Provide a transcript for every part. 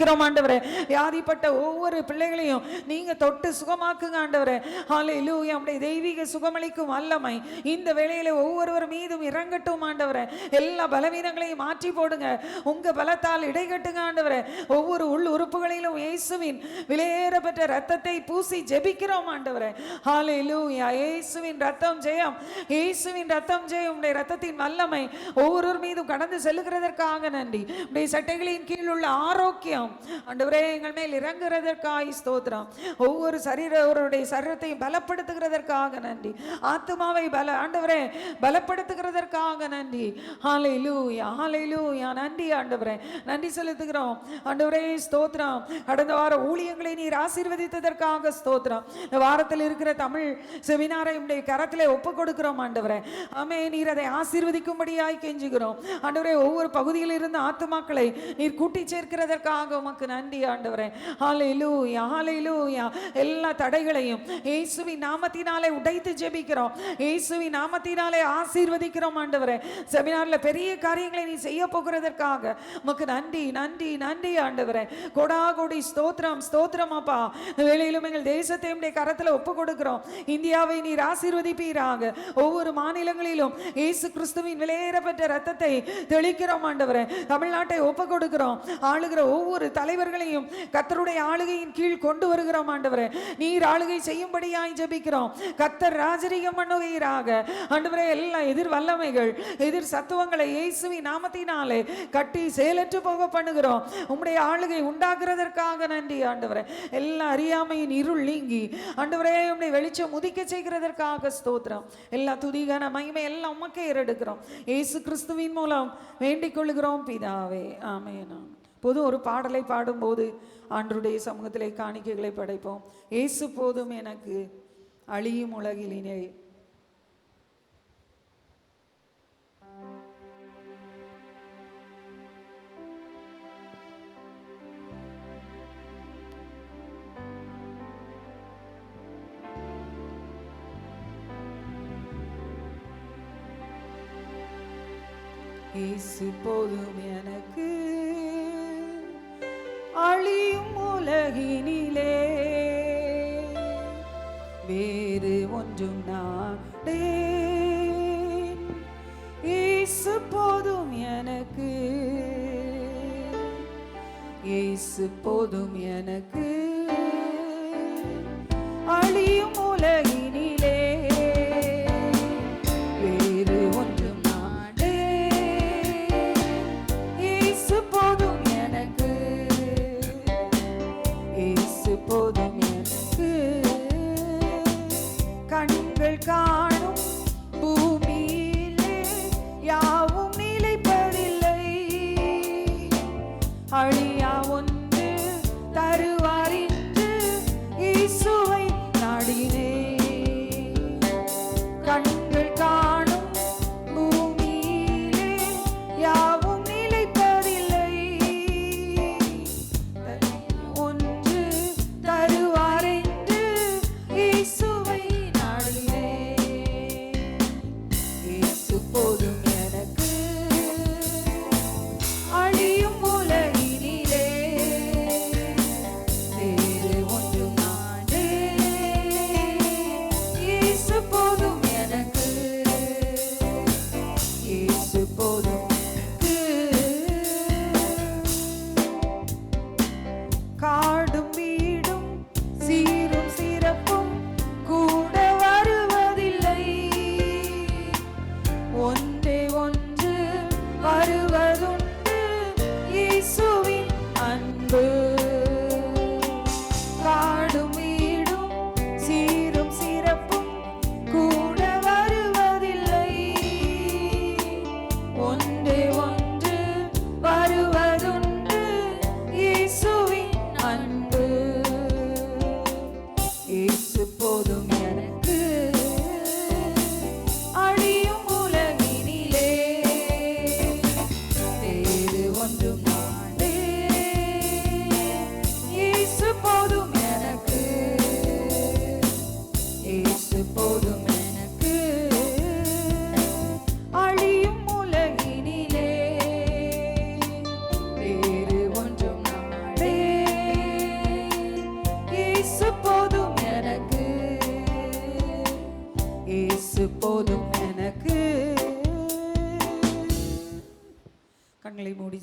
ஜெபிக்கிறோம் ஆண்டவரே. வியாதிப்பட்ட ஒவ்வொரு பிள்ளைகளையும் நீங்க தொட்டு சுகமாக்குங்க ஆண்டவரே. ஹல்லேலூயா. உம்முடைய தெய்வீக சுகமளிக்கும் வல்லமை இந்த வேளையிலே ஒவ்வொருவர் மீதும் இறங்கட்டும் ஆண்டவரே. எல்லா பலவீனங்களையும் மாற்றி போடுங்க. உங்க பலத்தால் இடைகட்டுங்க ஆண்டவரே. ஒவ்வொரு உள் உறுப்புகளிலும் இயேசுவின் விலையேறப்பட்ட இரத்தத்தை பூசி ஜெபிக்கிறோம் ஆண்டவரே. ஹல்லேலூயா. இயேசுவின் இரத்தம் ஜெயம், இயேசுவின் இரத்தம் ஜெயம். உம்முடைய இரத்தத்தின் வல்லமை ஒவ்வொருவர் மீதும் கடந்து செல்லுகிறதற்காக நன்றி. உம்முடைய சட்டைகளின் கீழ் உள்ள ஆரோக்கியம் ஆண்டவரே எங்கள் மேல் இறங்குறதற்காக ஸ்தோத்திரம். ஒவ்வொரு சரீரவருடைய சரீரத்தையும் பலப்படுத்துகிறதற்காக நன்றி. ஆத்மாவை ஆண்டவரே பலப்படுத்துகிறதற்காக நன்றி. ஹல்லேலூயா, ஹல்லேலூயா. நன்றி ஆண்டவரே, நன்றி செலுத்துகிறோம் ஆண்டவரே. ஸ்தோத்திரம். கடந்த வார ஊழியங்களை நீர் ஆசீர்வதித்ததற்காக ஸ்தோத்திரம். இந்த வாரத்தில் இருக்கிற தமிழ் செமினாரை உம்முடைய கரத்திலே ஒப்புக் கொடுக்கிறோம் ஆண்டவரே. ஆமே, நீர் அதை ஆசீர்வதிக்கும்படியாய் கெஞ்சுகிறோம் ஆண்டவரே. ஒவ்வொரு பகுதியில் இருந்து ஆத்துமாக்களை நீர் கூட்டி சேர்க்கிறதற்காக உமக்கு நன்றி ஆண்டவரே. ஹல்லேலூயா, ஹல்லேலூயா. எல்லா தடைகளையும் இயேசுவின் நாமத்தினாலே உடைத்து ஜெபிக்கிறோம். இயேசுவின் நாமத்தினாலே ஆசீர்வதிக்கிறோம் ஆண்டவரே. செமினார்ல பெரிய காரியங்களை நீ செய்ய போகிறதற்காக உமக்கு நன்றி, நன்றி, நன்றி ஆண்டவரே. கோடாகோடி ஸ்தோத்திரம், ஸ்தோத்திரம் அப்பா. வேளையிலும் எங்கள் தேசத்தை உம்முடைய கரத்துல ஒப்பு கொடுக்கிறோம். இந்தியாவை நீர் ஆசீர்வதிப்பீராக. ஒவ்வொரு மாநிலங்களிலும் இயேசு கிறிஸ்துவின் விலையேறப்பட்ட இரத்தத்தை தெளிக்கிறோம் ஆண்டவரே. தமிழ்நாட்டை ஒப்பு கொடுக்கிறோம். ஆளுகிற ஒவ்வொரு தலைவர்களையும் கர்த்தருடைய ஆளுகையின் கீழ் கொண்டு வருகிறோம் ஆண்டவரே. நீர் ஆளுகை செய்யும்படியாய் ஜெபிக்கிறோம். கர்த்தர் ராஜரீகம் பண்ணுவீராக ஆண்டவரே. எல்லா எதிர் வல்லமைகள், எதிர் சத்துவங்களை இயேசுவின் நாமத்தினாலே கட்டி செயலற்று போக பண்ணுகிறோம். உம்முடைய ஆளுகை உண்டாக்குறதற்காக நன்றி ஆண்டவரே. எல்லா அறியாமையின் இருள் நீங்கி ஆண்டவரே உம்முடைய வெளிச்சம் உதிக்க செய்கிறதற்காக ஸ்தோத்திரம். எல்லா துதிகான மகிமை எல்லாம் உமக்கே ஏறெடுக்கிறோம். இயேசு கிறிஸ்துவின் மூலம் வேண்டிக் கொள்கிறோம் பிதாவே, ஆமென். பொது ஒரு பாடலை பாடும்போது ஆண்டவருடைய சமூகத்திலே காணிக்கைகளை படைப்போம். இயேசு போதும் எனக்கு அழியும் உலகிலினே. இயேசு போதும் எனக்கு அழியும் உலகினிலே, வேறு ஒன்றும் நாடேன். இயேசு போதும் எனக்கு, இயேசு போதும் எனக்கு அழியும் உலகினிலே, வேறு ஒன்றும் நாடேன். இயேசு போதும் எனக்கு, இயேசு போதும் எனக்கு. கண்கள் காணும் பூமியிலே யாவும் நிலைப்பதில்லை. அழியா ஒன்று தருவார்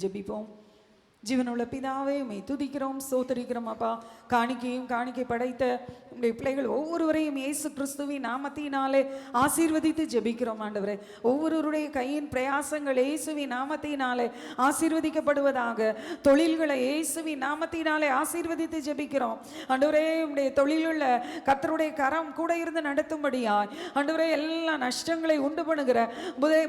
ஜெபிப்போம். ஜீவனுள்ள பிதாவே, உம்மை துதிக்கிறோம், ஸ்தோத்திரிக்கிறோம் அப்பா. காணிக்கை படைத்த உங்களுடைய பிள்ளைகள் ஒவ்வொருவரையும் இயேசு கிறிஸ்துவின் நாமத்தினாலே ஆசீர்வதித்து ஜெபிக்கிறோம் ஆண்டவரே. ஒவ்வொருவருடைய கையின் பிரயாசங்கள் இயேசுவின் நாமத்தினாலே ஆசீர்வதிக்கப்படுவதாக. தொழில்களை இயேசுவின் நாமத்தினாலே ஆசீர்வதித்து ஜெபிக்கிறோம் ஆண்டவரே. உங்களுடைய தொழிலுள்ள கர்த்தருடைய கரம் கூட இருந்து நடத்தும்படியாய் ஆண்டவரே, எல்லா நஷ்டங்களை உண்டு பண்ணுகிற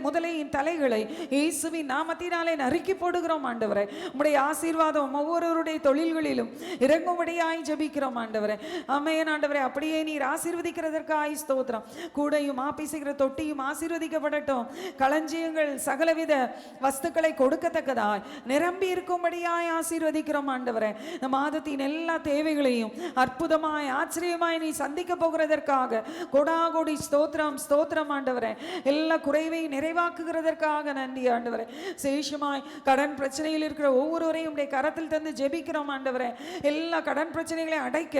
முதலையின் தலைகளை இயேசுவின் நாமத்தினாலே நறுக்கி போடுகிறோம் ஆண்டவரே. உம்முடைய ஆசீர்வாதம் ஒவ்வொருவருடைய தொழில்களிலும் இறங்கும்படியாய் ஜெபிக்கிறோம் ஆண்டவரே. ஆமென் ஆண்டவரே. அப்படியே நீர் ஆசீர்வதிக்கிறதற்காய் ஸ்தோத்திரம். கூடையும் ஆபிசுகிற தொட்டியும் ஆசீர்வதிக்கப்படட்டும். களஞ்சியங்கள் சகலவித வஸ்துக்களை கொடுக்கத்தக்கதாய் நிரம்பி இருக்கும்படியாய் ஆசீர்வதிக்கிறோம் ஆண்டவரே. இந்த மாதத்தின் எல்லா தேவைகளையும் அற்புதமாய் ஆச்சரியமாய் நீ சந்திக்க போகிறதற்காக கொடாகோடி ஸ்தோத்திரம் ஸ்தோத்திரம் ஆண்டவரே. எல்லா குறைவையும் நிறைவாக்குகிறதற்காக நன்றி ஆண்டவரே. சேஷமாய் கடன் பிரச்சனையில் இருக்கிற ஒவ்வொருவரையும் கரத்தில் தந்து ஜெபிக்கிறோம் ஆண்டவரே. எல்லா கடன் பிரச்சனைகளையும் அடைக்க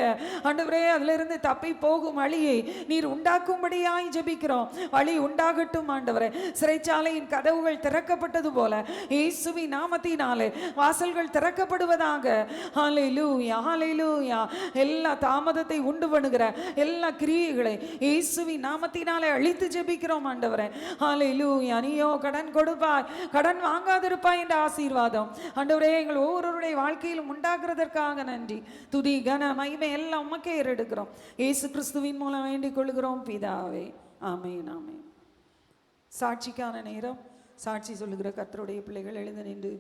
ஆண்டவரே, அதிலிருந்து தப்பி போகும் வழியை நீர் உண்டாக்கும்படியாய் ஜெபிக்கிறோம். வழி உண்டாகட்டும் ஆண்டவரே. சிறைச்சாலையின் கதவுகள் திறக்கப்பட்டது போல இயேசுவின் நாமத்தினாலே வாசல்கள் திறக்கப்படுவதாக. ஹல்லேலூயா ஹல்லேலூயா. எல்லா தாமதத்தை உண்டு பண்ணுகிற எல்லா கிரியைகளை இயேசுவின் நாமத்தினாலே அழித்து ஜெபிக்கிறோம் ஆண்டவரே. ஹல்லேலூயா. நீயோ கடன் கொடுப்பாய், கடன் வாங்காதிருப்பாய் என்ற ஆசீர்வாதம் ஆண்டவரே எங்கள் ஒவ்வொருவருடைய வாழ்க்கையிலும் உண்டாக்குறதற்காக நன்றி. துதி கன மகிமை எல்லாம் உமக்கே ஏறெடுக்கிறோம். இயேசு கிறிஸ்துவின் மூலம் வேண்டிக் கொள்கிறோம் பிதாவே. ஆமென் ஆமென். சாட்சிக்கான நேரம். சாட்சி சொல்லுகிற கர்த்தருடைய பிள்ளைகள் எழுந்து நின்று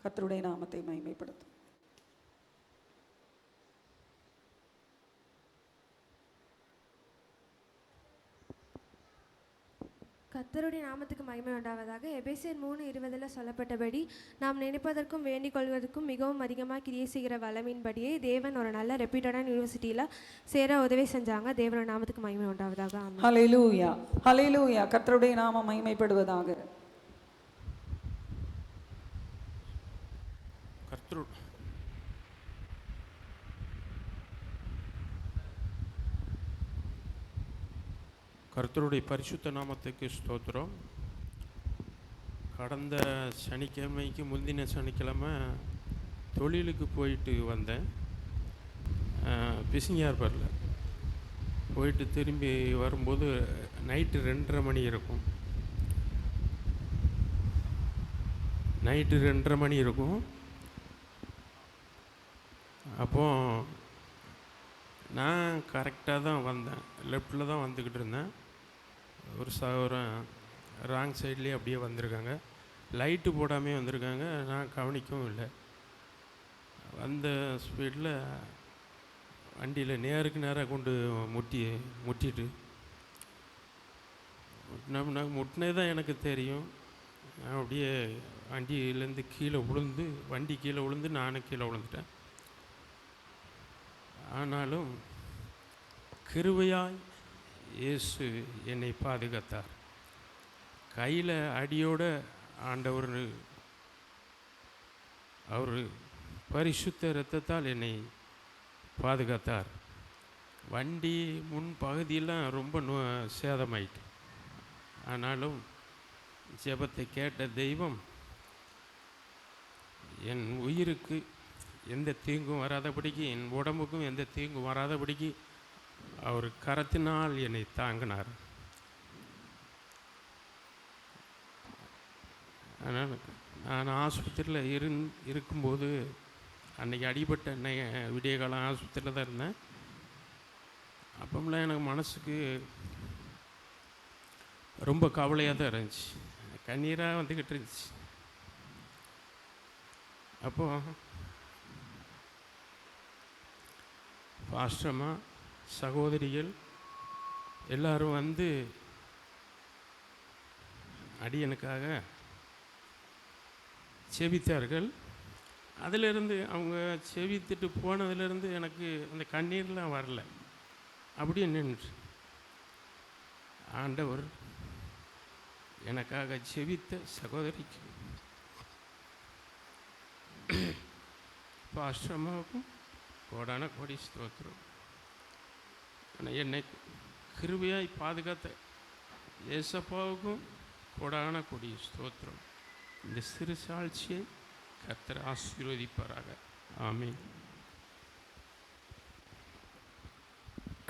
கர்த்தருடைய நாமத்தை மகிமைப்படுத்தும். கர்த்தருடைய நாமத்துக்கு மகிமை உண்டாவதாக. எபேசியர் 3:20 சொல்லப்பட்டபடி நாம் நினைப்பதற்கும் வேண்டிக் கொள்வதற்கும் மிகவும் அதிகமாக கிரியை செய்கிற வல்லமையின்படியே தேவன் ஒரு நல்ல ரெப்யூட்டடான யூனிவர்சிட்டியில் சேர உதவி செஞ்சாங்க. தேவனுடைய நாமத்துக்கு மகிமை உண்டாவதாக. ஹல்லேலூயா ஹல்லேலூயா. கர்த்தருடைய நாமம் மகிமைப்படுவதாக. கர்த்தருடைய பரிசுத்த நாமத்துக்கு ஸ்தோத்திரம். கடந்த சனிக்கிழமைக்கு முந்தின சனிக்கிழமை தொழிலுக்கு போயிட்டு வந்தேன். பிசிங்கார்பரில் போயிட்டு திரும்பி வரும்போது நைட்டு 2:30 மணி இருக்கும். அப்போது நான் கரெக்டாக தான் வந்தேன். லெஃப்டில் தான் வந்துக்கிட்டு இருந்தேன். ஒரு ராங் சைட்லேயே அப்படியே வந்திருக்காங்க. லைட்டு போடாமே வந்திருக்காங்க. நான் கவனிக்கவும் இல்லை. வந்த ஸ்பீடில் வண்டியில் நேருக்கு நேராக கொண்டு முட்டிட்டு முட்டினே தான் எனக்கு தெரியும். நான் அப்படியே வண்டியிலேருந்து வண்டி கீழே விழுந்து நானும் கீழே விழுந்துட்டேன். ஆனாலும் கிருபையாய் இயேசு என்னை பாதுகாத்தார். கையில் அடியோடு ஆண்டவர் அவர் பரிசுத்த இரத்தத்தால் என்னை பாதுகாத்தார். வண்டி முன் பகுதியெல்லாம் ரொம்ப சேதமாயிட்டு. ஆனாலும் ஜெபத்தை கேட்ட தெய்வம் என் உயிருக்கு எந்த தீங்கும் வராதபடிக்கு, என் உடம்புக்கும் எந்த தீங்கும் வராதபடிக்கு அவர் கரத்தினால் என்னை தாங்கினார். அதனால் நான் ஆஸ்பத்திரியில் இருக்கும்போது அன்றைக்கி அடிபட்ட விடிய காலம் ஆஸ்பத்திரியில் தான் இருந்தேன். அப்போம்லாம் எனக்கு மனசுக்கு ரொம்ப கவலையாக தான் இருந்துச்சு. கண்ணீராக வந்துக்கிட்டு இருந்துச்சு. அப்போது பாஸ்டர்மா சகோதரிகள் எல்லோரும் வந்து அடியனுக்காக செபித்தார்கள். அதிலிருந்து அவங்க செபித்துட்டு போனதுலேருந்து எனக்கு அந்த கண்ணீர்லாம் வரல. அப்படியே நின்று ஆண்டவர் எனக்காக செபித்த சகோதரிக்கு பாஸ்டர்மாவுக்கும் கோடான கோடி ஸ்தோத்திரம். ஆனால் என்னை கிருபையாய் பாதுகாத்த ஏசப்பாவுக்கும் கோடான கோடி ஸ்தோத்திரம். இந்த சிறு சாட்சியை கர்த்தர் ஆசீர்வதிப்பாராக. ஆமென்.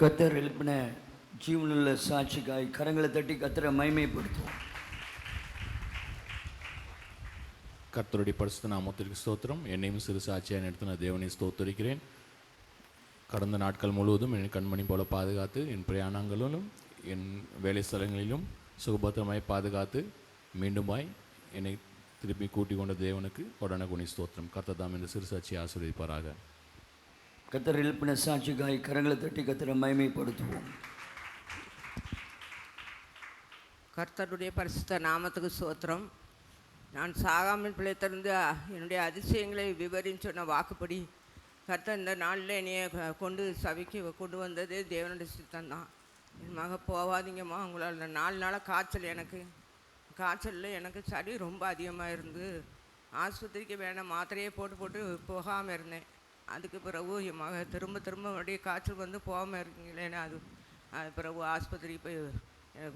கர்த்தர் எழுப்பின ஜீவனுள்ள சாட்சிக்காய் கரங்களை தட்டி கர்த்தரை மகிமைப்படுத்துவோம். கர்த்தருடைய பரிசுத்த நாமத்திற்கு ஸ்தோத்திரம். என்னையும் சிறு சாட்சியாக நடத்தின தேவனை ஸ்தோத்தரிக்கிறேன். கடந்த நாட்கள் முழுவதும் என் கண்மணி போல பாதுகாத்து என் பிரயாணங்களிலும் என் வேலை ஸ்தலங்களிலும் சுகபத்திரமாய் பாதுகாத்து மீண்டுமாய் என்னை திருப்பி கூட்டிக் கொண்ட தேவனுக்கு உடனே குணி ஸ்தோத்திரம். கர்த்தர் தாம் இந்த சிறு சாட்சியை ஆசீர்வதிப்பாராக. கர்த்தர் எழுப்பின சாட்சிக்காய் கரங்களை தட்டி கர்த்தரை மகிமைப்படுத்துவோம். கர்த்தருடைய பரிசுத்த நாமத்துக்கு ஸ்தோத்திரம். நான் சாகாமல் பிழைத்திருந்து என்னுடைய அதிசயங்களை விவரின்னு சொன்ன வாக்குப்படி கர்த்தர் இந்த நாளில் என்னைய கொண்டு சபைக்கு கொண்டு வந்ததே தேவனுடைய சித்தம்தான். என் மக போகாதீங்கம்மா, உங்களால் 4 நாளாக காய்ச்சலில் எனக்கு சளி ரொம்ப அதிகமாக இருந்து ஆஸ்பத்திரிக்கு வேணாம் மாத்திரையே போட்டு போகாமல் இருந்தேன். அதுக்கு பிறகு என் மக திரும்ப மறுபடியும் காய்ச்சல் வந்து போகாமல் இருக்கீங்களேன்னு அது பிறகு ஆஸ்பத்திரி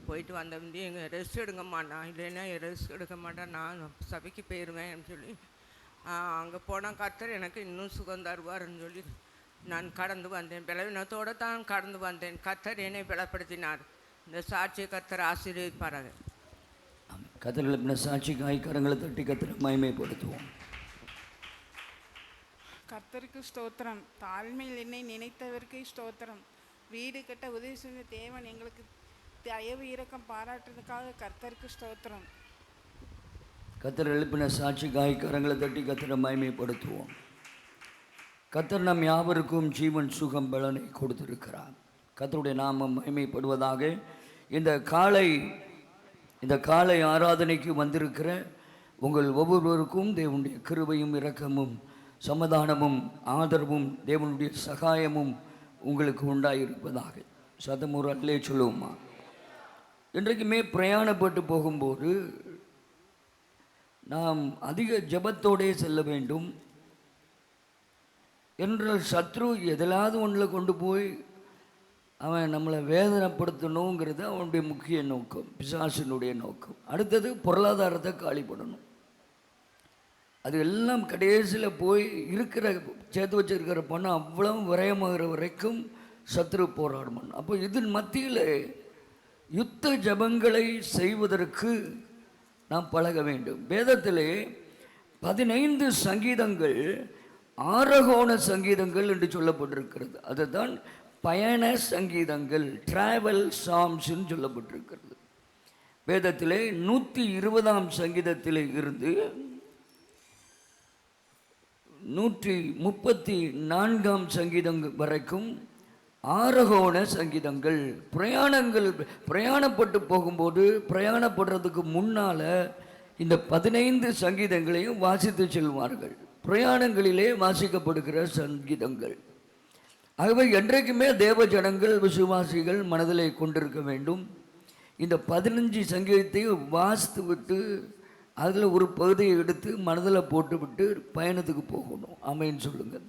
போயிட்டு வந்த வந்து எங்கள் ரெஸ்ட் எடுங்கம்மா, நான் இல்லைன்னா ரெஸ்ட் எடுக்க மாட்டேன், நான் சபைக்கு போயிடுவேன் சொல்லி அங்கே போனால் கர்த்தர் எனக்கு இன்னும் சுகம் தருவார்னு சொல்லி நான் கடந்து வந்தேன். பலவீனத்தோடு தான் கடந்து வந்தேன். கர்த்தர் என்னை பலப்படுத்தினார். இந்த சாட்சியை கர்த்தர் ஆசீர்வதிப்பாராக. கர்த்தர் எழுப்பின சாட்சிக்காய் கரங்களை தட்டி கர்த்தரை மகிமைப்படுத்துவோம். கர்த்தருக்கு ஸ்தோத்திரம். தாழ்மையில் என்னை நினைத்தவருக்கு ஸ்தோத்திரம். வீடு கட்ட உதவி செய்த தேவன் எங்களுக்கு தயவு இரக்கம் பாராட்டுறதுக்காக கர்த்தருக்கு ஸ்தோத்திரம். கர்த்தர் எழுப்பின சாட்சிக்காய் கரங்களை தட்டி கர்த்தரை மகிமைப்படுத்துவோம். கர்த்தர் நம் யாவருக்கும் ஜீவன் சுகம் பலனை கொடுத்திருக்கிறார். கர்த்தருடைய நாமம் மகிமைப்படுவதாக. இந்த காலை ஆராதனைக்கு வந்திருக்கிற உங்கள் ஒவ்வொருவருக்கும் தேவனுடைய கிருபையும் இரக்கமும் சமாதானமும் ஆதரவும் தேவனுடைய சகாயமும் உங்களுக்கு உண்டாயிருப்பதாக. சதமுறை அல்லே சொல்லுவோமா? இன்றைக்குமே பிரயாணப்பட்டு போகும்போது நாம் அதிக ஜபத்தோடே செல்ல வேண்டும். என்றால் சத்ரு எதிலாவது ஒன்றில் கொண்டு போய் அவன் நம்மளை வேதனைப்படுத்தணுங்கிறது அவனுடைய முக்கிய நோக்கம், பிசாசினுடைய நோக்கம். அடுத்தது பொருளாதாரத்தை காலி பண்ணணும். அது எல்லாம் கடைசியில் போய் சேர்த்து வச்சிருக்கிற பணம் அவ்வளவு விரயமாகிற வரைக்கும் சத்ரு போராடணும். அப்போ இதன் மத்தியில் யுத்த ஜபங்களை செய்வதற்கு நாம் பழக வேண்டும். வேதத்திலே 15 சங்கீதங்கள் ஆரோகண சங்கீதங்கள் என்று சொல்லப்பட்டிருக்கிறது. அதுதான் பயண சங்கீதங்கள், டிராவல் சாம்ஸ்ன்னு சொல்லப்பட்டிருக்கிறது. வேதத்திலே 120ஆம் சங்கீதத்திலே இருந்து 134ஆம் சங்கீதம் வரைக்கும் ஆரோகண சங்கீதங்கள். பிரயாணப்பட்டு போகும்போது பிரயாணப்படுறதுக்கு முன்னால் இந்த 15 சங்கீதங்களையும் வாசித்து செல்வார்கள். பிரயாணங்களிலே வாசிக்கப்படுகிற சங்கீதங்கள். ஆகவே என்றைக்குமே தேவ ஜனங்கள் விசுவாசிகள் மனதிலே கொண்டிருக்க வேண்டும். இந்த 15 சங்கீதத்தையும் வாசித்து விட்டு அதில் ஒரு பகுதியை எடுத்து மனதில் போட்டுவிட்டு பயணத்துக்கு போகணும். ஆமைன்னு சொல்லுங்கள்.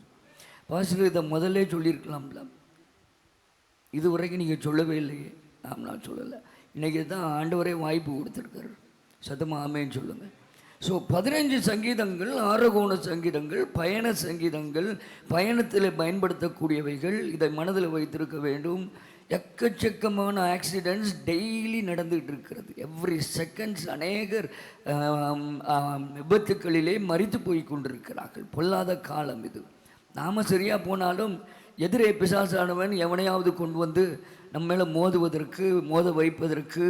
பாஸ்டர் இதை முதல்ல சொல்லியிருக்கலாம்ல, இதுவரைக்கும் நீங்கள் சொல்லவே இல்லையே. நான் சொல்லலை, இன்றைக்கி தான் ஆண்டவரே வாய்ப்பு கொடுத்துருக்காரு. சத்தமாக ஆமைன்னு சொல்லுங்கள். ஸோ 15 சங்கீதங்கள் ஆரோகண சங்கீதங்கள், பயண சங்கீதங்கள், பயணத்தில் பயன்படுத்தக்கூடியவைகள். இதை மனதில் வைத்திருக்க வேண்டும். எக்கச்சக்கமான ஆக்சிடெண்ட்ஸ் டெய்லி நடந்துகிட்டு இருக்கிறது. எவ்ரி செகண்ட்ஸ் அநேகர் விபத்துக்களிலே மரித்து போய் கொண்டிருக்கிறார்கள். பொல்லாத காலம் இது. நாம் சரியாக போனாலும் எதிரே பிசாசானவன் எவனையாவது கொண்டு வந்து நம்ம மேலே மோத வைப்பதற்கு,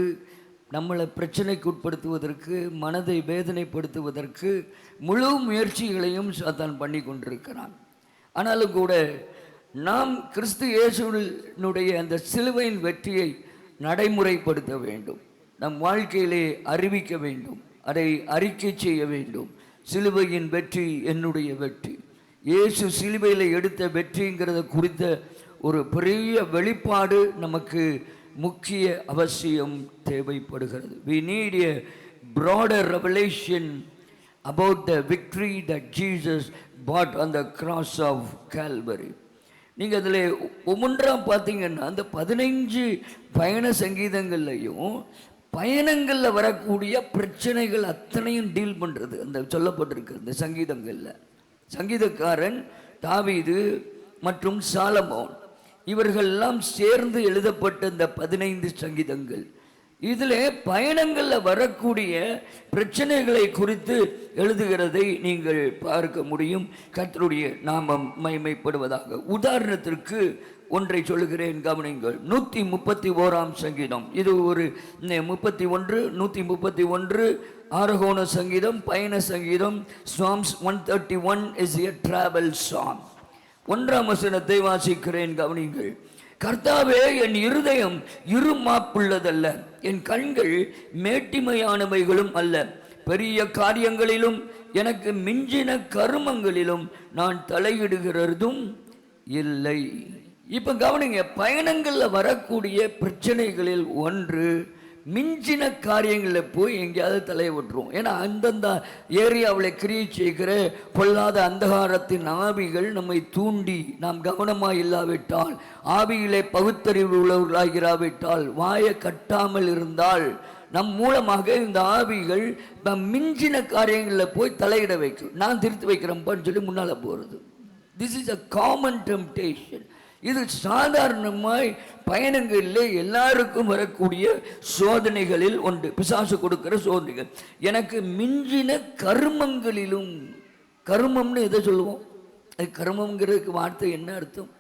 நம்மளை பிரச்சனைக்கு உட்படுத்துவதற்கு, மனதை வேதனைப்படுத்துவதற்கு முழு முயற்சிகளையும் சாத்தான் பண்ணி கொண்டிருக்கிறான். ஆனாலும் கூட நாம் கிறிஸ்து இயேசுவினுடைய அந்த சிலுவையின் வெற்றியை நடைமுறைப்படுத்த வேண்டும். நம் வாழ்க்கையிலே அறிவிக்க வேண்டும், அதை அறிக்கை செய்ய வேண்டும். சிலுவையின் வெற்றி என்னுடைய வெற்றி, இயேசு சிலுவையில் எடுத்த வெற்றிங்கிறத குறித்த ஒரு பெரிய வெளிப்பாடு நமக்கு முக்கிய அவசியம் தேவைப்படுகிறது. We need a broader revelation about the victory that Jesus bought on the cross of Calvary. நீங்கள் அதில் ஒவ்வொன்றாக பார்த்தீங்கன்னா அந்த 15 பயண சங்கீதங்கள்லையும் பயணங்களில் வரக்கூடிய பிரச்சனைகள் அத்தனையும் டீல் பண்ணுறது அந்த சொல்லப்பட்டிருக்கு இந்த சங்கீதங்களில். சங்கீதக்காரன் தாவீது மற்றும் சாலமோன் இவர்களெல்லாம் சேர்ந்து எழுதப்பட்ட இந்த 15 சங்கீதங்கள். இதில் பயணங்களில் வரக்கூடிய பிரச்சனைகளை குறித்து எழுதுகிறதை நீங்கள் பார்க்க முடியும். கர்த்தருடைய நாமம் மகிமைப்படுவதாக. உதாரணத்திற்கு ஒன்றை சொல்லுகிறேன், கவனிங்கள். 131ஆம் சங்கீதம், இது ஒரு 31 131 ஆரோகண சங்கீதம், பயண சங்கீதம். Psalms 131 is a travel song. 1ஆம் வசனத்தை வாசிக்கிறேன், கவனிங்கள். கர்த்தாவே, என் இருதயம் இருமாப்புள்ளதல்ல, என் கண்கள் மேட்டிமையானவைகளும் அல்ல. பெரிய காரியங்களிலும் எனக்கு மிஞ்சின கருமங்களிலும் நான் தலையிடுகிறதும் இல்லை. இப்போ கவனிங்க, பயணங்களில் வரக்கூடிய பிரச்சனைகளில் ஒன்று மிஞ்சின காரியங்களில் போய் எங்கேயாவது தலையை விட்டுருவோம். ஏன்னா அந்தந்த ஏரியாவில் கிரியேட் செய்கிற பொல்லாத அந்தகாரத்தின் ஆவிகள் நம்மை தூண்டி நாம் கவனமாக இல்லாவிட்டால், ஆவியிலே பகுத்தறிவு உள்ளவர்களாகிறாவிட்டால், வாயை கட்டாமல் இருந்தால் நம் மூலமாக இந்த ஆவிகள் மிஞ்சின காரியங்களில் போய் தலையிட வைக்கும். நான் திருத்தி வைக்கிறேன்ப்பான்னு சொல்லி முன்னால் போகிறது. This is a common temptation. இது சாதாரணமாய் பயணங்களில் எல்லாருக்கும் வரக்கூடிய சோதனைகளில் ஒன்று, பிசாசு கொடுக்கிற சோதனைகள். எனக்கு மிஞ்சின கர்மங்களிலும், கர்மம்னு எதை சொல்லுவோம்? அது கர்மங்கிறதுக்கு வார்த்தை என்ன அர்த்தம்?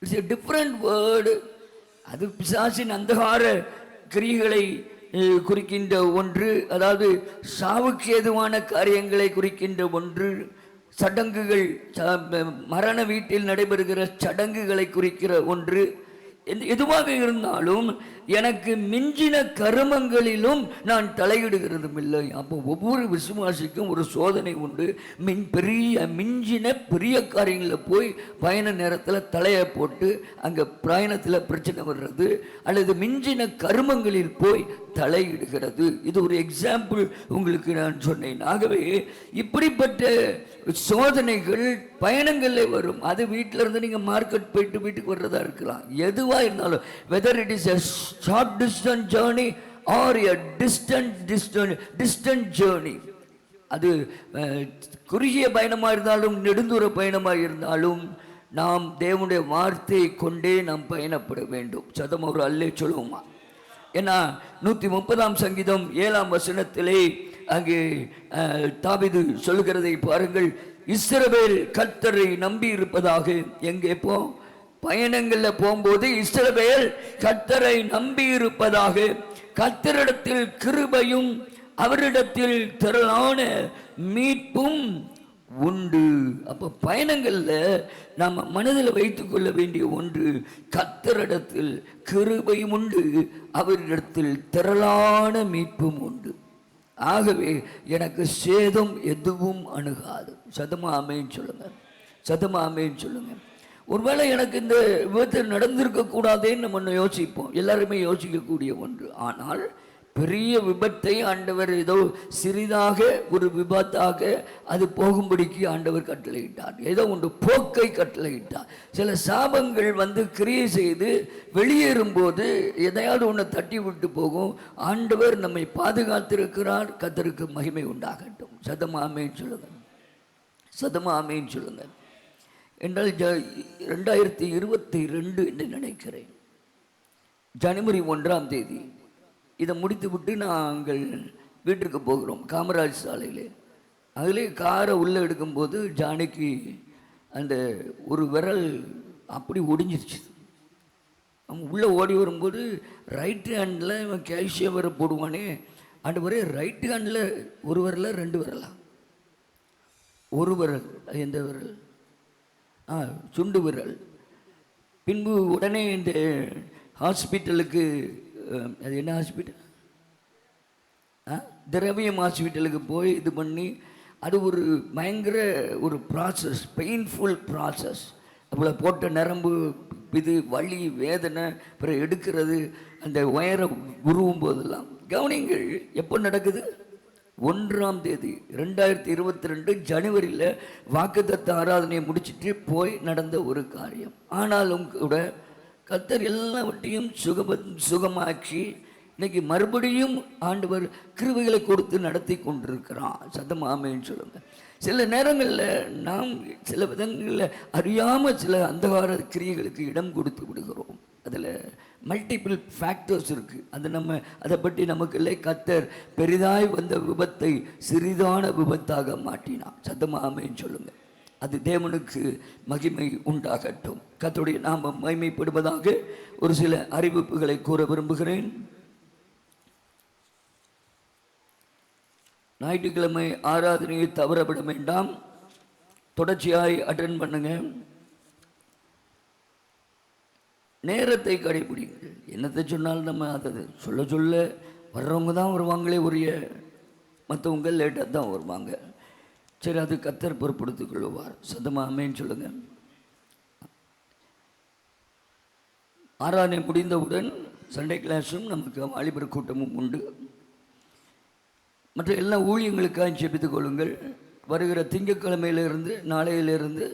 It's a different word. அது பிசாசின் அந்தகார கிரியைகளை குறிக்கின்ற ஒன்று, அதாவது சாவுக்கு ஏதுவான காரியங்களை குறிக்கின்ற ஒன்று. சடங்குகள், மரண வீட்டில் நடைபெறுகிற சடங்குகளை குறிக்கிற ஒன்று. எதுவாக இருந்தாலும் எனக்கு மிஞ்சின கருமங்களிலும் நான் தலையிடுகிறதும் இல்லை. அப்போ ஒவ்வொரு விசுவாசிக்கும் ஒரு சோதனை உண்டு. மிஞ்சின பெரிய காரியங்களில் போய் பயண நேரத்தில் தலையை போட்டு அங்கே பயணத்தில் பிரச்சனை வர்றது, அல்லது மிஞ்சின கருமங்களில் போய் தலையிடுகிறது. இது ஒரு எக்ஸாம்பிள் உங்களுக்கு நான் சொன்னேன். ஆகவே இப்படிப்பட்ட சோதனைகள் பயணங்களில் வரும். அது வீட்டில் இருந்து நீங்கள் மார்க்கெட் போயிட்டு வீட்டுக்கு வர்றதா இருக்கலாம். எதுவாக இருந்தாலும், whether it is a short distance journey or a distant journey, அது குறுகிய பயணமாக இருந்தாலும் நெடுந்தூர பயணமாக இருந்தாலும் நாம் தேவனுடைய வார்த்தையை கொண்டே நாம் பயணப்பட வேண்டும். சதம் ஒரு அல்லே சொல்லுவோமா? ஏன்னா 130ஆம் சங்கீதம் 7ஆம் வசனத்திலே அங்கே தாவீது சொல்லுகிறதை பாருங்கள். இஸ்ரவேல் கர்த்தரை நம்பி இருப்பதாக. எங்கே போ பயணங்களில் போகும்போது இஸ்ரவேல் கர்த்தரை நம்பி இருப்பதாக, கர்த்தரிடத்தில் கிருபையும் அவரிடத்தில் திரளான மீட்பும் உண்டு. அப்போ பயணங்களில் நாம் மனதில் வைத்துக்கொள்ள வேண்டிய ஒன்று, கர்த்தரிடத்தில் கிருபையும் உண்டு, அவரிடத்தில் திரளான மீட்பும் உண்டு. ஆகவே எனக்கு சேதம் எதுவும் அணுகாது. சதமா ஆமேன்னு சொல்லுங்க, சதமா ஆமேன்னு சொல்லுங்க. ஒருவேளை எனக்கு இந்த விபத்து நடந்திருக்க கூடாதேன்னு நம்ம யோசிப்போம், எல்லாருமே யோசிக்கக்கூடிய ஒன்று. ஆனால் பெரிய விபத்தை ஆண்டவர் ஏதோ சிறிதாக ஒரு விபத்தாக அது போகும்படிக்கு ஆண்டவர் கட்டளையிட்டார். ஏதோ ஒன்று போக்கை கட்டளையிட்டார். சில சாபங்கள் கிரியை செய்து வெளியேறும்போது எதையாவது ஒன்று தட்டி விட்டு போகும். ஆண்டவர் நம்மை பாதுகாத்திருக்கிறார். கர்த்தருக்கு மகிமை உண்டாகட்டும். சதமாமேன்னு சொல்லுங்க, சதமாமேன்னு சொல்லுங்க. என்றால் 2022 என்று நினைக்கிறேன், ஜனவரி 1ஆம் தேதி இதை முடித்து விட்டு நாங்கள் வீட்டிற்கு போகிறோம், காமராஜ் சாலையில். அதிலே காரை உள்ளே எடுக்கும்போது ஜானகி அந்த ஒரு விரல் அப்படி ஒடிஞ்சிருச்சு. அவன் உள்ளே ஓடி வரும்போது ரைட் ஹேண்டில் இவன் கேல்சியம் வர போடுவானே, அந்த ஒரே ரைட் ஹேண்டில் ஒரு விரல 2 விரலா? ஒரு விரல். எந்த விரல்? சுண்டு விரல். பின்பு உடனே இந்த ஹாஸ்பிட்டலுக்கு, அது என்ன ஹாஸ்பிட்டல், திரவியம் ஹாஸ்பிட்டலுக்கு போய் இது பண்ணி, அது ஒரு பயங்கர ஒரு ப்ராசஸ், பெயின்ஃபுல் ப்ராசஸ். அவ்வளோ போட்ட நரம்பு இது வலி வேதனை, பிறகு எடுக்கிறது, அந்த ஒயரை உருவும் போதெல்லாம். கவனிங்கள், எப்போ நடக்குது? 1ஆம் தேதி 2022 ஜனவரியில் வாக்குத்தத்த ஆராதனையை முடிச்சுட்டு போய் நடந்த ஒரு காரியம். ஆனாலும் கூட கர்த்தர் எல்லாவற்றையும் சுகமாக்கி இன்னைக்கு மறுபடியும் ஆண்டவர் கிருபைகளை கொடுத்து நடத்தி கொண்டிருக்கிறான். சத்தம் ஆமென்னு சொல்லுங்க. சில நேரங்களில் நாம் சில விதங்களில் அறியாமல் சில அந்தகார கிரியைகளுக்கு இடம் கொடுத்து விடுகிறோம். அதில் மல்டிபிள் ஃபேக்டர்ஸ் இருக்குது. அதை பற்றி நமக்கு இல்லை. கர்த்தர் பெரிதாய் வந்த விபத்தை சிறிதான விபத்தாக மாற்றினான். சத்தம் ஆமென்னு சொல்லுங்க. அது தேவனுக்கு மகிமை உண்டாகட்டும். கர்த்தருடைய நாமம் மகிமைப்படுவதாக ஒரு சில அறிவிப்புகளை கூற விரும்புகிறேன். ஞாயிற்றுக்கிழமை ஆராதனையை தவறவிட வேண்டாம். தொடர்ச்சியாய் அட்டென்ட் பண்ணுங்க. நேரத்தை கடைபிடிங்கள். என்னத்தை சொன்னாலும் நம்ம அதை சொல்ல வர்றவங்க தான் வருவாங்களே உரிய, மற்றவங்க லேட்டாக தான் வருவாங்க. சரி, அது கர்த்தர் பொறுப்படுத்திக் கொள்வார். சத்தமாக ஆமென்னு சொல்லுங்க. ஆராதனை முடிந்தவுடன் சண்டே கிளாஸும் நமக்கு வாலிபர் கூட்டமும் உண்டு. மற்ற எல்லா ஊழியங்களுக்காக ஜெபித்துக் கொள்ளுங்கள். வருகிற திங்கட்கிழமையிலிருந்து நாளையிலிருந்து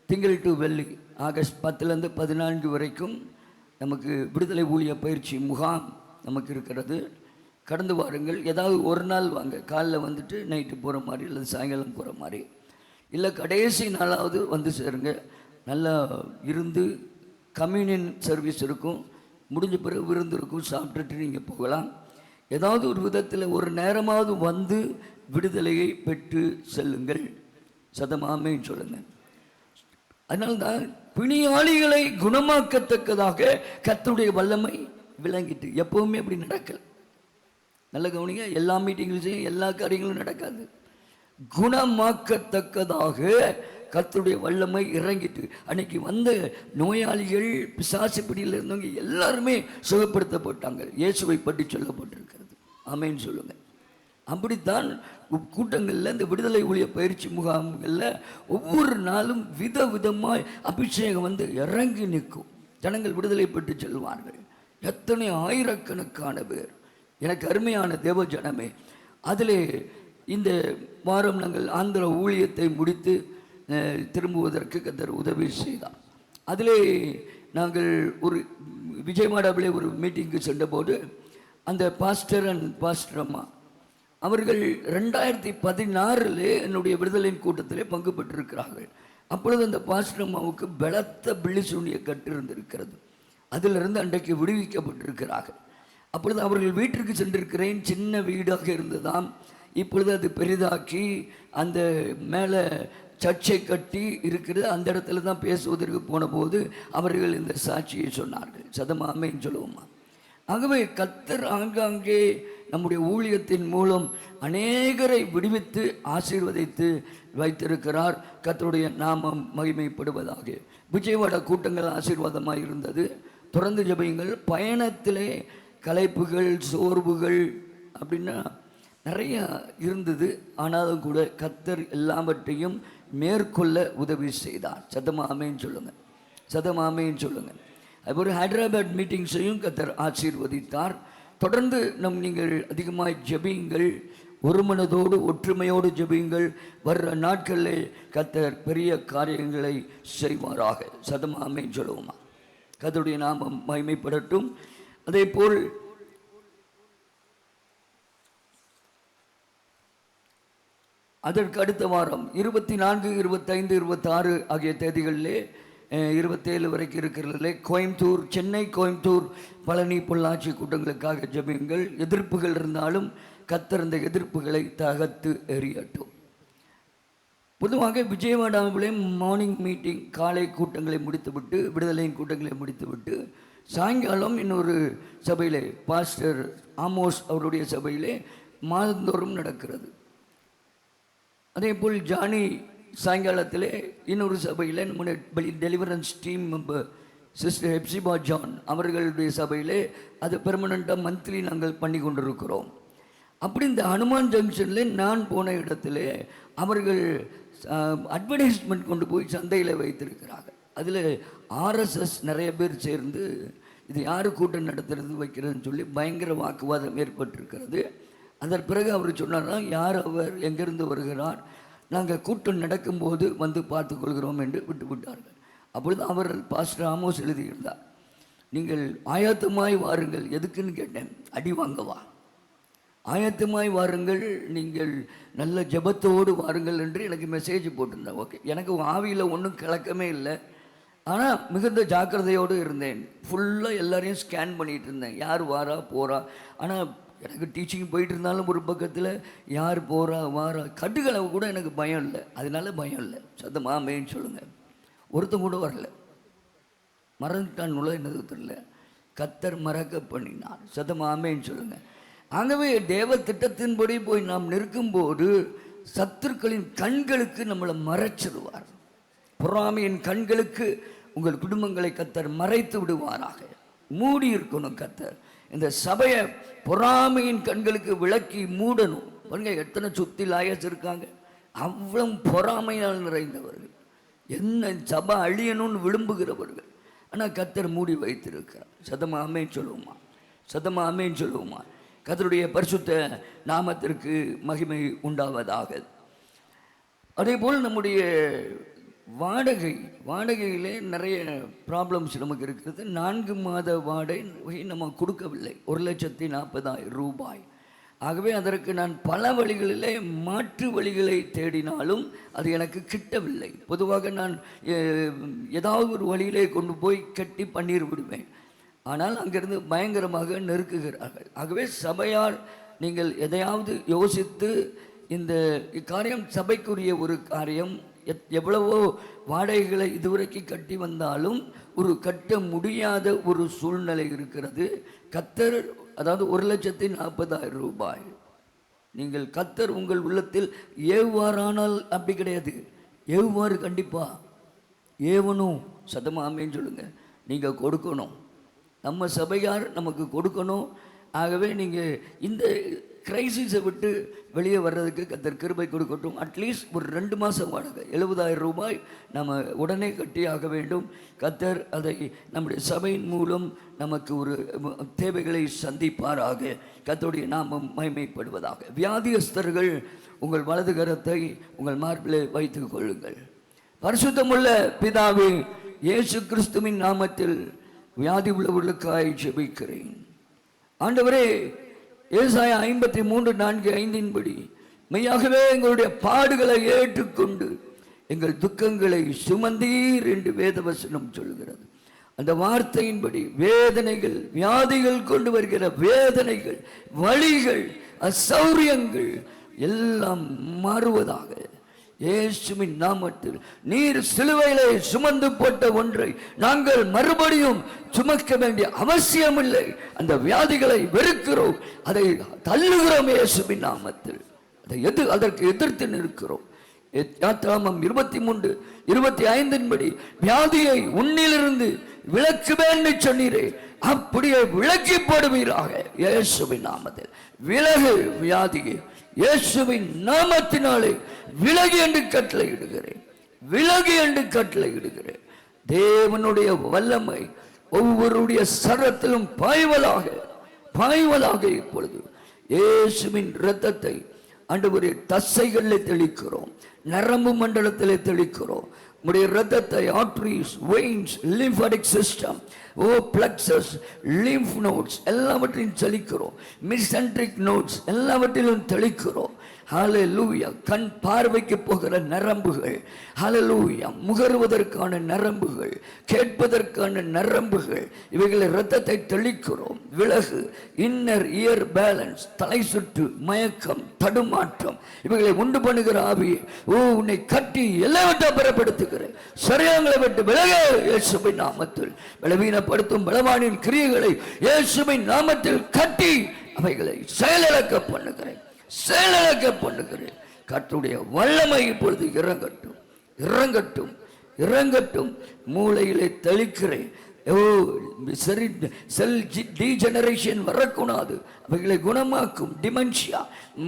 திங்கள் டு வெள்ளி ஆகஸ்ட் 10லேருந்து 14 வரைக்கும் நமக்கு விடுதலை ஊழிய பயிற்சி முகாம் நமக்கு இருக்கிறது. கடந்து வாருங்கள். ஏதாவது ஒரு நாள் வாங்க. காலைல வந்துட்டு நைட்டு போகிற மாதிரி இல்லை சாயங்காலம் போகிற மாதிரி, இல்லை கடைசி நாளாவது வந்து சேருங்க. நல்லா இருந்து கம்யூனியன் சர்வீஸ் இருக்கும். முடிஞ்ச பிறகு விருந்து இருக்கும். சாப்பிட்டுட்டு நீங்கள் போகலாம். ஏதாவது ஒரு விதத்தில் ஒரு நேரமாவது வந்து விடுதலையை பெற்று செல்லுங்கள். சதமாமேன்னு சொல்லுங்கள். அதனால்தான் பிணியாளிகளை குணமாக்கத்தக்கதாக கர்த்தருடைய வல்லமை விளங்கிட்டு. எப்பவுமே அப்படி நடக்கல. நல்ல கவனிங்க. எல்லா மீட்டிங்லையும் எல்லா காரியங்களும் நடக்காது. குணமாக்கத்தக்கதாக கர்த்தருடைய வல்லமை இறங்கிட்டு அன்னைக்கு வந்த நோயாளிகள், பிசாசு பிடியில் இருந்தவங்க எல்லாருமே சுகப்படுத்தப்பட்டாங்க. இயேசுவை பற்றி சொல்லப்பட்டிருக்கிறது. ஆமென்னு சொல்லுங்க. அப்படித்தான் கூட்டங்களில் இந்த விடுதலை ஊழிய பயிற்சி முகாம்களில் ஒவ்வொரு நாளும் விதவிதமாய் அபிஷேகம் வந்து இறங்கி நிற்கும். ஜனங்கள் விடுதலை பெற்று செல்வார்கள். எத்தனை ஆயிரக்கணக்கான பேர். எனக்கு அருமையான தேவ ஜனமே, அதில் இந்த வாரம் நாங்கள் ஆந்திர ஊழியத்தை முடித்து திரும்புவதற்கு கர்த்தர் உதவி செய்தார். அதிலே நாங்கள் ஒரு விஜயவாடாவிலே ஒரு மீட்டிங்கு சென்றபோது அந்த பாஸ்டர் அண்ட் பாஸ்டர் அம்மா அவர்கள் 2016 என்னுடைய விடுதலையின் கூட்டத்திலே பங்கு பெற்றிருக்கிறார்கள். அப்பொழுது அந்த பாஸ்டர் அம்மாவுக்கு பலத்த பிள்ளி சூனிய கட்டு இருந்திருக்கிறது. அதிலிருந்து அன்றைக்கு விடுவிக்கப்பட்டிருக்கிறார்கள். அப்பொழுது அவர்கள் வீட்டிற்கு சென்றிருக்கிறேன். சின்ன வீடாக இருந்ததாம். இப்பொழுது அது பெரிதாக்கி அந்த மேலே சர்ச்சை கட்டி இருக்கிறது. அந்த இடத்துல தான் பேசுவதற்கு போன போது அவர்கள் இந்த சாட்சியை சொன்னார்கள். சதமாமேன்னு சொல்லுவோமா. ஆகவே கர்த்தர் ஆங்காங்கே நம்முடைய ஊழியத்தின் மூலம் அநேகரை விடுவித்து ஆசீர்வதித்து வைத்திருக்கிறார். கர்த்தருடைய நாமம் மகிமைப்படுவதாக. விஜயவாடா கூட்டங்கள் ஆசீர்வாதமாக இருந்தது. தொடர்ந்து ஜெபியுங்கள். பயணத்திலே களைப்புகள், சோர்வுகள் அப்படின்னா நிறைய இருந்தது. ஆனாலும் கூட கர்த்தர் எல்லாவற்றையும் மேற்கொள்ள உதவி செய்தார். சதமாமேன்னு சொல்லுங்கள். சதமாமேன்னு சொல்லுங்கள். அதுபோல் ஹைதராபாத் மீட்டிங்ஸையும் கர்த்தர் ஆசீர்வதித்தார். தொடர்ந்து நீங்கள் அதிகமாக ஜெபியுங்கள். ஒரு மனதோடு ஒற்றுமையோடு ஜெபியுங்கள். வர்ற நாட்களில் கர்த்தர் பெரிய காரியங்களை செய்வாராக. சதமாமேன்னு சொல்லுவோமா. கர்த்தருடைய நாமம் மகிமைப்படட்டும். அதே போல் அதற்கு அடுத்த வாரம் 24, 25, 26 ஆகிய தேதிகளிலே 27 வரைக்கும் இருக்கிறதில்ல கோயம்புத்தூர், சென்னை, கோயம்புத்தூர், பழனி, பொள்ளாச்சி கூட்டங்களுக்காக ஜெபியுங்கள். எதிர்ப்புகள் இருந்தாலும் கர்த்தர் இந்த எதிர்ப்புகளை தகர்த்து எறியட்டும். பொதுவாக விஜயவாடாவிலே மார்னிங் மீட்டிங், காலை கூட்டங்களை முடித்துவிட்டு, விடுதலையின் கூட்டங்களை முடித்துவிட்டு சாயங்காலம் இன்னொரு சபையிலே பாஸ்டர் ஆமோஸ் அவருடைய சபையிலே மாதந்தோறும் நடக்கிறது. அதே போல் ஜானி சாயங்காலத்தில் இன்னொரு சபையில் நம்முடைய deliverance team member sister Hephzibah John அவர்களுடைய சபையிலே அது பெர்மனண்ட்டாக மந்த்லி நாங்கள் பண்ணி கொண்டிருக்கிறோம். அப்படி இந்த ஹனுமான் ஜங்ஷனில் நான் போன இடத்துல அவர்கள் அட்வர்டைஸ்மெண்ட் கொண்டு போய் சந்தையில் வைத்திருக்கிறார்கள். அதில் ஆர்எஸ்எஸ் நிறைய பேர் சேர்ந்து இது யார் கூட்டம் நடத்துறது வைக்கிறதுன்னு சொல்லி பயங்கர வாக்குவாதம் ஏற்பட்டிருக்கிறது. அதன் பிறகு அவர் சொன்னார்னா, யார் அவர், எங்கிருந்து வருகிறார், நாங்கள் கூட்டம் நடக்கும்போது வந்து பார்த்து கொள்கிறோம் என்று விட்டுவிட்டார்கள். அப்பொழுது அவர் பாஸ்டர் ஆமோஸ் எழுதியிருந்தார். நீங்கள் ஆயத்தமாய் வாருங்கள். எதுக்குன்னு கேட்டேன், அடி வாங்கவா? ஆயத்தமாய் வாருங்கள், நீங்கள் நல்ல ஜெபத்தோடு வாருங்கள் என்று எனக்கு மெசேஜ் போட்டிருந்தேன். ஓகே, எனக்கு ஆவியில் ஒன்றும் கிளக்கமே இல்லை, ஆனால் மிகுந்த ஜாக்கிரதையோடு இருந்தேன். ஃபுல்லாக எல்லாரையும் ஸ்கேன் பண்ணிகிட்டு இருந்தேன், யார் வாரா போகிறா. ஆனால் எனக்கு டீச்சிங் போயிட்டு இருந்தாலும் ஒரு பக்கத்தில் யார் போகிறா வாரா, கட்டுகளவு கூட எனக்கு பயம் இல்லை, அதனால பயம் இல்லை. சத்தமா ஆமேன்னு சொல்லுங்கள். ஒருத்தன் கூட வரல, மறந்துட்டான் நுழை என்னது தெரியல, கத்தர் மறக்க பண்ணினார். சத்தமா ஆமேன்னு சொல்லுங்கள். ஆகவே தேவ திட்டத்தின்படி போய் நாம் நிற்கும்போது சத்துருக்களின் கண்களுக்கு நம்மளை மறைச்சிடுவார். பொறாமையின் கண்களுக்கு உங்கள் குடும்பங்களை கத்தர் மறைத்து விடுவாராக. மூடி இருக்கணும் கத்தர். இந்த சபையை பொறாமையின் கண்களுக்கு விளக்கி மூடணும். பாருங்க, எத்தனை சுத்தி லாயர்ஸ் இருக்காங்க, அவ்வளவு பொறாமையால் நிறைந்தவர்கள், என்ன சபை அழியணும்னு விரும்புகிறவர்கள். ஆனால் கத்தர் மூடி வைத்திருக்கிறார். சதமா ஆமேன்னு சொல்லுவோமா? சதமா ஆமேன்னு சொல்லுவோமா? கர்த்தருடைய பரிசுத்த நாமத்திற்கு மகிமை உண்டாவதாக. அதேபோல் நம்முடைய வாடகையிலே நிறைய ப்ராப்ளம்ஸ் நமக்கு இருக்கிறது. 4 மாத வாடகை நம்ம கொடுக்கவில்லை, 1,40,000 ரூபாய். ஆகவே அதற்கு நான் பல வழிகளிலே மாற்று வழிகளை தேடினாலும் அது எனக்கு கிட்டவில்லை. பொதுவாக நான் ஏதாவது ஒரு வழியிலே கொண்டு போய் கட்டி பண்ணீர் விடுவேன். ஆனால் அங்கிருந்து பயங்கரமாக நெருக்குகிறார்கள். ஆகவே சபையார் நீங்கள் எதையாவது யோசித்து, இந்த காரியம் சபைக்குரிய ஒரு காரியம், எவ்வளவோ வாடகைகளை இதுவரைக்கும் கட்டி வந்தாலும் ஒரு கட்ட முடியாத ஒரு சூழ்நிலை இருக்கிறது. கத்தர், அதாவது 1,40,000 ரூபாய் நீங்கள் கத்தர் உங்கள் உள்ளத்தில் ஏவுவாரானால் அப்படி கிடையாது, ஏவுவார் கண்டிப்பா, ஏவனும். சத்தமா ஆமேன்னு சொல்லுங்க. நீங்கள் கொடுக்கணும், நம்ம சபையார் நமக்கு கொடுக்கணும். ஆகவே நீங்கள் இந்த கிரைசிஸை விட்டு வெளியே வர்றதுக்கு கத்தர் கிருபை கொடுக்கட்டும். அட்லீஸ்ட் ஒரு 2 மாதம் வாடகை 70,000 ரூபாய் நம்ம உடனே கட்டியாக வேண்டும். கத்தர் அதை நம்முடைய சபையின் மூலம் நமக்கு ஒரு தேவைகளை சந்திப்பாராக. கர்த்தருடைய நாமம் மகிமைப்படுவதாக. வியாதியஸ்தர்கள் உங்கள் வலது கரத்தை உங்கள் மார்பிலே வைத்துக் கொள்ளுங்கள். பரிசுத்தமுள்ள பிதாவே, இயேசு கிறிஸ்துவின் நாமத்தில் வியாதி உள்ளவர்களுக்காய் ஜெபிக்கிறேன். ஆண்டவரே, ஏசாயா 53:4-5 மெய்யாகவே எங்களுடைய பாடுகளை ஏற்றுக்கொண்டு எங்கள் துக்கங்களை சுமந்தீர் என்று வேதவசனம் சொல்கிறது. அந்த வார்த்தையின்படி வேதனைகள், வியாதிகள் கொண்டு வருகிற வேதனைகள், வலிகள், அசௌரியங்கள் எல்லாம் மாறுவதாக. இயேசுவின் நாமத்தில் நீர் சிலுவையிலே சுமந்து போட்ட ஒன்றை நாங்கள் மறுபடியும் சுமக்க வேண்டிய அவசியமில்லை. அந்த வியாதிகளை வெறுக்கிறோம், அதை தள்ளுகிறோம் இயேசுவின் நாமத்தில். அதற்கு எதிர்த்து நிற்கிறோம். யாத்திராகமம் 23:25 வியாதியை உன்னிலிருந்து விலக்குவேன் சொன்னீரே, அப்படியே விலக்கி போடுவீராக இயேசுவின் நாமத்தில். விலகு வியாதியை, இயேசுவின் நாமத்தினாலே விலகி என்று கட்டளையிடுகிறேன், விலகி என்று கட்டளையிடுகிறேன். தேவனுடைய வல்லமை ஒவ்வொருடைய சரத்திலும் பாய்வதாக, பாய்வதாக. இப்பொழுது இயேசுவின் இரத்தத்தை ஆண்டவரே தசைகளில் தெளிக்கிறோம், நரம்பு மண்டலத்திலே தெளிக்கிறோம். உடைய இரத்தத்தை arteries, veins, lymphatic system, plexus, lymph nodes எல்லாவற்றையும் தெளிக்கிறோம். மிசென்ட்ரிக் நோட்ஸ் எல்லாவற்றிலும் தெளிக்கிறோம். ஹல்லேலூயா. கண் பார்வைக்கு போகிற நரம்புகள், ஹல்லேலூயா, முகருவதற்கான நரம்புகள், கேட்பதற்கான நரம்புகள், இவைகளை இரத்தத்தை தெளிக்கிறோம். விலகு, இன்னர் இயர் பேலன்ஸ், தலை சுற்று, மயக்கம், தடுமாற்றம், இவைகளை உண்டு பண்ணுகிற ஆவியை உன்னை கட்டி எல்லாவற்றையும் பெறப்படுத்துகிறேன். சரியாங்களை விட்டு விலக இயேசுவின் நாமத்தில். பலவீனப்படுத்தும் பலவானின் கிரியைகளை இயேசுவின் நாமத்தில் கட்டி அவைகளை செயலிழக்க பண்ணுகிறேன், செயலிழக்க பண்ணுகிறேன். கர்த்தருடைய வல்லமை இப்பொழுது இறங்கட்டும், இறங்கட்டும், இறங்கட்டும். மூளையிலே தெளிக்கிறேன். செல் டீஜெனரேஷன் வரக்கூடாது, அவைகளை குணமாக்கும். டிமென்ஷியா,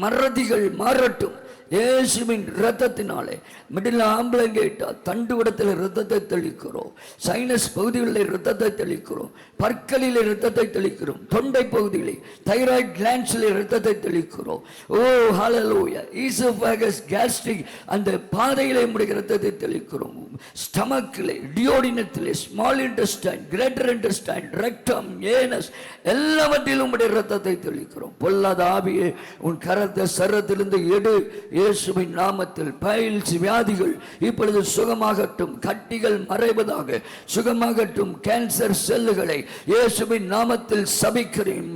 மறதிகள் மாறட்டும் இயேசுவின் இரத்தத்தினாலே மிடில் ஆம்பளங்கேட்டா தண்டுவடத்தில் இரத்தத்தை தெளிக்கிறோம், சைனஸ் பகுதிகளில் இரத்தத்தை தெளிக்கிறோம், பற்களில் இரத்தத்தை தெளிக்கிறோம், தொண்டை பகுதியிலே தைராய்டு கிளாண்ட்ஸில் இரத்தத்தை தெளிக்கிறோம். ஓ ஹalleluya. ஈசோஃபேகஸ் கேஸ்ட்ரிக் அந்த பாதையிலே முடிகிற இரத்தத்தை தெளிக்கிறோம். ஸ்டமக்கிலே, டியோடினத்திலே, small intestine, greater intestine, rectum, anus எல்லாவற்றிலும் உடைய இரத்தத்தை தெளிக்கிறோம். பொல்லாத ஆவியே உன் கரத்தை சரத்திலிருந்து எடு இயேசுவின் நாமத்தில். பைல்ஸ் வியாதிகள் இப்பொழுது சுகமாகட்டும், கட்டிகள் மறைவதாக சுகமாகட்டும். கேன்சர் செல்லுகளை இயேசுவின் நாமத்தில் சபிக்கிறேன்,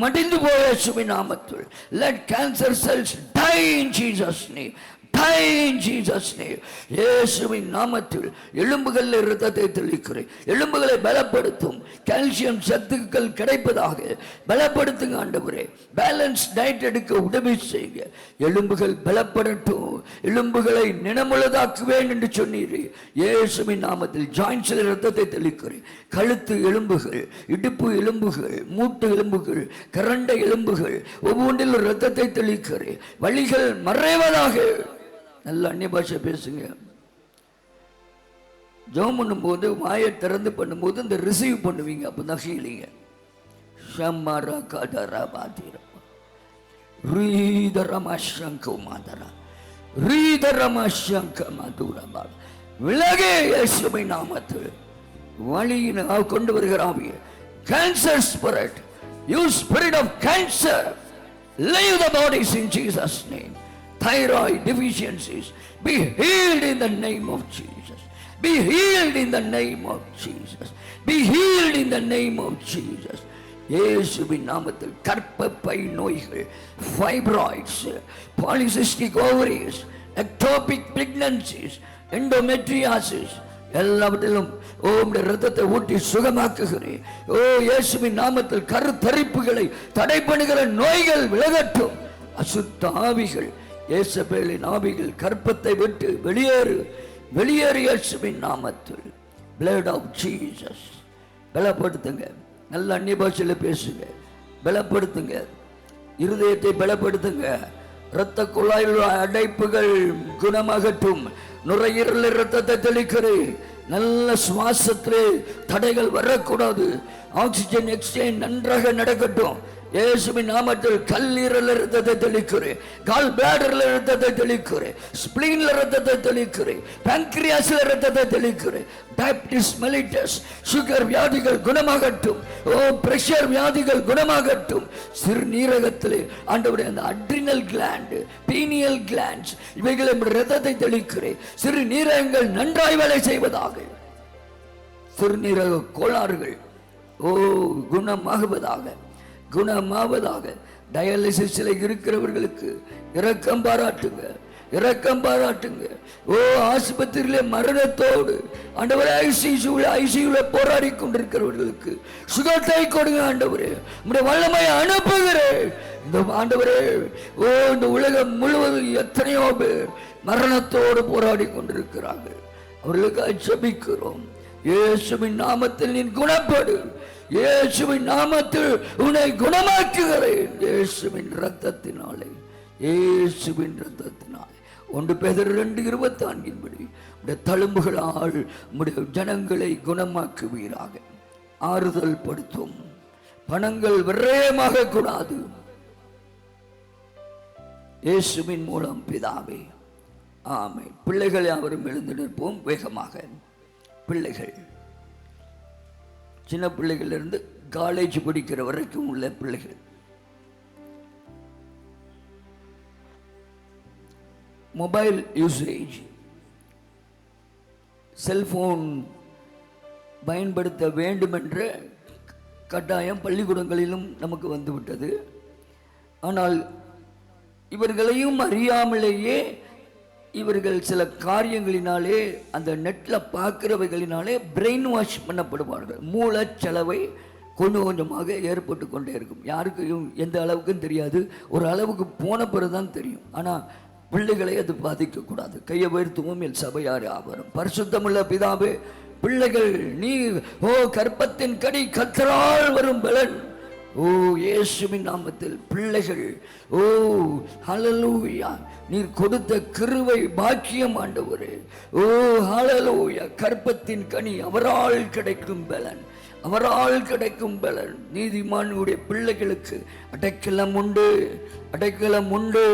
மடிந்து போய் இயேசுவின் நாமத்தில். Let cancer cells die in Jesus name, die in Jesus name. இயேசுவின் நாமத்தில் எலும்புகளில் இரத்தத்தை தெளிக்கிறேன். எலும்புகளை பலப்படுத்தும், கால்சியம் சத்துக்கள் கிடைப்பதாக பலப்படுத்துங்க ஆண்டவரே. பேலன்ஸ் டயட் எடுக்க உதவி செய்க. எலும்புகள் பலப்படட்டும், எலும்புகளை நினமுள்ளதாக்குவேன் என்று சொன்னீரே. இயேசுவின் நாமத்தில் ஜாயின்ட்ஸில் இரத்தத்தை தெளிக்கிறேன். கழுத்து எலும்புகள், இடுப்பு எலும்புகள், மூட்டு எலும்புகள், கரண்டை எலும்புகள் ஒவ்வொன்றிலும் இரத்தத்தை தெளிக்கிறேன். வலிகள் மறைவதாக. நல்ல அந்நிய பாஷை பேசுங்க. ஜெபம் பண்ணும்போது வாயை திறந்து பண்ணும்போது இந்த ரிசீவ் பண்ணுவீங்க, அப்பதான் ஹீலிங்க. ஷம்மரா கதரா பாதிரா ரீதரமா சங்க மாதரா ரீதரமா சங்க மாதுரா பா. விலகே இயேசுவின் நாமத்தில். வழியின கொண்டு வருகிறாவிய cancer spirit, you spirit of cancer, leave the bodies in Jesus name. Thyroid deficiencies be healed in the name of Jesus. Be healed in the name of Jesus. Be healed in the name of Jesus. இயேசுவின் நாமத்தில் கர்ப்பப்பை நோய்கள், fibroids, polycystic ovaries, ectopic pregnancies, endometriosis எல்லாவற்றிலும் உம்முடைய இரத்தத்தை ஊட்டி சுகமாக்குகிறேன். ஓ இயேசுவின் நாமத்தில் கருத்தரிப்புகளை தடை பண்ணுகிற நோய்கள் விலகட்டும். அசுத்த ஆவிகள், இயேசபேலின் ஆவிகள் கற்பத்தை விட்டு வெளியேறு, வெளியேறு இயேசுவின் நாமத்தில். blood of Jesus. பலப்படுத்துங்க. நல்ல அந்நிய பாஷையில் பேசுங்க. பலப்படுத்துங்க. இருதயத்தை பலப்படுத்துங்க. இரத்த குழாயில் அடைப்புகள் குணமாகட்டும். நுரையீரல் இரத்தத்தை தெளிக்கிறேன். நல்ல சுவாசத்திலே தடைகள் வரக்கூடாது. ஆக்சிஜன் எக்ஸ்சேஞ்ச் நன்றாக நடக்கட்டும். இயேசுவின் நாமத்தில் கல்லீரல் இரத்தத்தை தெளிக்கிறேன், கால் பிளாடர்ல இரத்தத்தை தெளிக்கிறேன், ஸ்பிளீன்ல இரத்தத்தை தெளிக்கிறேன், பான்கிரியாஸ்ல இரத்தத்தை தெளிக்கிறேன். டயபிட்டிஸ் மெலிட்டஸ் சுகர் வியாதிகள் குணமாகட்டும். ஓ பிரஷர் வியாதிகள் குணமாகட்டும். சிறுநீரகத்திலே ஆண்டவரே அந்த அட்ரினல் கிளாண்ட், பீனியல் கிளாண்ட்ஸ் இவைகளை இரத்தத்தை தெளிக்கிறேன். சிறுநீரகங்கள் நன்றாய் வேலை செய்வதாக. சிறுநீரக கோளாறுகள் ஓ குணமாகுவதாக, குணமாவதாக. டயாலிசிஸில் இருக்கிறவர்களுக்கு இரக்கம் பாராட்டுங்க, இரக்கம் பாராட்டுங்க. ஓ ஆஸ்பத்திரியிலே மரணத்தோடு ஆண்டவரே ஐசியூல போராடி கொண்டிருக்கிறவர்களுக்கு சுகத்தை கொடுங்க ஆண்டவரே. உம்முடைய வல்லமையை அனுப்புகிறேன். இந்த ஆண்டவரே ஓ இந்த உலகம் முழுவதும் எத்தனையோ பேர் மரணத்தோடு போராடி கொண்டிருக்கிறார்கள். அவர்களுக்கு ஜெபிக்கிறோம். இயேசுவின் நாமத்தில் நீ குணப்படு. இயேசுவின் நாமத்தில் உன்னை குணமாக்குகிறேன். இயேசுவின் இரத்தத்தினாலே, இயேசுவின் இரத்தத்தினாலே. 1 பேதுரு 2:24 உடைய தழும்புகளால் உடைய ஜனங்களை குணமாக்குவீராக. ஆறுதல் படுத்தும். பணங்கள் விரயமாக கூடாது. இயேசுவின் மூலம் பிதாவே ஆமென். பிள்ளைகள் யாவரும் எழுந்து நிற்போம் வேகமாக. பிள்ளைகள், சின்ன பிள்ளைகள் இருந்து காலேஜ் படிக்கிற வரைக்கும் உள்ள பிள்ளைகள், மொபைல் யூசேஜ், செல்போன் பயன்படுத்த வேண்டும் என்ற கட்டாயம் பள்ளிக்கூடங்களிலும் நமக்கு வந்துவிட்டது. ஆனால் இவர்களையும் அறியாமலேயே இவர்கள் சில காரியங்களினாலே, அந்த நெட்டில் பார்க்கிறவைகளினாலே பிரெயின் வாஷ் பண்ணப்படுவார்கள். மூளைச்சலவை கொஞ்சம் கொஞ்சமாக ஏற்பட்டு கொண்டே இருக்கும். யாருக்கும் எந்த அளவுக்கும் தெரியாது, ஒரு அளவுக்கு போன பிறகுதான் தெரியும். ஆனால் பிள்ளைகளை அது பாதிக்கக்கூடாது. கையை உயர்த்துவோம். என் சபையார் ஆவரும். பரிசுத்தமுள்ள பிதாவே, பிள்ளைகள் நீ ஓ கற்பத்தின் கனி கர்த்தரால் வரும் பலன் ஓ இயேசுவின் நாமத்தில் பிள்ளைகள், ஓ ஹல்லேலூயா, நீர் கொடுத்த கிருபை பாக்கியம் ஆண்டவரே. ஓ ஹல்லேலூயா, கற்பத்தின் கனி அவரால் கிடைக்கும் பலன், அவரால் கிடைக்கும் பலன். நீதிமானுடைய பிள்ளைகளுக்கு அடைக்கலம் உண்டு, அடைக்கலம் உண்டு.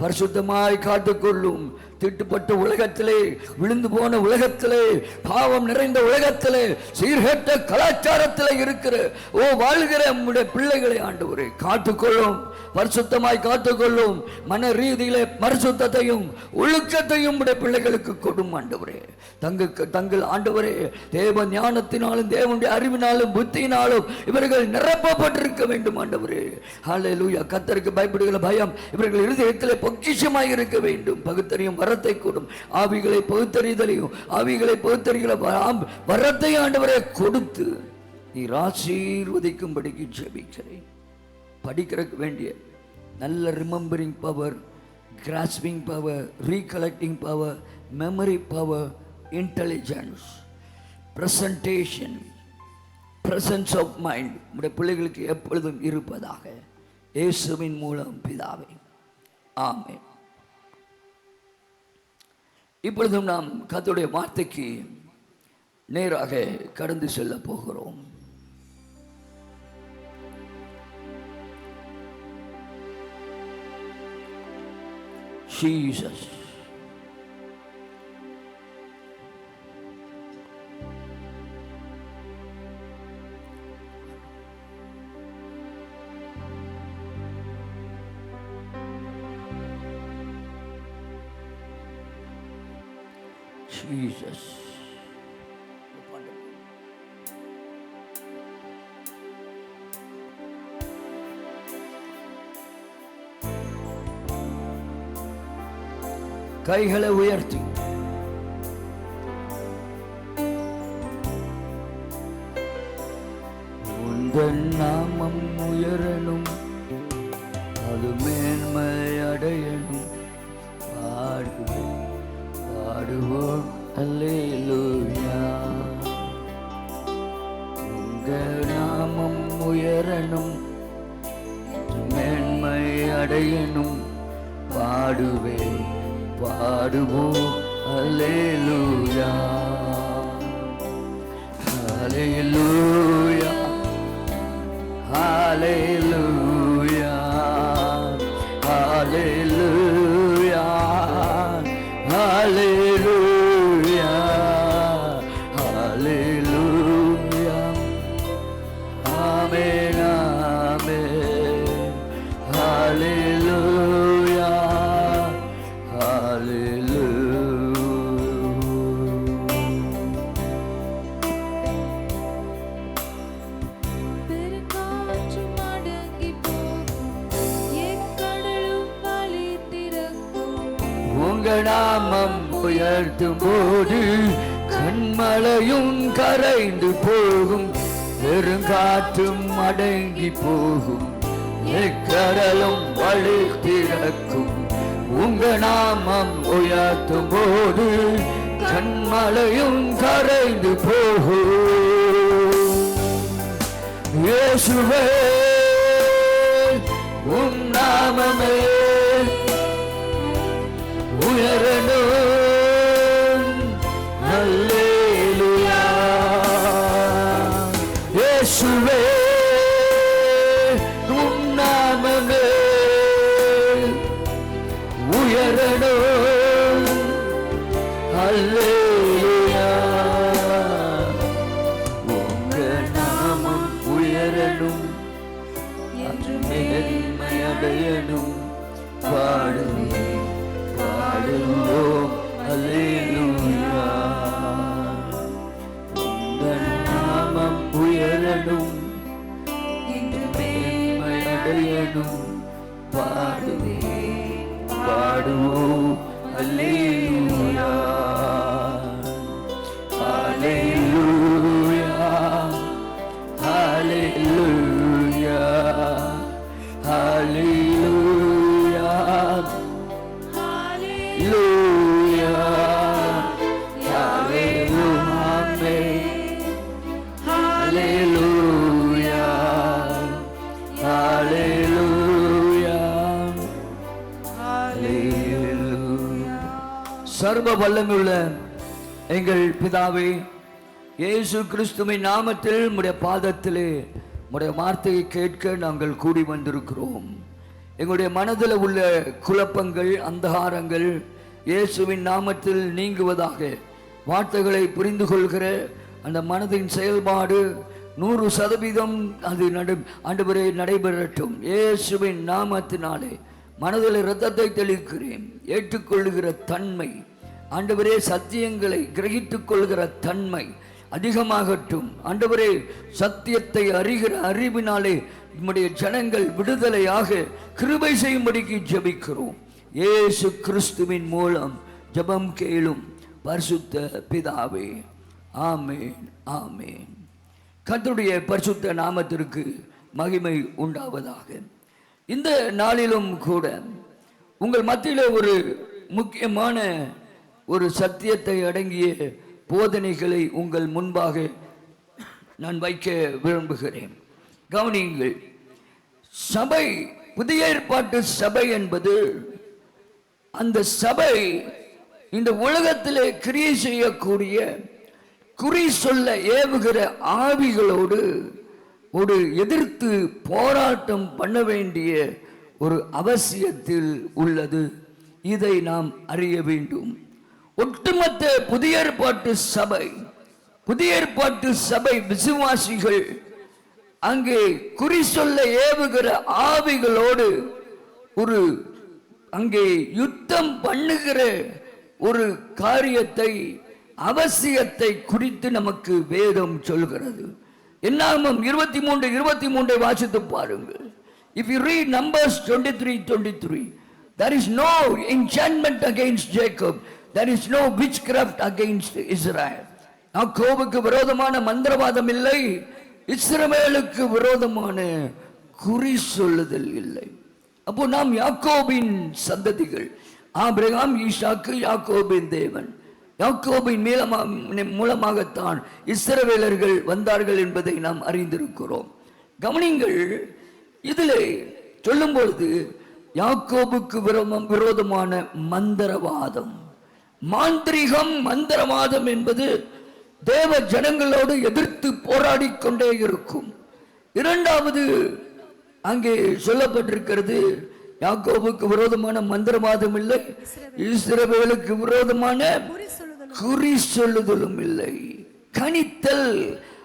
பரிசுத்தமாய் காத்துக்கொள்ளும். திட்டுப்பட்ட உலகத்திலே, விழுந்து போன உலகத்திலே, பாவம் நிறைந்த உலகத்திலே, சீர்கேட்ட கலாச்சாரத்திலே இருக்கிற வாழ்கிற நம்முடைய பிள்ளைகளை ஆண்டவரே காத்துக்கொள்ளும், பரிசுத்தமாய் காத்துக்கொள்ளும். மன ரீதியிலே பரிசுத்தத்தையும் ஒழுக்கத்தையும் உடைய பிள்ளைகளுக்கு கொடும் ஆண்டவரே. தங்கள் ஆண்டவரே தேவ ஞானத்தினாலும் தேவனுடைய அறிவினாலும் புத்தியினாலும் இவர்கள் நிரப்பப்பட்டிருக்க வேண்டும் ஆண்டவரே. ஹல்லேலூயா. கர்த்தருக்கு பயப்படுகிற பயம் இவர்கள் இருதயத்திலே பொக்கிஷமாய் இருக்க வேண்டும். பகுத்தறியும் வரத்தை கூடும். ஆவிகளை பகுத்தறிதலையும் ஆவிகளை பகுத்தறிகிற வரத்தை ஆண்டவரை கொடுத்து நீர் ஆசீர்வதிக்கும்படிக்கு ஜெபிக்கிறேன். படிக்கிறதுக்கு வேண்டிய நல்ல remembering power, grasping power, recollecting power, memory power, intelligence, presentation, presence of mind உடைய பிள்ளைகளுக்கு எப்பொழுதும் இருப்பதாக இயேசுவின் மூலம் பிதாவே, ஆமென். இப்பொழுதும் நாம் கர்த்தருடைய வார்த்தைக்கு நேராக கடந்து செல்ல போகிறோம். Jesus. Jesus. கைகளை உயர்த்தி உந்தன் நாமம் உயரணும், அது மேன்மை அடையணும். பாடுவோம் அல்லேலூயா. உங்க நாமம் உயரணும், மேன்மை அடையணும். பாடுவோம் அல்லேலூயா, அல்லேலூயா, அல்லேலூயா, அல்லேலூயா, அல்லேலூயா, அல்லேலூயா. ஆமென், ஆமென். அல்லேலூயா, உங்க நாமம் உயர்த்தும் போது கண்மலையும் கரைந்து போகும், பெருங்காற்றும் அடங்கி போகும், எக்கடலும் வழி திறக்கும். உங்க நாமம் உயர்த்தும் போது கண்மலையும் கரைந்து போகும். இயேசுவே உம் நாமமே உயரணும். அல்லேலூயா. இயேசுவே உம் நாமமே உயரணும். அல்லேலூயா. உங்க நாமம் உயரணும் என்று மேன்மை அடையணும். பாடுவோம் அல்லேலூயா. உங்கள் நாமம் உயரணும் என்று மேன்மை அடையணும். பாடுவோம் அல்லேலூயா. சர்வ வல்லமையுள்ள எங்கள் பிதாவே, இயேசு கிறிஸ்துவின் நாமத்தில் உம்முடைய பாதத்திலே உம்முடைய வார்த்தையை கேட்க நாங்கள் கூடி வந்திருக்கிறோம். எங்களுடைய மனதில் உள்ள குழப்பங்கள், அந்தகாரங்கள் இயேசுவின் நாமத்தில் நீங்குவதாக. வார்த்தைகளை புரிந்து கொள்கிற அந்த மனதின் செயல்பாடு 100% அது ஆண்டவரே நடைபெறட்டும். இயேசுவின் நாமத்தினாலே மனதில் இரத்தத்தை தெளிக்கிறேன். ஏற்றுக்கொள்ளுகிற தன்மை, ஆண்டவரே சத்தியங்களை கிரகித்துக் கொள்கிற தன்மை அதிகமாகட்டும். ஆண்டவரே சத்தியத்தை அறிகிற அறிவினாலே நம்முடைய ஜனங்கள் விடுதலையாக கிருபை செய்யும்படிக்கு ஜெபிக்கிறோம். இயேசு கிறிஸ்துவின் மூலம் ஜெபம் கேளும் பரிசுத்த பிதாவே, ஆமென், ஆமென். கர்த்தருடைய பரிசுத்த நாமத்திற்கு மகிமை உண்டாவதாக. இந்த நாளிலும் கூட உங்கள் மத்தியில் ஒரு முக்கியமான ஒரு சத்தியத்தை அடங்கிய போதனைகளை உங்கள் முன்பாக நான் வைக்க விரும்புகிறேன். கவனியுங்கள். சபை, புதிய ஏற்பாட்டு சபை என்பது அந்த சபை இந்த உலகத்திலே கிரியை செய்யக்கூடிய குறி சொல்ல ஏவுகிற ஆவிகளோடு ஒரு எதிர்த்து போராட்டம் பண்ண வேண்டிய ஒரு அவசியத்தில் உள்ளது. இதை நாம் அறிய வேண்டும். ஒட்டுமொத்த புதிய ஏற்பாட்டு சபை, புதிய ஏற்பாட்டு சபை விசுவாசிகள் அங்கே குறி சொல்ல ஏவுகிற ஆவிகளோடு ஒரு அங்கே யுத்தம் பண்ணுகிற ஒரு காரியத்தை, அவசியத்தை குறித்து நமக்கு வேதம் சொல்கிறது. என்னாகமம் 23:23 வாசித்து பாருங்கள். If you read Numbers 23:23, there is no enchantment against Jacob, there is no witchcraft against Israel. யாக்கோபுக்கு விரோதமான மந்திரவாதம் இல்லை, இஸ்ரவேலுக்கு விரோதமான குறி சொல்லுதல் இல்லை. அப்போ நாம் யாக்கோபின் சந்ததிகள். ஆபிரகாம், ஈசாக்கு யாக்கோபின் தேவன். யாக்கோபின் மூலமாகத்தான் இஸ்ரவேலர்கள் வந்தார்கள் என்பதை நாம் அறிந்திருக்கிறோம். கவனிங்கள். இதிலே சொல்லும்பொழுது யாக்கோபுக்கு விரோதமான மந்திரவாதம், மாந்திரிகம், மந்திரவாதம் என்பது தேவ ஜனங்களோடு எதிர்த்து போராடி கொண்டே இருக்கும். இரண்டாவது அங்கே சொல்லப்பட்டிருக்கிறது, யாக்கோபுக்கு விரோதமான மந்திரவாதம் இல்லை, இஸ்ரவேலுக்கு விரோதமான குறி சொல்லுதலும் இல்லை. கணித்தல்,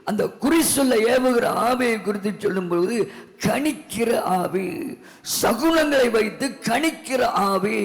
அந்த குறி சொல்ல ஏவுகிற ஆவியை குறித்து சொல்லும் பொழுது கணிக்கிற ஆவி, சகுனங்களை வைத்து கணிக்கிற ஆவி,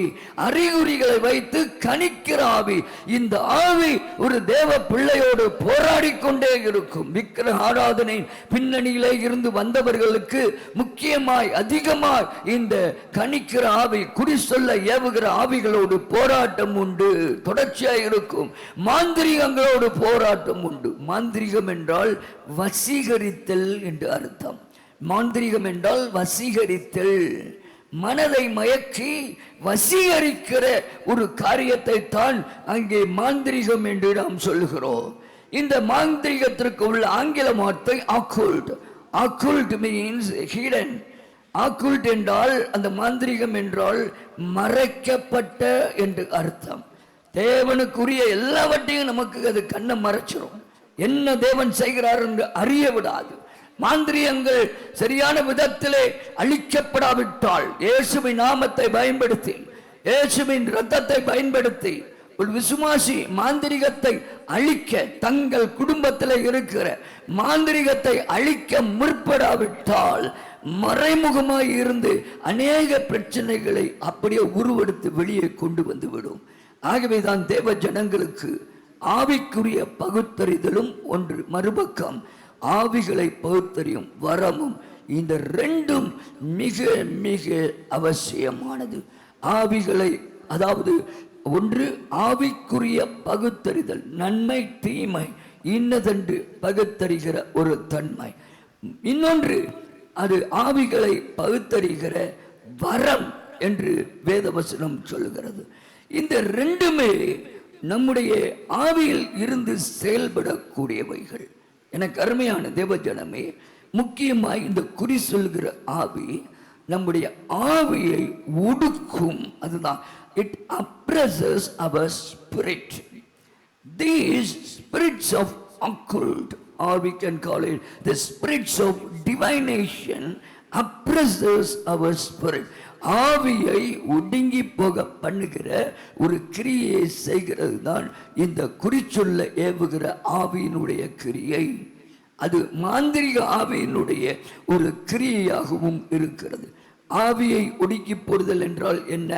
அறிகுறிகளை வைத்து கணிக்கிற ஆவி. இந்த ஆவி ஒரு தேவ பிள்ளையோடு போராடி கொண்டே இருக்கும். விக்கிரக ஆராதனை பின்னணியிலே இருந்து வந்தவர்களுக்கு முக்கியமாய் அதிகமாய் இந்த கணிக்கிற ஆவி, குறி சொல்ல ஏவுகிற ஆவிகளோடு போராட்டம் உண்டு, தொடர்ச்சியாக இருக்கும். மாந்திரிகங்களோடு போராட்டம் உண்டு. மாந்திரிகம் என்றால் வசீகரித்தல் என்று அர்த்தம். மாந்திரிகம் என்றால் வசீகரித்தல், மனதை மயக்கி வசீகரிக்கிற ஒரு காரியத்தை தான் அங்கே மாந்திரிகம் என்று நாம் சொல்லுகிறோம். இந்த மாந்திரிகத்திற்கு உள்ள ஆங்கில வார்த்தை ஆக்குல்ட். ஆக்குல்ட் மீன்ஸ் ஹிடன். ஆக்குல்ட் என்றால், அந்த மாந்திரிகம் என்றால் மறைக்கப்பட்ட என்று அர்த்தம். தேவனுக்குரிய எல்லாவற்றையும் நமக்கு அது கண்ணை மறைச்சிரும். என்ன தேவன் செய்கிறார் என்று அறிய விடாது. மாந்திரியங்கள் சரியான விதத்திலே அழிக்கப்படாவிட்டால், இயேசுவின் நாமத்தை பயன்படுத்தி, இயேசுவின் இரத்தத்தை பயன்படுத்தி ஒரு விசுவாசி மாந்திரிகத்தை அழிக்க, தங்கள் குடும்பத்தில் இருக்கிற மாந்திரிகத்தை அழிக்க முற்படாவிட்டால், மறைமுகமாய் இருந்து அநேக பிரச்சனைகளை அப்படியே உருவெடுத்து வெளியே கொண்டு வந்து விடும். ஆகவேதான் தேவ ஜனங்களுக்கு ஆவிக்குரிய பகுத்தறிதலும் ஒன்று, மறுபக்கம் ஆவிகளை பகுத்தறியும் வரமும். இந்த ரெண்டும் மிக மிக அவசியமானது. ஆவிகளை, அதாவது ஒன்று ஆவிக்குரிய பகுத்தறிதல், நன்மை தீமை இன்னதென்று பகுத்தறிகிற ஒரு தன்மை. இன்னொன்று அது ஆவிகளை பகுத்தறிகிற வரம் என்று வேதவசனம் சொல்லுகிறது. இந்த ரெண்டுமே நம்முடைய ஆவியில் இருந்து செயல்படக்கூடியவைகள். எனக்கு அருமையான தேவஜனமே, முக்கியமாய் இந்த குறி சொல்கிற ஆவி நம்முடைய ஆவியை ஒடுக்கும். அதுதான் it oppresses our spirit. These spirits of occult, or we can call it the spirits of divination, oppresses our spirit. ஆவியை ஒடுங்கி போக பண்ணுகிற ஒரு கிரியை செய்கிறது தான் இந்த குறிச்சொல்ல ஏவுகிற ஆவியினுடைய கிரியை. அது மாந்திரிக ஆவியினுடைய ஒரு கிரியையாகவும் இருக்கிறது. ஆவியை ஒடுக்கி போடுதல் என்றால் என்ன?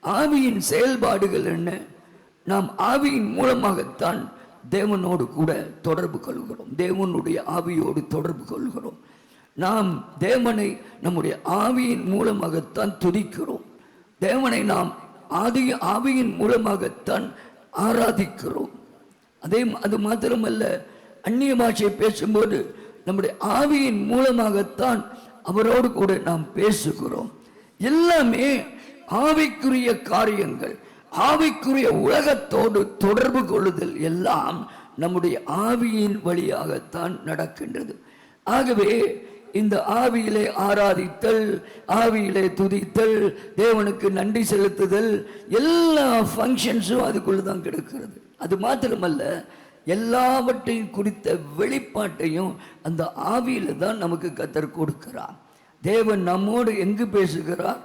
ஆவியின் செயல்பாடுகள் என்ன? நாம் ஆவியின் மூலமாகத்தான் தேவனோடு கூட தொடர்பு கொள்கிறோம். தேவனுடைய ஆவியோடு தொடர்பு கொள்கிறோம். நாம் தேவனை நம்முடைய ஆவியின் மூலமாகத்தான் துதிக்கிறோம். தேவனை நாம் ஆவியின் மூலமாகத்தான் ஆராதிக்கிறோம். அது மாத்திரமல்ல, அந்நிய பாஷை பேசும்போது நம்முடைய ஆவியின் மூலமாகத்தான் அவரோடு கூட நாம் பேசுகிறோம். எல்லாமே ஆவிக்குரிய காரியங்கள், ஆவிக்குரிய உலகத்தோடு தொடர்பு கொள்ளுதல் எல்லாம் நம்முடைய ஆவியின் வழியாகத்தான் நடக்கின்றது. ஆகவே இந்த ஆவியிலே ஆராதித்தல், ஆவியிலே துதித்தல், தேவனுக்கு நன்றி செலுத்துதல், எல்லா ஃபங்க்ஷன்ஸும் அதுக்குள்ள தான் கிடக்கிறது. அது மாத்திரமல்ல, எல்லாவற்றையும் குறித்த வெளிப்பாட்டையும் அந்த ஆவியில தான் நமக்கு கர்த்தர் கொடுக்கிறார். தேவன் நம்மோடு எங்கு பேசுகிறார்?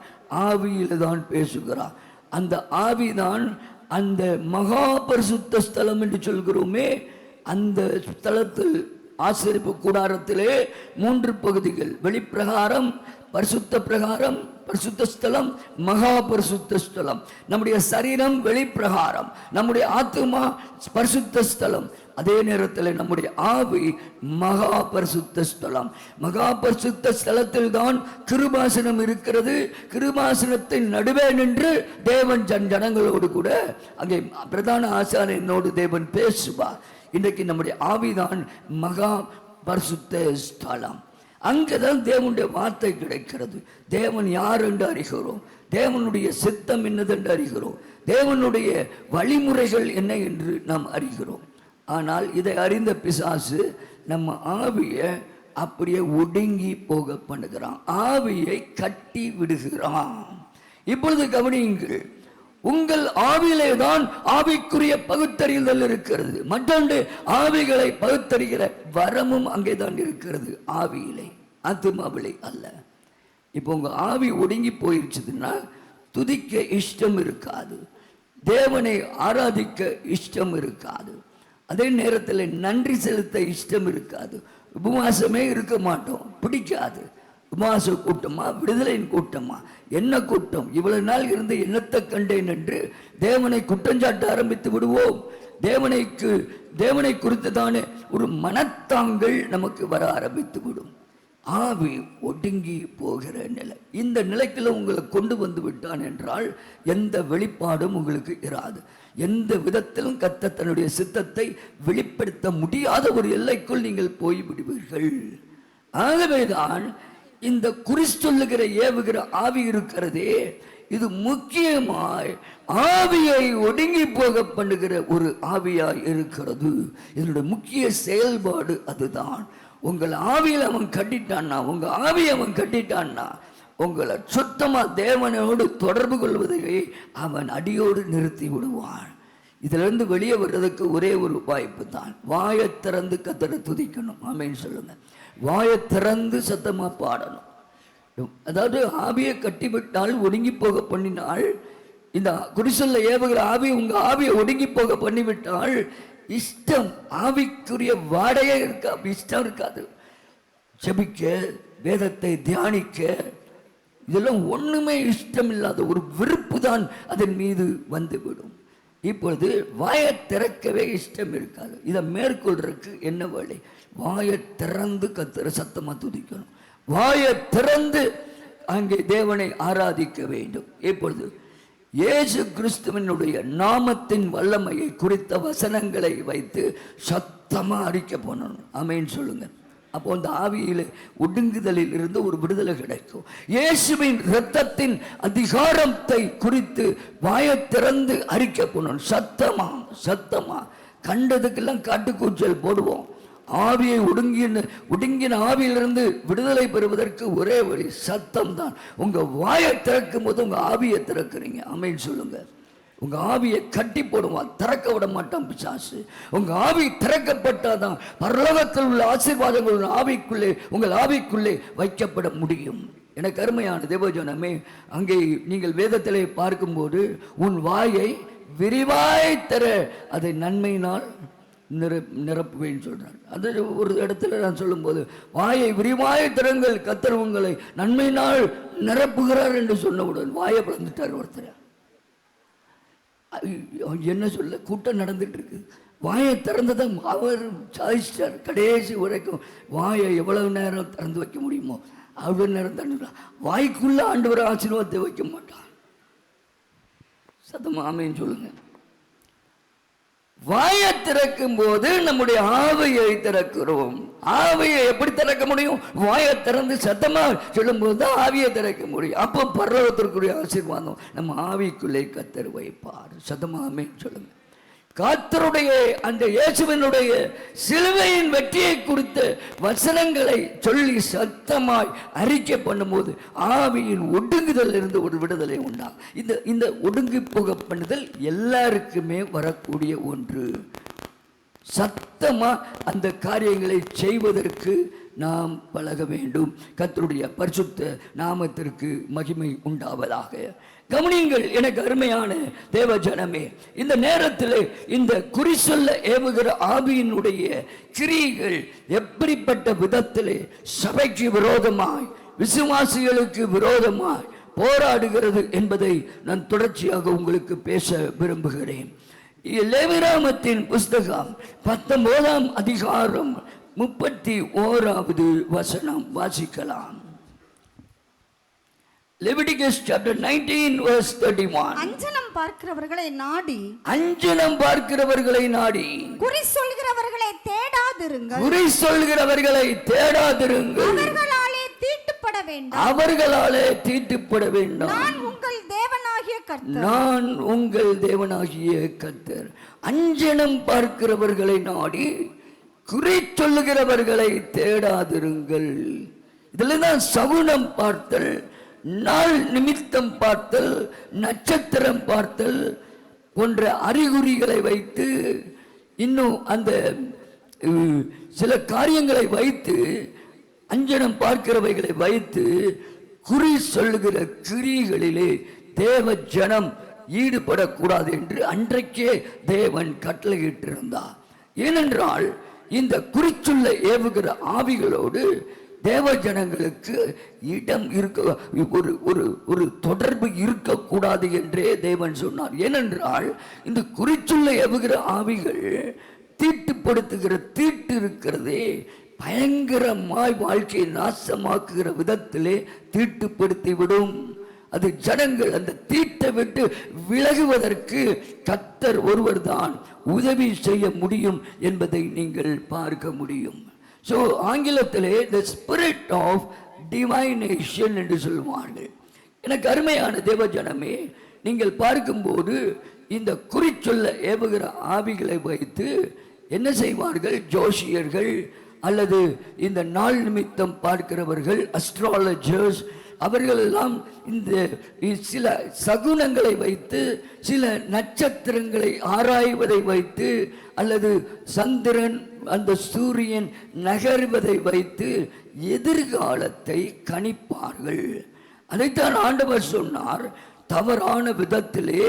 ஆவியில தான் பேசுகிறார். அந்த ஆவிதான் அந்த மகா பரிசுத்த ஸ்தலம் என்று சொல்கிறோமே, அந்த ஸ்தலத்தில் ஆசரிப்பு கூடாரத்திலே 3 பகுதிகள்: வெளிப்பிரகாரம், பரிசுத்த பிரகாரம், பரிசுத்த ஸ்தலம், மகா பரிசுத்த ஸ்தலம். நம்முடைய சரீரம் வெளிப்பிரகாரம், நம்முடைய ஆத்துமா பரிசுத்த ஸ்தலம். அதே நேரத்தில் நம்முடைய ஆவி மகா பரிசுத்த ஸ்தலம். மகா பரிசுத்த ஸ்தலத்தில் தான் கிருபாசனம் இருக்கிறது. கிருபாசனத்தின் நடுவே நின்று தேவன் ஜனங்களோடு கூட அங்கே பிரதான ஆசாரியனோடு தேவன் பேசுவார். இன்றைக்கு நம்முடைய ஆவிதான் மகா பரிசுத்த ஸ்தலம். அங்கேதான் தேவனுடைய வார்த்தை கிடைக்கிறது. தேவன் யார் என்று அறிகிறோம். தேவனுடைய சித்தம் என்னதென்று அறிகிறோம். தேவனுடைய வழிமுறைகள் என்ன என்று நாம் அறிகிறோம். ஆனால் இதை அறிந்த பிசாசு நம்ம ஆவியை அப்படியே ஒடுங்கி போக பண்ணுகிறான். ஆவியை கட்டி விடுகிறான். இப்பொழுது கவனியுங்கள், உங்கள் ஆவியிலே தான் ஆவிக்குரிய பகுத்தறிதல் இருக்கிறது. மற்றொன்று, ஆவிகளை பகுத்தறிகிற வரமும் அங்கே தான் இருக்கிறது. ஆவியிலே, ஆத்துமாவிலே அல்ல. இப்போ உங்க ஆவி ஒடுங்கி போயிருச்சுன்னா துதிக்க இஷ்டம் இருக்காது, தேவனை ஆராதிக்க இஷ்டம் இருக்காது, அதே நேரத்தில் நன்றி செலுத்த இஷ்டம் இருக்காது, உபவாசமே இருக்க மாட்டோம், பிடிக்காது. உபவாச கூட்டமா, விடுதலையின் கூட்டமா, என்ன கூட்டம், இவ்வளவு நாள் இருந்து என்னத்தை கண்டேன் என்று தேவனை குற்றஞ்சாட்ட ஆரம்பித்து விடுவோம். தேவனை குறித்துதானே ஒரு மனத்தாங்கள் நமக்கு வர ஆரம்பித்து விடும். ஆவி ஒடுங்கி போகிற நிலை. இந்த நிலைக்குள்ள உங்களை கொண்டு வந்து விட்டான் என்றால் எந்த வெளிப்பாடும் உங்களுக்கு இராது. எந்த விதத்திலும் கர்த்தர் தன்னுடைய சித்தத்தை வெளிப்படுத்த முடியாத ஒரு எல்லைக்குள் நீங்கள் போய் விடுவீர்கள். ஆகவேதான் இந்த குறிச்சொல்லுகிற ஏவுகிற ஆவி இருக்கிறதே, இது முக்கியமாய் ஆவியை ஒடுங்கி போக பண்ணுகிற ஒரு ஆவியாய் இருக்கிறது. இதனுடைய முக்கிய செயல்பாடு அதுதான். உங்கள் ஆவியில் அவன் கட்டிட்டான்னா, உங்க ஆவியை அவன் கட்டிட்டான்னா, உங்களை சுத்தமா தேவனோடு தொடர்பு கொள்வதை அவன் அடியோடு நிறுத்தி விடுவான். இதிலிருந்து வெளியே வர்றதுக்கு ஒரே ஒரு வாய்ப்பு தான், வாயை திறந்து கர்த்தரை துதிக்கணும். ஆமென் சொல்லுங்க. வாயை திறந்து சத்தமா பாடணும். அதாவது ஆவியை கட்டிவிட்டால், ஒடுங்கி போக பண்ணினால், இந்த குறிச்சொல்ல ஏவுகிற ஆவி உங்க ஆவியை ஒடுங்கி போக பண்ணிவிட்டால் இஷ்டம், ஆவிக்குரிய வாடையே இருக்கா, இஷ்டம் இருக்காது. ஜெபிக்க, வேதத்தை தியானிக்க, இதெல்லாம் ஒண்ணுமே இஷ்டம் இல்லாத ஒரு விருப்பு தான் அதன் மீது வந்துவிடும். இப்பொழுது வாயை திறக்கவே இஷ்டம் இருக்காது. இதை மேற்கொள்றதுக்கு என்ன வழி? வாயை திறந்து கர்த்தரை சத்தமா துதிக்கணும். வாயை திறந்து அங்கே தேவனை ஆராதிக்க வேண்டும். இப்பொழுது இயேசு கிறிஸ்துவினுடைய நாமத்தின் வல்லமையை குறித்த வசனங்களை வைத்து சத்தமா அறிக்க போனோம். ஆமென் சொல்லுங்க. அப்போ அந்த ஆவியிலே ஒடுங்குதலில் இருந்து ஒரு விடுதலை கிடைக்கும். இயேசுவின் இரத்தத்தின் அதிகாரத்தை குறித்து வாயை திறந்து அறிக்க போனோம். சத்தமா கண்டதுக்கெல்லாம் காட்டுக்கூச்சல் போடுவோம். ஆவியை ஒடுங்கின ஆவியிலிருந்து விடுதலை பெறுவதற்கு ஒரே வழி சத்தம் தான். உங்க வாயை திறக்கும் போது உங்க ஆவியை திறக்கிறீங்க. ஆமென் சொல்லுங்க. உங்க ஆவியை கட்டி போடுவான், திறக்க விட மாட்டான் பிசாசு. உங்க ஆவி திறக்கப்பட்டாதான் பரலோகத்தில் உள்ள ஆசீர்வாதங்கள் உங்கள் ஆவிக்குள்ளே வைக்கப்பட முடியும். எனக்கு அருமையான தேவஜனமே, அங்கே நீங்கள் வேதத்திலே பார்க்கும்போது உன் வாயை விரிவாய் தர அதை நன்மையினால் நிரப்புவேன்னு சொல்றார். அது ஒரு இடத்துல நான் சொல்லும்போது வாயை விரிவாய் திறங்கள், கர்த்தர் உங்களை நன்மையினால் நிரப்புகிறார் என்று சொன்னவுடன் வாயை பிளந்துட்டார் ஒருத்தர். என்ன சொல்ல, கூட்டம் நடந்துட்டு இருக்கு, வாயை திறந்ததான் அவர் சாதிச்சிட்டார். கடைசி வரைக்கும் வாயை எவ்வளவு நேரம் திறந்து வைக்க முடியுமோ அவ்வளவு நேரம் திறந்து, வாய்க்குள்ள ஆண்டவர் ஆசீர்வாதத்தை வைக்க மாட்டார். சத்தமா ஆமென் சொல்லுங்க. வாயை திறக்கும் போது நம்முடைய ஆவியை திறக்கிறோம். ஆவியை எப்படி திறக்க முடியும்? வாயை திறந்து சத்தமா சொல்லும் போது தான் ஆவியை திறக்க முடியும். அப்போ பரலோகத்திற்குரிய ஆசீர்வாதம் நம்ம ஆவிக்குள்ளே கர்த்தர் வைப்பார். சத்தமா ஆமென் சொல்லுங்க. கர்த்தருடைய அந்த இயேசுவினுடைய சிலுவையின் வெற்றியை குறித்த வசனங்களை சொல்லி சத்தமாய் அறிக்கை பண்ணும்போது ஆவியின் ஒடுங்குதல் இருந்து ஒரு விடுதலை உண்டாகும். இந்த ஒடுங்கி போக பண்ணுதல் எல்லாருக்குமே வரக்கூடிய ஒன்று. சத்தமா அந்த காரியங்களை செய்வதற்கு நாம் பழக வேண்டும். கர்த்தருடைய பரிசுத்த நாமத்திற்கு மகிமை உண்டாவதாக. கவனியுங்கள் எனக்கு அருமையான தேவ ஜனமே, இந்த நேரத்தில் இந்த குறி சொல்ல ஏவுகிற ஆவியினுடைய கிரியைகள் எப்படிப்பட்ட விதத்திலே சபைக்கு விரோதமாய், விசுவாசிகளுக்கு விரோதமாய் போராடுகிறது என்பதை நான் தொடர்ச்சியாக உங்களுக்கு பேச விரும்புகிறேன். லேவியராகமத்தின் புஸ்தகம் 19ஆம் அதிகாரம் 31வது வசனம் வாசிக்கலாம். Leviticus chapter 19 verse 31. அஞ்சனம் பார்க்கிறவர்களை நாடி குறி சொல்கிறவர்களை தேடாதிருங்கள். அவர்களாலே தீட்டுப்பட வேண்டாம். நான் உங்கள் தேவனாகிய கர்த்தர். அஞ்சனம் பார்க்கிறவர்களை நாடி குறி சொல்லுகிறவர்களை தேடாதிருங்கள். இதுல தான் சகுனம் பார்த்தல், நாள் நிமித்தம் பார்த்தல், நட்சத்திரம் பார்த்தல் போன்ற அறிகுறிகளை வைத்து, இன்னும் அந்த சில காரியங்களை வைத்து, அஞ்சனம் பார்க்கிறவைகளை வைத்து குறி சொல்லுகிற கிரிகளிலே தேவ ஜனம் ஈடுபடக்கூடாது என்று அன்றைக்கே தேவன் கட்டளையிட்டிருந்தார். ஏனென்றால் இந்த குறிச்சுள்ள ஏவுகிற ஆவிகளோடு தேவ ஜனங்களுக்கு இடம் இருக்க ஒரு தொடர்பு இருக்கக்கூடாது என்றே தேவன் சொன்னார். ஏனென்றால் இந்த குறிச்சுள்ள ஏவுகிற ஆவிகள் தீட்டுப்படுத்துகிற தீட்டு இருக்கிறதே பயங்கரமாய் வாழ்க்கையை நாசமாக்குகிற விதத்திலே தீட்டுப்படுத்தி விடும். அது ஜனங்கள் அந்த தீட்டை விட்டு விலகுவதற்கு கர்த்தர் ஒருவர் தான் உதவி செய்ய முடியும் என்பதை நீங்கள் பார்க்க முடியும். ஸோ ஆங்கிலத்திலே the spirit of divination என்று சொல்வார்கள். எனக்கு அருமையான தேவஜனமே, நீங்கள் பார்க்கும்போது இந்த குறிச்சொல்ல ஏவுகிற ஆவிகளை வைத்து என்ன செய்வார்கள்? ஜோசியர்கள் அல்லது இந்த நாள் நிமித்தம் பார்க்கிறவர்கள், அஸ்ட்ராலஜர்ஸ், அவர்கள் எல்லாம் இந்த சில சகுனங்களை வைத்து, சில நட்சத்திரங்களை ஆராய்வதை வைத்து, அல்லது சந்திரன் அந்த சூரியன் நகர்வதை வைத்து எதிர்காலத்தை கணிப்பார்கள். அதைத்தான் ஆண்டவர் சொன்னார், தவறான விதத்திலே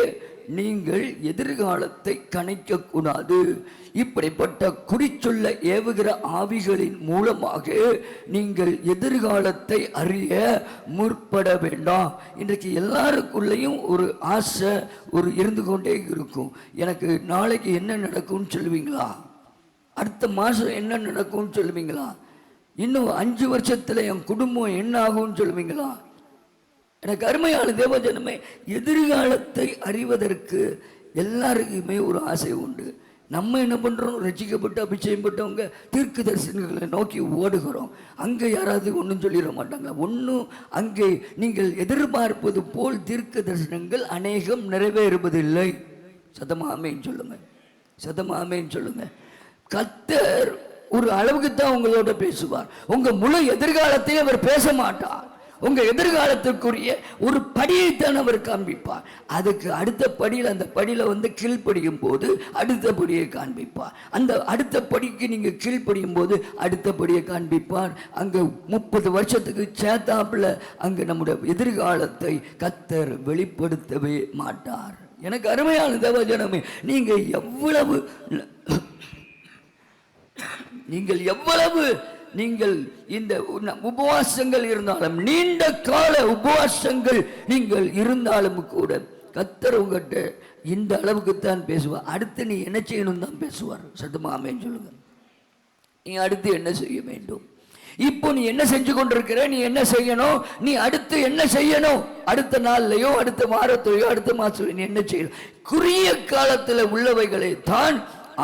நீங்கள் எதிர்காலத்தை கணிக்க கூடாது. இப்படிப்பட்ட குறிச்சொல்ல ஏவுகிற ஆவிகளின் மூலமாக நீங்கள் எதிர்காலத்தை அறிய முற்பட வேண்டாம். இன்றைக்கு எல்லாருக்குள்ளேயும் ஒரு ஆசை இருந்து கொண்டே இருக்கும். எனக்கு நாளைக்கு என்ன நடக்கும்னு சொல்லுவீங்களா? அடுத்த மாதம் என்ன நடக்கும்னு சொல்லுவீங்களா? இன்னும் 5 வருஷத்துல என் குடும்பம் என்ன ஆகும்னு சொல்லுவீங்களா? எனக்கு அருமையான தேவஜனமே, எதிர்காலத்தை அறிவதற்கு எல்லாருக்குமே ஒரு ஆசை உண்டு. நம்ம என்ன பண்ணுறோம்? ரசிக்கப்பட்டு அபிஷேகம் பட்டவங்க தீர்க்க தரிசனங்களை நோக்கி ஓடுகிறோம். அங்கே யாராவது ஒன்றும் சொல்லிட மாட்டாங்களா? ஒன்றும் அங்கே நீங்கள் எதிர்பார்ப்பது போல் தீர்க்க தரிசனங்கள் அநேகம் நிறைவேறுவதில்லை. சதமாமேன்னு சொல்லுங்க, சதமாமேன்னு சொல்லுங்க. கர்த்தர் ஒரு அளவுக்கு தான் உங்களோட பேசுவார். உங்க முழு எதிர்காலத்தையும் அவர் பேச மாட்டார். உங்க எதிர்காலத்திற்குரிய ஒரு படியைத்தான் அவர் காண்பிப்பார். அதுக்கு அடுத்த படியில், அந்த படியில கீழ்ப்படியும் போது அடுத்த படியை காண்பிப்பார். அந்த அடுத்த படிக்கு நீங்க கீழ்ப்படியும் போது அடுத்த படியை காண்பிப்பார். அங்க 30 வருஷத்துக்கு சேத்தாப்புல அங்க நம்முடைய எதிர்காலத்தை கர்த்தர் வெளிப்படுத்தவே மாட்டார். எனக்கு அருமையான தேவஜனமே, நீங்கள் எவ்வளவு நீங்கள் இந்த உபவாசங்கள் இருந்தாலும், நீண்ட கால உபவாசங்கள் நீங்கள் இருந்தாலும் கூட கர்த்தர் உங்ககிட்ட இந்த அளவுக்கு தான் பேசுவார். அடுத்து நீ என்ன செய்யணும் தான் பேசுவார். சத்தமா ஆமென் சொல்லுங்க. நீ அடுத்து என்ன செய்ய வேண்டும், இப்போ நீ என்ன செஞ்சு கொண்டிருக்கிற, நீ என்ன செய்யணும், நீ அடுத்து என்ன செய்யணும், அடுத்த நாள்லையோ அடுத்த வாரத்திலையோ அடுத்த மாசத்துலையோ நீ என்ன செய்யணும். குறுகிய காலத்தில் உள்ளவைகளை தான்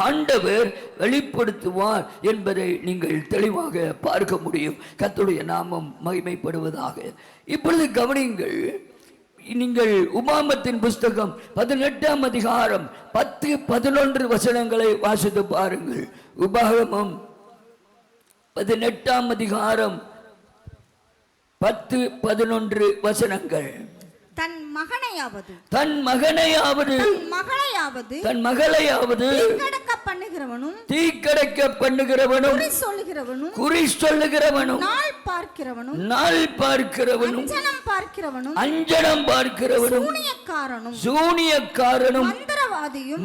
ஆண்டவர் வெளிப்படுத்துவார் என்பதை நீங்கள் தெளிவாக பார்க்க முடியும். கர்த்தருடைய நாமம் மகிமைப்படுவதாக. இப்பொழுது கவனியுங்கள். நீங்கள் உபாகமத்தின் புஸ்தகம் 18ஆம் அதிகாரம் 10-11 வசனங்களை வாசித்து பாருங்கள். உபாகமம் 18ஆம் அதிகாரம் 10-11 வசனங்கள். தன் மகனையாவது தன் மகளையாவது தீக்கடக்க பண்ணுகிறவனும் குறி சொல்லுகிறவனும் நாள் பார்க்கிறவனும் அஞ்சனம் பார்க்கிறவனும் சூனியக்காரனும்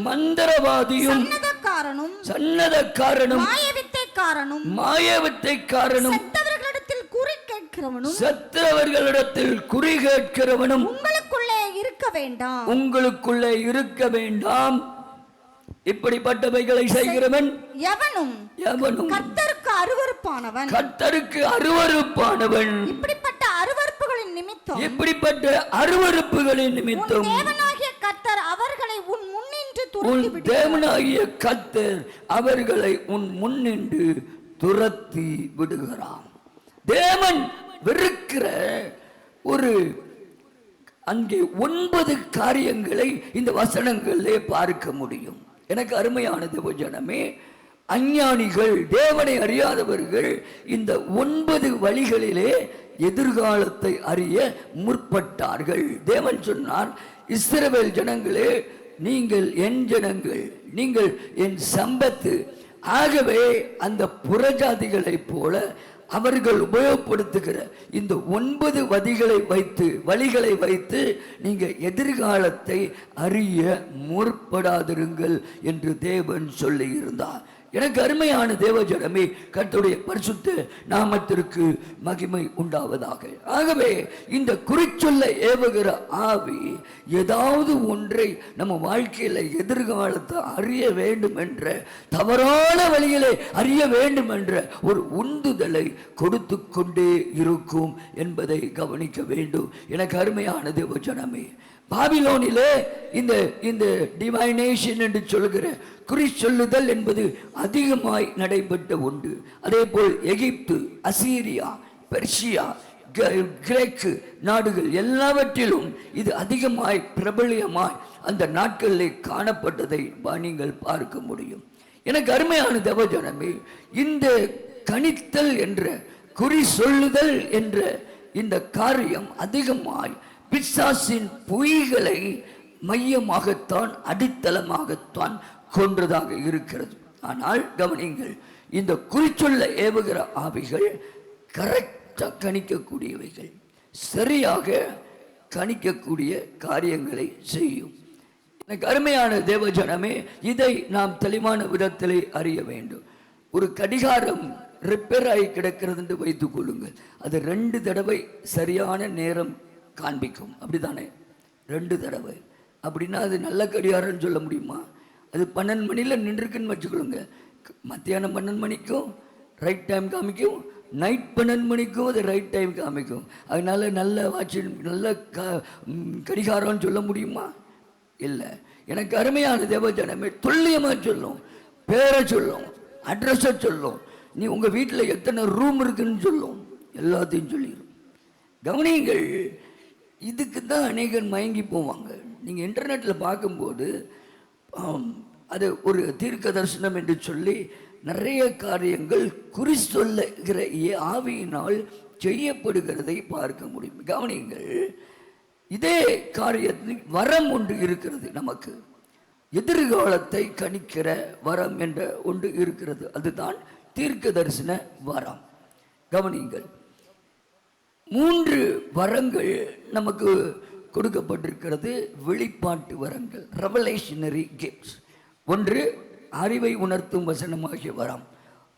மந்திரவாதியும் சன்னதக்காரனும் மாயவித்தைக்காரனும் சத்தவர்களிடத்தில் குறி கேட்கிறவனும் உங்களுக்குள்ளே இருக்க வேண்டாம். இப்படிப்பட்டவைகளை செய்கிறவன் எவனும் கர்த்தருக்கு அருவருப்பானவன். இப்படிப்பட்ட அருவருப்புகளின் நிமித்தம் உன் தேவனாகிய கர்த்தர் அவர்களை உன் முன்னின்று துரத்தி விடுகிறான். தேவன் வெறுக்கிற ஒரு அங்கே 9 காரியங்களை இந்த வசனங்களிலே பார்க்க முடியும். எனக்கு அருமையான தேவஜனமே, அஞ்ஞானிகள், தேவனை அறியாதவர்கள் இந்த 9 வழிகளிலே எதிர்காலத்தை அறிய முற்பட்டார்கள். தேவன் சொன்னார், இஸ்ரவேல் ஜனங்களே, நீங்கள் என் ஜனங்கள், நீங்கள் என் சம்பத்து. ஆகவே அந்த புறஜாதிகளை போல அவர்கள் உபயோகப்படுத்துகிற இந்த 9 வழிகளை வைத்து நீங்க எதிர்காலத்தை அறிய முற்படாதிருங்கள் என்று தேவன் சொல்லி இருந்தார். எனக்கு அருமையான தேவஜனமே, கர்த்தருடைய பரிசுத்த நாமத்திற்கு மகிமை உண்டாவதாக. ஆகவே இந்த குறிச்சொல்ல ஏவுகிற ஆவி ஏதாவது ஒன்றை நம்ம வாழ்க்கையில எதிர்காலத்தை அறிய வேண்டும் என்ற, தவறான வழியிலே அறிய வேண்டும் என்ற ஒரு உந்துதலை கொடுத்து கொண்டே இருக்கும் என்பதை கவனிக்க வேண்டும். எனக்கு அருமையான தேவஜனமே, பாபிலோனிலே இந்த டிவைனேஷன் என்று சொல்கிற குறி சொல்லுதல் என்பது அதிகமாய் நடைபெற்ற ஒன்று. அதே போல் எகிப்து, அசீரியா, பெர்ஷியா, கிரேக்கு நாடுகள் எல்லாவற்றிலும் இது அதிகமாய் பிரபலியமாய் அந்த நாட்களிலே காணப்பட்டதை நீங்கள் பார்க்க முடியும். எனக்கு அருமையான தேவஜனமே, இந்த கணித்தல் என்ற, குறி சொல்லுதல் என்ற இந்த காரியம் அதிகமாய் பிசாசின் பொய்களை மையமாகத்தான், அடித்தளமாகத்தான் கொன்றதாக இருக்கிறது. ஆனால் கவனிங்கள், இந்த குறிச்சொல்ல ஏவுகிற ஆவிகள் கரெக்டாக கணிக்கக்கூடியவைகள், சரியாக கணிக்கக்கூடிய காரியங்களை செய்யும். எனக்கு அருமையான தேவஜனமே, இதை நாம் தெளிவான விதத்திலே அறிய வேண்டும். ஒரு கடிகாரம் ரிப்பேர் ஆகி கிடக்கிறது என்று வைத்துக் கொள்ளுங்கள். அது 2 தடவை சரியான நேரம் காண்பிக்கும், அப்படித்தானே? 2 தடவை அப்படின்னா அது நல்ல கடிகாரம்னு சொல்ல முடியுமா? அது 12 மணியில் நின்றுருக்குன்னு வச்சுக்கொள்ளுங்க. மத்தியானம் 12 மணிக்கும் ரைட் டைம் காமிக்கும், நைட் 12 மணிக்கும் அது ரைட் டைம் காமிக்கும். அதனால நல்ல வாட்சி, நல்ல கடிகாரம்னு சொல்ல முடியுமா? இல்லை. எனக்கு அருமையான தேவஜனமே, துல்லியமாக சொல்லும், பேரை சொல்லும், அட்ரஸை சொல்லும், நீ உங்கள் வீட்டில் எத்தனை ரூம் இருக்குன்னு சொல்லும், எல்லாத்தையும் சொல்லிடும். கவனிங்கள், இதுக்கு தான் அநேகர் மயங்கி போவாங்க. நீங்கள் இன்டர்நெட்டில் பார்க்கும்போது அது ஒரு தீர்க்க தரிசனம் என்று சொல்லி நிறைய காரியங்கள் குறி சொல்லுகிற ஆவியினால் செய்யப்படுகிறதை பார்க்க முடியும். கவனிங்கள், இதே காரியத்தில் வரம் ஒன்று இருக்கிறது. நமக்கு எதிர்காலத்தை கணிக்கிற வரம் என்ற ஒன்று இருக்கிறது. அதுதான் தீர்க்க தரிசன வரம். கவனிங்கள், 3 வரங்கள் நமக்கு கொடுக்கப்பட்டிருக்கிறது. வெளிப்பாட்டு வரங்கள், ரெவலேஷனரி கிஃப்ட்ஸ். ஒன்று அறிவை உணர்த்தும் வசனமாகிய வரம்,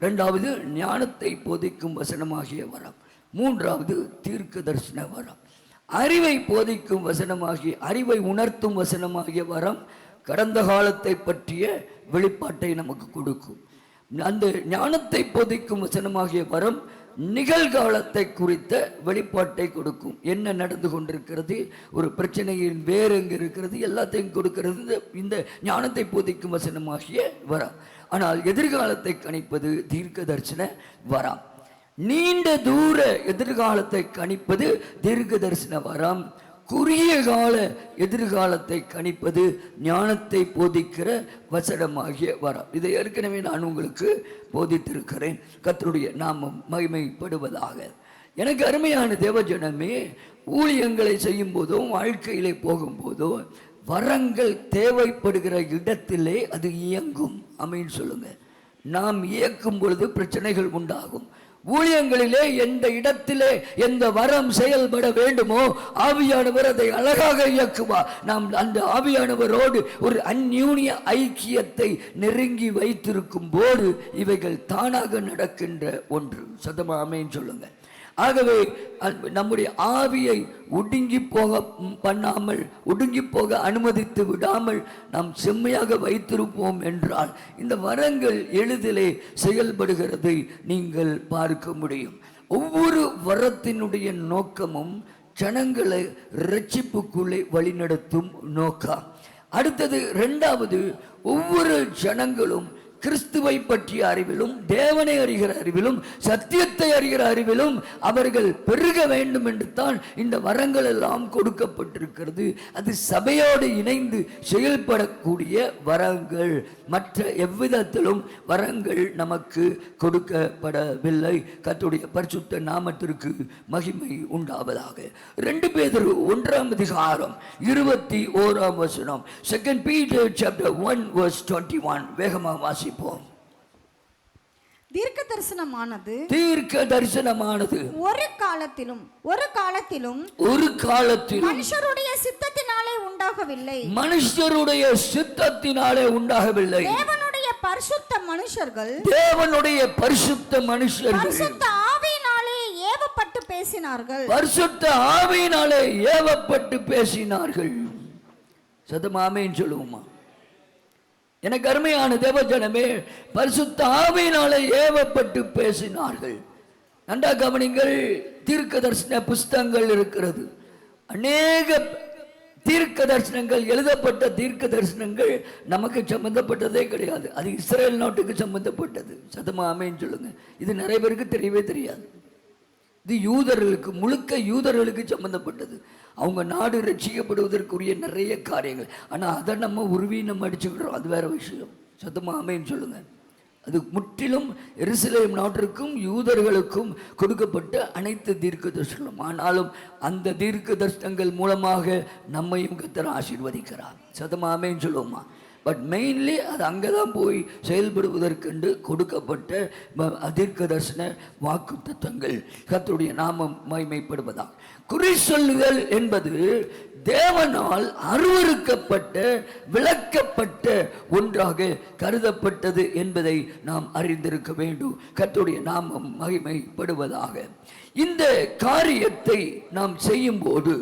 2வது ஞானத்தை போதிக்கும் வசனமாகிய வரம், 3வது தீர்க்க தரிசன வரம். அறிவை போதிக்கும் வசனமாகிய, அறிவை உணர்த்தும் வசனமாகிய வரம் கடந்த காலத்தை பற்றிய வெளிப்பாட்டை நமக்கு கொடுக்கும். அந்த ஞானத்தை போதிக்கும் வசனமாகிய வரம் நிகழ்காலத்தை குறித்த வெளிப்பாட்டை கொடுக்கும். என்ன நடந்து கொண்டிருக்கிறது, ஒரு பிரச்சனையின் வேறு எங்கே இருக்கிறது, எல்லாத்தையும் கொடுக்கிறது இந்த ஞானத்தை போதிக்கும் வசனமாகிய வரம். ஆனால் எதிர்காலத்தை கணிப்பது தீர்க்க தரிசன வரம். நீண்ட தூர எதிர்காலத்தை கணிப்பது தீர்க்க தரிசன வரம். குறுகிய கால எதிர்காலத்தை கணிப்பது ஞானத்தை போதிக்கிற வசனமாகிய வரம். இதை ஏற்கனவே நான் உங்களுக்கு போதித்திருக்கிறேன். கர்த்தருடைய நாமம் மகிமைப்படுவதாக. எனக்கு அருமையான தேவஜனமே, ஊழியங்களை செய்யும் போதோ வாழ்க்கையிலே போகும்போதோ வரங்கள் தேவைப்படுகிற இடத்திலே அது இயங்கும். ஆமென் சொல்லுங்க. நாம் இயக்கும் பொழுது பிரச்சனைகள் உண்டாகும். ஊழியங்களிலே எந்த இடத்திலே எந்த வரம் செயல்பட வேண்டுமோ ஆவியானவர் அதை அழகாக இயக்குவார். நாம் அந்த ஆவியானவரோடு ஒரு அந்யூன்ய ஐக்கியத்தை நெருங்கி வைத்திருக்கும் போது இவைகள் தானாக நடக்கின்ற ஒன்று. சத்தமா ஆமென் சொல்லுங்க. ஆகவே நம்முடைய ஆவியை ஒடுங்கி போக பண்ணாமல், ஒடுங்கி போக அனுமதித்து விடாமல் நாம் செம்மையாக வைத்திருப்போம் என்றால் இந்த வரங்கள் எளிதிலே செயல்படுகிறதை நீங்கள் பார்க்க முடியும். ஒவ்வொரு வரத்தினுடைய நோக்கமும் ஜனங்களை இரட்சிப்புக்குள்ளே வழிநடத்தும் நோக்கம். அடுத்தது 2வது, ஒவ்வொரு ஜனங்களும் கிறிஸ்துவை பற்றிய அறிவிலும், தேவனை அறிகிற அறிவிலும், சத்தியத்தை அறிகிற அறிவிலும் அவர்கள் பெருக வேண்டும் என்று தான் இந்த வரங்கள் எல்லாம் கொடுக்கப்பட்டிருக்கிறது. அது சபையோடு இணைந்து செயல்படக்கூடிய வரங்கள். மற்ற எவ்விதத்திலும் வரங்கள் நமக்கு கொடுக்கப்படவில்லை. கர்த்தருடைய பரிசுத்த நாமத்திற்கு மகிமை உண்டாவதாக. 2 பேதுரு 1:21 2 Peter chapter 1:21 வேகமாக வாசி. தீர்க்க தரிசனமானது ஒரு காலத்திலும் மனுஷருடைய சித்தத்தினாலே உண்டாகவில்லை. தேவனுடைய பரிசுத்த மனுஷர்கள் பரிசுத்த ஆவியினாலே ஏவப்பட்டு பேசினார்கள். சதமாமேன்னு சொல்லுவோமா? எனக்கு அருமையான தேவஜனமே, பரிசுத்த ஆவியினாலே ஏவப்பட்டு பேசினார்கள். நன்றா கவனிங்கள். தீர்க்க தரிசன புஸ்தகங்கள் இருக்கிறது. அநேக தீர்க்க தரிசனங்கள், எழுதப்பட்ட தீர்க்க தரிசனங்கள் நமக்கு சம்பந்தப்பட்டதே கிடையாது. அது இஸ்ரேல் நாட்டுக்கு சம்பந்தப்பட்டது. சத்தமா ஆமென் சொல்லுங்க. இது நிறைய பேருக்கு தெரியவே தெரியாது. இது யூதர்களுக்கு, முழுக்க யூதர்களுக்கு சம்பந்தப்பட்டது. அவங்க நாடு ரட்சிக்கப்படுவதற்குரிய நிறைய காரியங்கள். ஆனால் அதை நம்ம உருவி நம்ம அடிச்சுக்கிறோம், அது வேற விஷயம். சத்தமா ஆமென் சொல்லுங்க. அது முற்றிலும் எருசலேம் நாட்டிற்கும் யூதர்களுக்கும் கொடுக்கப்பட்ட அனைத்து தீர்க்க தரிசனம். ஆனாலும் அந்த தீர்க்க தரிசனங்கள் மூலமாக நம்மையும் கர்த்தர் ஆசீர்வதிக்கிறார். சத்தமா ஆமென் சொல்லுவோமா? பட் மெயின்லி அது அங்கே தான் போய் செயல்படுவதற்கென்று கொடுக்கப்பட்ட தீர்க்க தரிசன வாக்கு தத்தங்கள். கர்த்தருடைய நாமம் மகிமைப்படுவதா. குறி சொல்லுதல் என்பது தேவனால் அருவருக்கப்பட்ட, விளக்கப்பட்ட ஒன்றாக கருதப்பட்டது என்பதை நாம் அறிந்திருக்க வேண்டும். கர்த்தருடைய நாமம் மகிமைப்படுவதாக. இந்த காரியத்தை நாம் செய்யும் போது,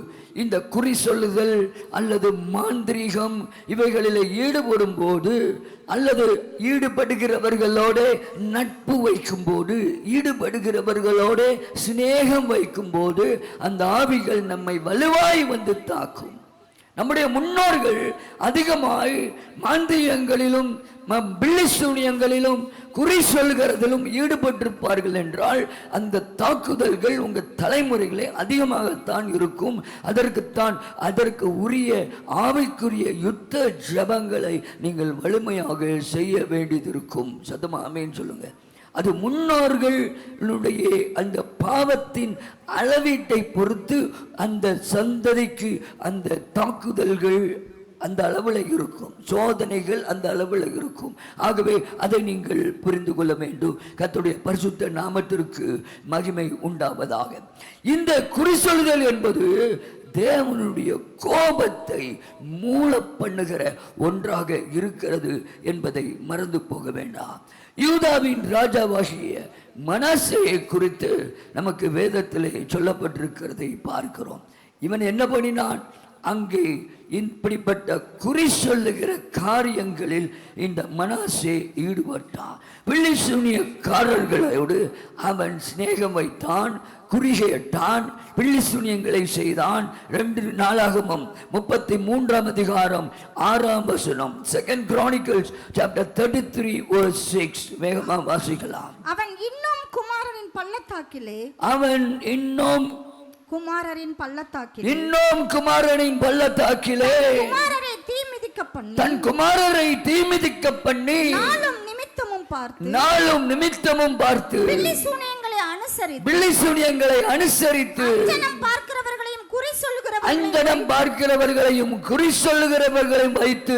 இந்த குறி சொல்லுதல் அல்லது மாந்திரீகம் இவைகளில் ஈடுபடும் போது, அல்லது ஈடுபடுகிறவர்களோடு நட்பு வைக்கும் போது, ஈடுபடுகிறவர்களோடு சிநேகம் வைக்கும் போது அந்த ஆவிகள் நம்மை வலுவாய் வந்து தாக்கும். நம்முடைய முன்னோர்கள் அதிகமாய் மாந்தியங்களிலும் பில்லி சூனியங்களிலும் குறி சொல்கிறதிலும் ஈடுபட்டிருப்பார்கள் என்றால் அந்த தாக்குதல்கள் உங்கள் தலைமுறைகளே அதிகமாகத்தான் இருக்கும். அதற்கு உரிய ஆவிக்குரிய யுத்த ஜபங்களை நீங்கள் வலிமையாக செய்ய வேண்டியது இருக்கும். சத்தமா ஆமென் சொல்லுங்க. அது முன்னோர்களுடைய அந்த பாவத்தின் அளவீட்டை பொறுத்து அந்த சந்ததிக்கு அந்த தாக்குதல்கள் அந்த அளவில் இருக்கும், சோதனைகள் அந்த அளவில் இருக்கும். ஆகவே அதை நீங்கள் புரிந்து கொள்ள வேண்டும். கர்த்தருடைய பரிசுத்த நாமத்திற்கு மகிமை உண்டாவதாக. இந்த குறிசொல்லுதல் என்பது தேவனுடைய கோபத்தை மூல பண்ணுகிற ஒன்றாக இருக்கிறது என்பதை மறந்து போக வேண்டாம். யூதாவின் ராஜாவாகிய மனாசேயை குறித்து நமக்கு வேதத்திலே சொல்லப்பட்டிருக்கிறதை பார்க்கிறோம். இவன் என்ன பண்ணினான்? அங்கே இப்படிப்பட்ட குறி சொல்லுகிற காரியங்களில் இந்த மனாசே ஈடுபட்டான். பில்லி சூனியக்காரர்களோடு அவன் சிநேகம் வைத்தான், குறிகேட்டான், பில்லி சூனியங்களை செய்தான். 2 நாளாகமம் 33ஆம் அதிகாரம் 6ஆம் வசனம், 2 Chronicles chapter 33 verse 6. வேகமா வாசிக்கலாம். அவன் இன்னும் குமாரரின் பள்ளத்தாக்கிலே தன் குமாரரை தீமிதிக்க பண்ணி நாளும் நிமித்தமும் பார்த்து பில்லி சூனியங்களை அனுசரித்து அஞ்சனம் பார்க்கிறவர்களையும் குறி சொல்லுகிறவர்களையும் வைத்து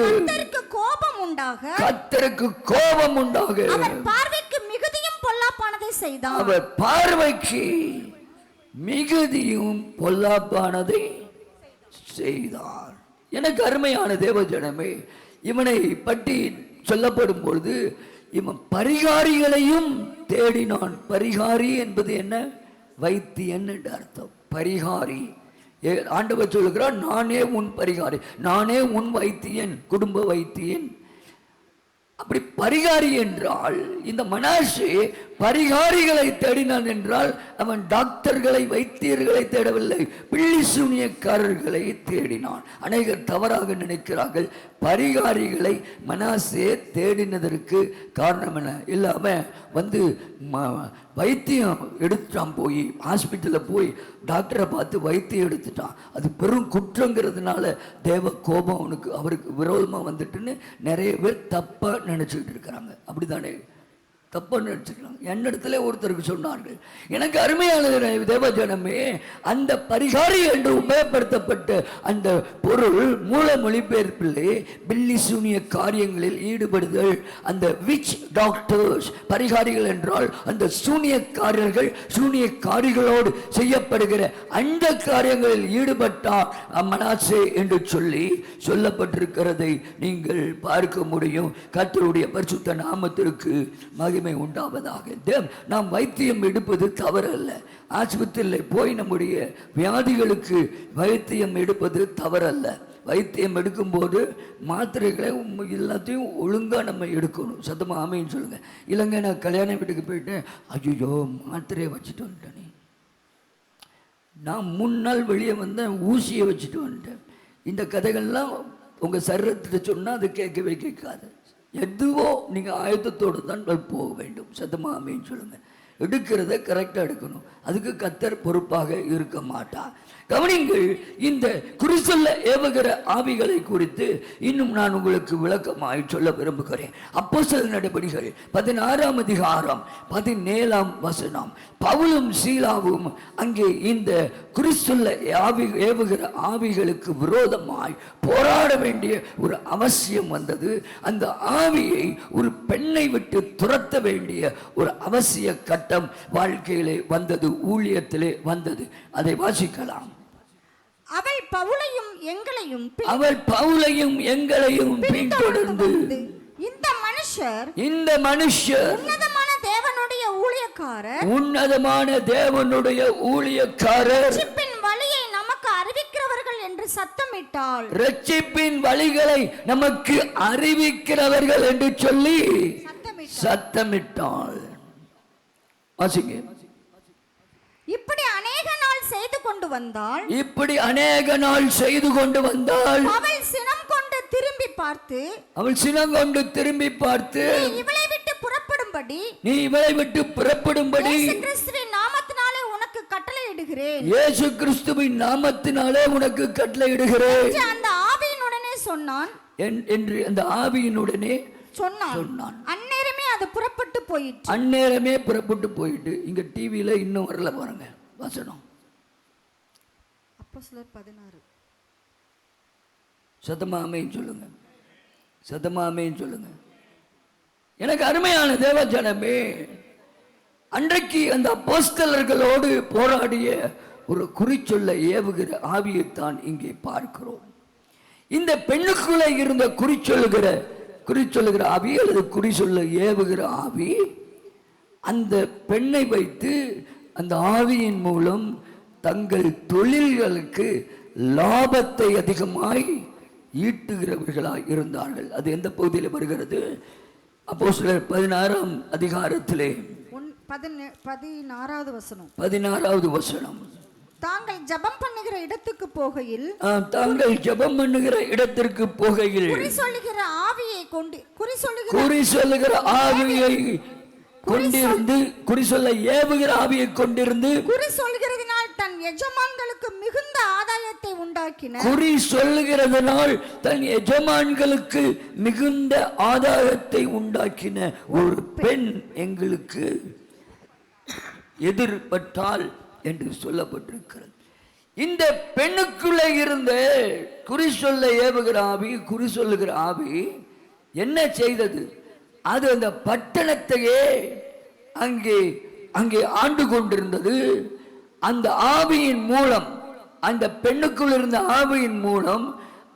கர்த்தருக்கு கோபம் உண்டாக அவர் பார்வைக்கு மிகுதியும் பொல்லாப்பானதை செய்தார். அவர் பார்வைக்கு மிகுதியும் பொல்லாப்பானதை செய்தார். எனக்கு அருமையான தேவஜனமே, இவனை பற்றி சொல்லப்படும் பொழுது இவன் பரிகாரிகளையும் தேடினான். பரிகாரி என்பது என்ன? வைத்தியன் என்று அர்த்தம். பரிகாரி, ஆண்டவர் சொல்லுகிறார், நானே உன் பரிகாரி, நானே உன் வைத்தியன், குடும்ப வைத்தியன். அப்படி பரிகாரி என்றால் இந்த மனாசே பரிகாரிகளை தேடினான் என்றால் அவன் டாக்டர்களை வைத்தியர்களை தேடவில்லை, பில்லி சூனியக்காரர்களை தேடினான். அநேகர் தவறாக நினைக்கிறார்கள். பரிகாரிகளை மனாசே தேடினதற்கு காரணம் என்ன? இல்லாம வைத்தியம் எடுத்துட்டான். போய் ஹாஸ்பிட்டலில் போய் டாக்டரை பார்த்து வைத்தியம் எடுத்துட்டான். அது பெரும் குற்றங்கிறதுனால தேவ கோபம் அவருக்கு விரோதமாக வந்துட்டுன்னு நிறைய பேர் தப்பாக நினச்சிக்கிட்டு இருக்கிறாங்க. அப்படித்தானே? தப்பாக நினச்சிக்கிறாங்க. என்னிடத்துல ஒருத்தருக்கு சொன்னார்கள், எனக்கு அருமையான தேவஜனமே, அந்த பரிகாரி என்று உபயோகப்படுத்தப்பட்ட அந்த பொருள் மூல மொழிபெயர்ப்பிலே பில்லி சூனிய காரியங்களில் ஈடுபடுதல். அந்த விச் டாக்டர்ஸ், பரிகாரிகள் என்றால் அந்த சூனியக்காரர்கள், சூனியக்காரிகளோடு செய்யப்படுகிற அந்த காரியங்களில் ஈடுபட்டார் மனாசே என்று சொல்லப்பட்டிருக்கிறதை நீங்கள் பார்க்க முடியும். கர்த்தருடைய பரிசுத்த நாமத்திற்கு மகிமை உண்டாவதாக. நாம் வைத்தியம் எடுப்பது தவறல்ல. ஆஸ்பத்திரியில் போய் நம்முடைய வியாதிகளுக்கு வைத்தியம் எடுப்பது தவறல்ல. வைத்தியம் எடுக்கும்போது மாத்திரைகளை எல்லாத்தையும் ஒழுங்காக நம்ம எடுக்கணும். சத்தமாக ஆமைன்னு சொல்லுங்க. இல்லைங்க, நான் கல்யாண வீட்டுக்கு போயிட்டேன், ஐயோ மாத்திரையை வச்சுட்டு வந்துட்டேனே, நான் 3 நாள் வெளியே வந்தேன், ஊசியை வச்சுட்டு வந்துட்டேன். இந்த கதைகள்லாம் உங்கள் சரீரத்தில் சொன்னால் அது கேட்கவே கேட்காது. எதுவோ நீங்கள் ஆயத்தத்தோடு தான் போக வேண்டும். சத்தமாக ஆமென் சொல்லுங்க. எடுக்கிறத கரெக்டாக எடுக்கணும். அதுக்கு கர்த்தர் பொறுப்பாக இருக்க மாட்டார். கவனிங்கள், இந்த குறிசொல்ல ஏவுகிற ஆவிகளை குறித்து இன்னும் நான் உங்களுக்கு விளக்கமாய் சொல்ல விரும்புகிறேன். அப்போஸ்தலர் நடபடிகள் 16ஆம் அதிகாரம் 17ஆம் வசனம். பவுலும் சீலாவும் அங்கே இந்த குறிசொல்ல ஏவுகிற ஆவிகளுக்கு விரோதமாய் போராட வேண்டிய ஒரு அவசியம் வந்தது. அந்த ஆவியை ஒரு பெண்ணை விட்டு துரத்த வேண்டிய ஒரு அவசிய கட்டம் வாழ்க்கையிலே வந்தது, ஊழியத்திலே வந்தது. அதை வாசிக்கலாம். அவள் பவுலையும் எங்களையும் பின்தொடர்ந்து இந்த மனுஷர் உன்னதமான தேவனுடைய ஊழியக்காரர் ரட்சிப்பின் வழியை நமக்கு அறிவிக்கிறவர்கள் என்று சத்தமிட்டாள். ரட்சிப்பின் வழிகளை நமக்கு அறிவிக்கிறவர்கள் என்று சொல்லி சத்தமிட்டாள். இப்படி அநேக நாள் செய்து கொண்டு வந்தாள், இப்படி அநேக நாள் செய்து கொண்டு வந்தாள். அவள் சினம் கொண்டு திரும்பி பார்த்து, அவள் சினம் கொண்டு திரும்பி பார்த்து, நீ இவளை விட்டு புறப்படும்படி, நீ இவளை விட்டு புறப்படும்படி இயேசு கிறிஸ்துவின் நாமத்தினாலே உனக்கு கட்டளையிடுகிறேன், இயேசு கிறிஸ்துவின் நாமத்தினாலே உனக்கு கட்டளையிடுகிறேன் என்று அந்த ஆவியினுடனே சொன்னான் என்று அந்த ஆவியினுடனே சொன்னான். அந்நேரமே அது புறப்பட்டு போயிற்று. அந்நேரமே புறப்பட்டு போயிட்டு. இங்க டிவியில இன்னும் வரல பாருங்க வசனம். அப்போஸ்தலர் 16. சதமாமேன்னு சொல்லுங்க, சதமாமேன்னு சொல்லுங்க. எனக்கு அருமையான தேவஜனமே, அன்றைக்கு அந்த அப்போஸ்தலர்களோடு போராடிய ஒரு குறிச்சொல்ல ஏவுகிற ஆவியைத்தான் இங்கே பார்க்கிறோம். இந்த பெண்ணுக்குள்ளே இருந்த குறிச்சொல்லுகிற ஆவி அல்லது குறிச்சொல்ல ஏவுகிற ஆவி அந்த பெண்ணை வைத்து அந்த ஆவியின் மூலம் தங்கள் தொழில்களுக்கு லாபத்தை அதிகமாய் ஈட்டுகிறவர்களாய் இருந்தார்கள். அது எந்த பகுதியில் வருகிறது? அப்போஸ்தலர் 16ஆம் அதிகாரத்திலே 16வது வசனம். 16வது வசனம். தாங்கள் ஜெபம் பண்ணுகிற இடத்துக்கு போகையில், தாங்கள் ஜெபம் பண்ணுகிற இடத்திற்கு போகையில் குறி சொல்லுகிற ஆவியை கொண்டிருந்து குறி சொல்ல ஏவுகிற ஆவியை கொண்டிருந்து குறி சொல்கிறதினால் தன் எஜமான்களுக்கு மிகுந்த ஆதாயத்தை உண்டாக்கின. குறி சொல்லுகிறதினால் தன் எஜமான்களுக்கு மிகுந்த ஆதாயத்தை உண்டாக்கின ஒரு பெண் எங்களுக்கு எதிர்பட்டால் என்று சொல்லப்பட்டிருக்கிறது. இந்த பெண்ணுக்குள்ளே இருந்த குறி சொல்ல ஏவுகிற ஆவி, குறி சொல்லுகிற ஆவி என்ன செய்தது? அது அந்த பட்டணத்தையே அங்கே ஆண்டு கொண்டிருந்தது. அந்த ஆவியின் மூலம், அந்த பெண்ணுக்குள் இருந்த ஆவியின் மூலம்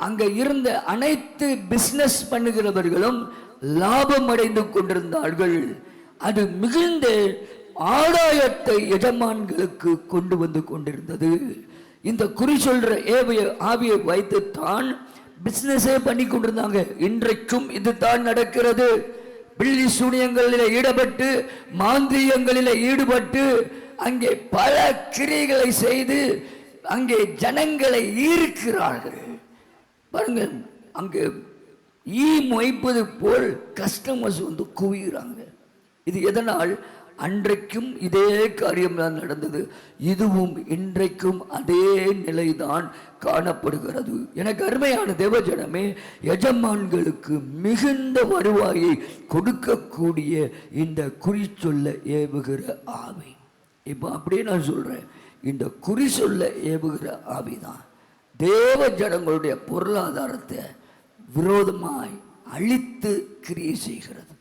அங்க இருந்த அனைத்து பிசினஸ் பண்ணுகிறவர்களும் லாபம் அடைந்து கொண்டிருந்தார்கள். அது மிகுந்த ஆதாயத்தை எஜமான்களுக்கு கொண்டு வந்து கொண்டிருந்தது. இந்த குறி சொல்ற ஆவியை வைத்து தான் பிசினஸே பண்ணி கொண்டிருந்தாங்க. இன்றைக்கும் இதுதான் நடக்கிறது. பில்லி சூனியங்களில் ஈடுபட்டு, மாந்திரியங்களில் ஈடுபட்டு, அங்கே பல கிரியைகளை செய்து அங்கே ஜனங்களை ஈர்க்கிறார்கள். பாருங்கள், அங்கே ஈ மொய்ப்பது போல் கஸ்டமர்ஸ் வந்து குவிகிறாங்க. இது எதனால்? அன்றைக்கும் இதே காரியம் தான் நடந்தது. இதுவும் இன்றைக்கும் அதே நிலைதான் காணப்படுகிறது. எனக்கு அருமையான தேவஜனமே, எஜமான்களுக்கு மிகுந்த வருவாயை கொடுக்கக்கூடிய இந்த குறி சொல்ல ஏவுகிற ஆவி. இப்போ அப்படியே நான் சொல்றேன், இந்த குறி சொல்ல ஏவுகிற ஆவிதான் தேவ ஜனங்களுடைய பொருளாதாரத்தை விரோதமாய் அழித்து கிரியை செய்கிறது.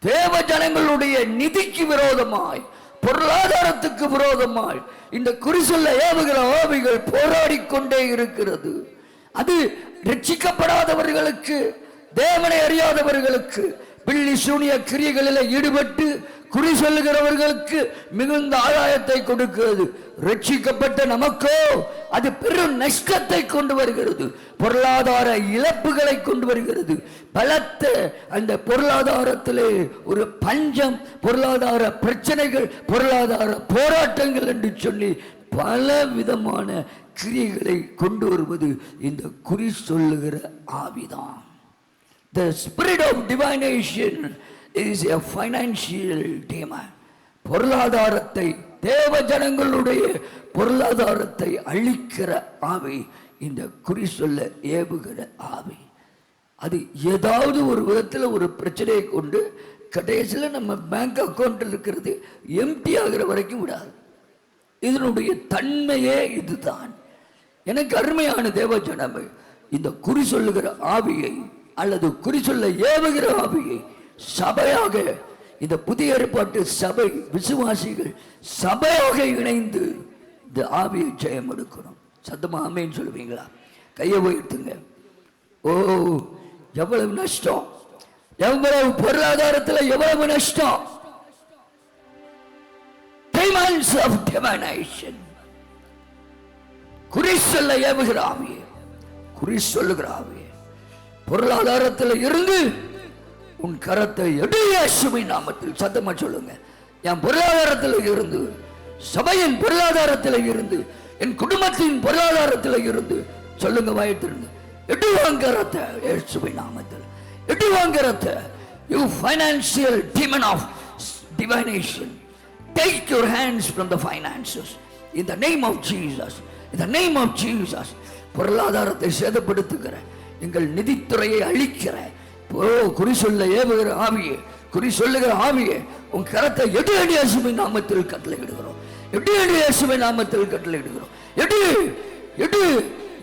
தேவ ஜனங்களுடைய நிதிக்கு விரோதமாய், பொருளாதாரத்துக்கு விரோதமாய் இந்த குறி சொல்ல ஏவுகிற ஆவிகள் போராடி கொண்டே இருக்கிறது. அது ரட்சிக்கப்படாதவர்களுக்கு, தேவனை அறியாதவர்களுக்கு, பில்லி சூனிய கிரியைகளில் ஈடுபட்டு குறி சொல்லுகிறவர்களுக்கு மிகுந்த ஆதாயத்தை கொடுக்கிறது. ரட்சிக்கப்பட்ட நமக்கோ அது பெரும் நஷ்டத்தை கொண்டு வருகிறது, பொருளாதார இழப்புகளை கொண்டு வருகிறது. பலத்த அந்த பொருளாதாரத்திலே ஒரு பஞ்சம், பொருளாதார பிரச்சனைகள், பொருளாதார போராட்டங்கள் என்று சொல்லி பல விதமான கிரியைகளை கொண்டு வருவது இந்த குறி சொல்லுகிற ஆவிதான். The spirit of divination is a financial demon. பொருளாதாரத்தை, தேவ ஜனங்களுடைய பொருளாதாரத்தை அழிக்கிற ஆவி இந்த குறி சொல்ல ஏவுகிற ஆவி. அது ஏதாவது ஒரு விதத்தில் ஒரு பிரச்சனையை கொண்டு கடைசியில் நம்ம பேங்க் அக்கௌண்ட் இருக்கிறது எம்டி ஆகிற வரைக்கும் விடாது. இதனுடைய தன்மையே இதுதான். எனக்கு அருமையான தேவ ஜனமே, இந்த குறி சொல்லுகிற ஆவியை அல்லது குறி சொல்ல ஏவுகிற ஆவியை சபையாக, இந்த புதிய ஏற்பாட்டு சபை விசுவாசிகள் சபையாக இணைந்து இந்த ஆவியை ஜெயம் எடுக்கணும். சத்தமா ஆமென் சொல்லுவீங்களா? கையை உயர்த்துங்க. ஓ, எவ்வளவு நஷ்டம், எவ்வளவு பொருளாதாரத்தில் எவ்வளவு நஷ்டம். Demons of divination. குறி சொல்ல ஏவுகிற ஆவியை, குறி சொல்லுகிற ஆவியை பொருளாதாரத்தில் இருந்து உன் கரத்தை எடு இயேசுவின் நாமத்தில். சத்தமா சொல்லுங்க. என் பொருளாதாரத்தில் இருந்து, சபையின் பொருளாதாரத்தில் இருந்து என் குடும்பத்தின் பொருளாதாரத்தில் இருந்து சொல்லுங்க வாயத்திலிருந்து எடுவாங்கிறத இயேசுவின் நாமத்தில் எடுவாங்கிறத. You financial demon of divination, take your hands from the finances in the name of Jesus, in the name of Jesus. பொருளாதாரத்தை சேதப்படுத்துகிற எங்கள் நிதித்துறையை அழிக்கிற குறி சொல்ல ஏவுகிற ஆவியே, குறி சொல்லுகிற ஆவியே, உன் கரத்தை எடு எடு இயேசுவின் நாமத்தில் கட்டளையிடுகிறோம். எடு எடு இயேசுவின் நாமத்தில் கட்டளையிடுகிறோம். எடு எடு.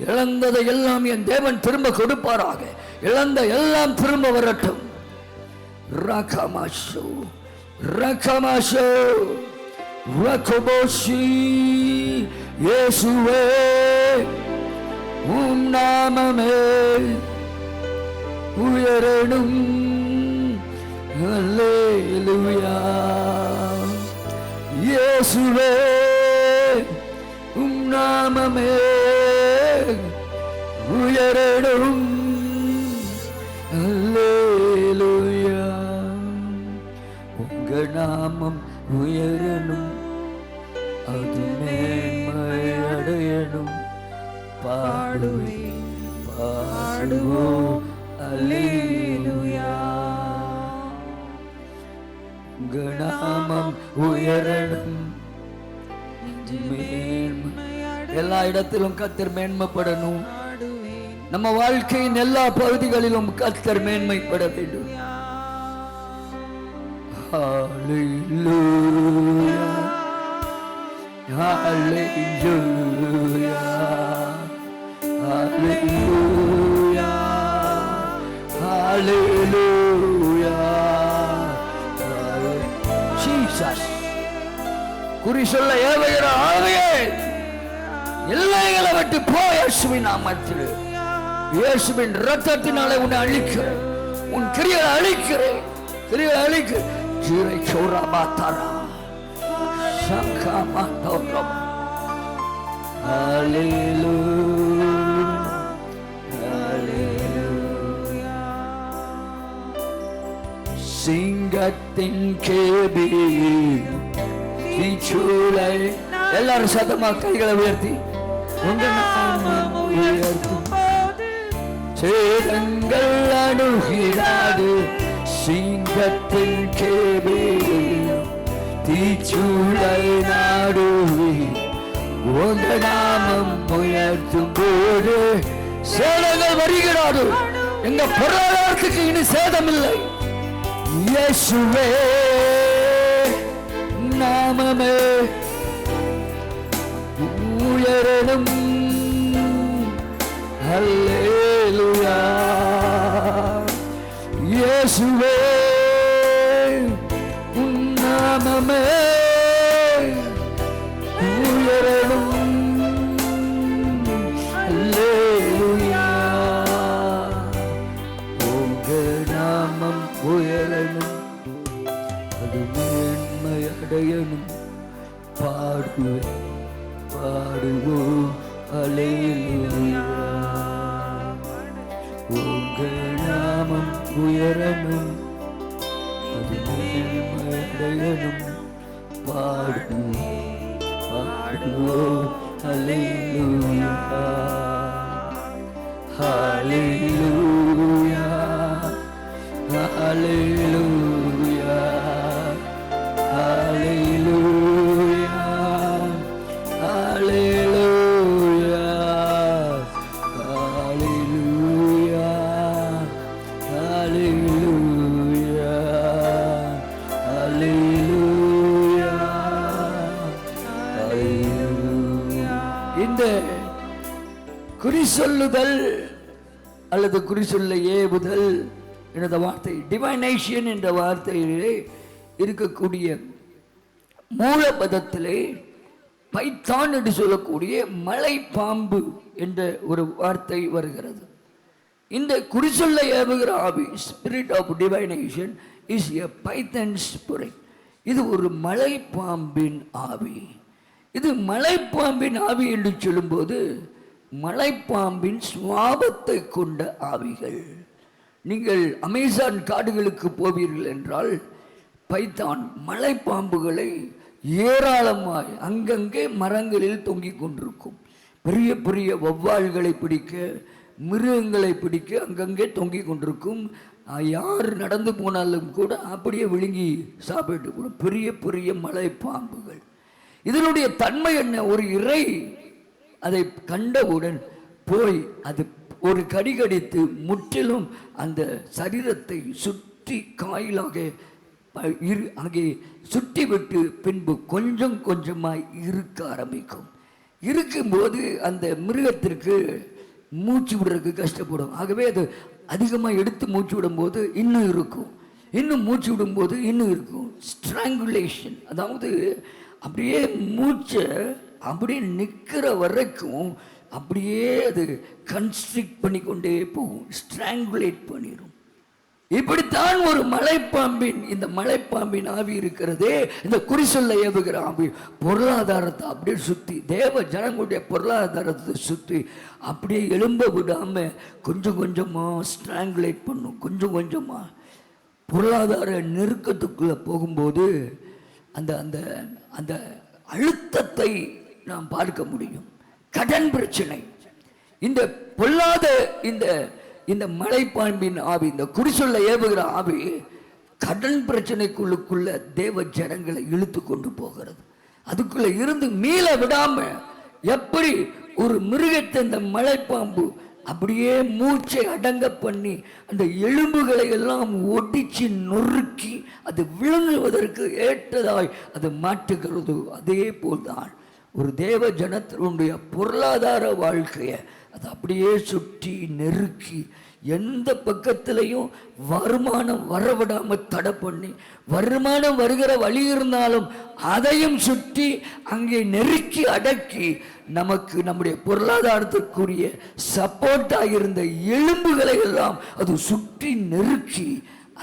இழந்ததை எல்லாம் என் தேவன் திரும்ப கொடுப்பாராக. இழந்த எல்லாம் திரும்ப வரட்டும். ரகமாஷோ ரகமாஷோ ரகபோஷி இயேசுவே உம் நாமமே உயரணும். அல்லேலூயா. இயேசுவே உம் நாமமே உயரணும். அல்லேலூயா. உங்க நாமம் உயரணும், அது மேன்மை அடையணும். பாடுவேன் பாடுவோம் அல்லேலூயா. உங்க நாமம் உயரணும், மேன்மை எல்லா இடத்திலும் கர்த்தர் மேன்மைப்படணும். நம்ம வாழ்க்கையின் எல்லா பகுதிகளிலும் கர்த்தர் மேன்மைப்பட வேண்டும். ஹalleluya hallelujah hallelujah hallelujah. Jesus குறி சொல்ல ஏவுகிற ஆவியே எல்லைகளை விட்டு போ. இயேசுவின் நாமத்தில், இயேசுவின் இரத்தத்தினாலே உன்னை அழிக்கிறேன். உன் கிரியை அழிக்கிறேன், கிரியை அழிக்கிறேன். ஜீரை சோராபாத்தாரா சங்கமாத்தோரா. ஹalleluya ஹalleluya. சிங்கத்தின் கேபி தீச்சூளை. எல்லாரும் சத்தமா கைகளை உயர்த்தி உங்க நாமம் உயர்த்தும் சேதங்கள் அணுகிறாது. சிங்கத்தின் கேபி தீச்சூளை நாடுவி உங்க நாமம் உயர்த்தும் போது சேதங்கள் வருகிறாது. எங்க பொருளாதாரத்துக்கு இனி சேதம் இல்லை. இயேசுவே நாமமே உயரணும். அல்லேலூயா. இயேசுவே உன் நாமமே உயரணும். அல்லேலூயா. உங்க நாமம் உயரணும், அது மேன்மை அடையணும். பாடுவேன் பாடுவோம் அல்லேலூயா. உங்க நாமம் உயரணும், அது மேன்மை அடையணும். பாடுவோம் பாடுவோம் அல்லேலூயா. ஹalleluya ஹalleluya ஹalleluya ஹalleluya ஹalleluya ஹalleluya ஹalleluya ஹalleluya. இந்த குறி சொல்லுதல் அல்லது குறி சொல்ல ஏவுதல் என்ற வார்த்தை, டிவைனேஷன் என்ற வார்த்தையிலே இருக்கக்கூடிய மூலபதத்திலே பைத்தான் என்று சொல்லக்கூடிய மலை பாம்பு என்ற ஒரு வார்த்தை வருகிறது. இந்த குறிச்சொல்ல ஏவுகிற ஆவி, spirit of divination is a python spirit. இது ஒரு மலை பாம்பின் ஆவி. இது மலைப்பாம்பின் ஆவி என்று சொல்லும்போது மலைப்பாம்பின் சுவாபத்தை கொண்ட ஆவிகள். நீங்கள் அமேசான் காடுகளுக்கு போவீர்கள் என்றால் பைத்தான் மலைப்பாம்புகளை ஏராளமாய் அங்கங்கே மரங்களில் தொங்கிக் கொண்டிருக்கும். பெரிய பெரிய வௌவால்களை பிடிக்க, மிருகங்களை பிடிக்க அங்கங்கே தொங்கிக் கொண்டிருக்கும். யார் நடந்து போனாலும் கூட அப்படியே விழுங்கி சாப்பிட்டு கூட பெரிய பெரிய மலை பாம்புகள். இதனுடைய தன்மை என்ன? ஒரு இறை அதை கண்டவுடன் போய் அது ஒரு கடி கடித்து முற்றிலும் அந்த சரீரத்தை சுற்றி காயிலாக அங்கே சுற்றி விட்டு பின்பு கொஞ்சம் கொஞ்சமாய் இருக்க ஆரம்பிக்கும். இருக்கும்போது அந்த மிருகத்திற்கு மூச்சு விடுறதுக்கு கஷ்டப்படும். ஆகவே அது அதிகமாக எடுத்து மூச்சு விடும்போது இன்னும் இருக்கும், இன்னும் மூச்சு விடும்போது இன்னும் இருக்கும். ஸ்ட்ராங்குலேஷன், அதாவது அப்படியே மூச்சை அப்படியே நிற்கிற வரைக்கும் அப்படியே அது கன்ஸ்ட்ரிக்ட் பண்ணி கொண்டே போகும், ஸ்ட்ராங்குலேட் பண்ணிடும். இப்படித்தான் ஒரு மலைப்பாம்பின், இந்த மலைப்பாம்பின் ஆவி இருக்கிறதே, இந்த குறிசொல்ல ஏவுகிற ஆவி பொருளாதாரத்தை அப்படியே சுற்றி, தேவ ஜனங்களுடைய பொருளாதாரத்தை சுற்றி அப்படியே எழும்ப விடாம கொஞ்சம் கொஞ்சமாக ஸ்ட்ராங்குலேட் பண்ணும். கொஞ்சம் கொஞ்சமாக பொருளாதார நெருக்கத்துக்குள்ள போகும்போது அந்த அந்த அந்த அழுத்தத்தை நாம் பார்க்க முடியும். கடன் பிரச்சனை, இந்த பொல்லாத இந்த மலைப்பாம்பின் ஆவி, இந்த குறிசொல்ல ஏவுகிற ஆவி கடன் பிரச்சனைக்குள்ளுக்குள்ள தேவ ஜனங்களை இழுத்து கொண்டு போகிறது. அதுக்குள்ள இருந்து மீள விடாம எப்படி ஒரு மிருகத்தை இந்த மலைப்பாம்பு அப்படியே மூச்சை அடங்க பண்ணி அந்த எலும்புகளை எல்லாம் ஒடிச்சு நொறுக்கி அது விழுங்குவதற்கு ஏற்றதாய் அது மாற்றுகிறது. அதே போல்தான் ஒரு தேவ ஜனத்தினுடைய பொருளாதார வாழ்க்கையை அது அப்படியே சுற்றி நெருக்கி எந்த பக்கத்திலையும் வருமானம் வரவிடாம தடை பண்ணி, வருமானம் வருகிற வழி இருந்தாலும் அதையும் சுற்றி அங்கே நெருக்கி அடக்கி நமக்கு நம்முடைய பொருளாதாரத்திற்குரிய சப்போர்ட்டாக இருந்த எலும்புகளை எல்லாம் அது சுற்றி நெருக்கி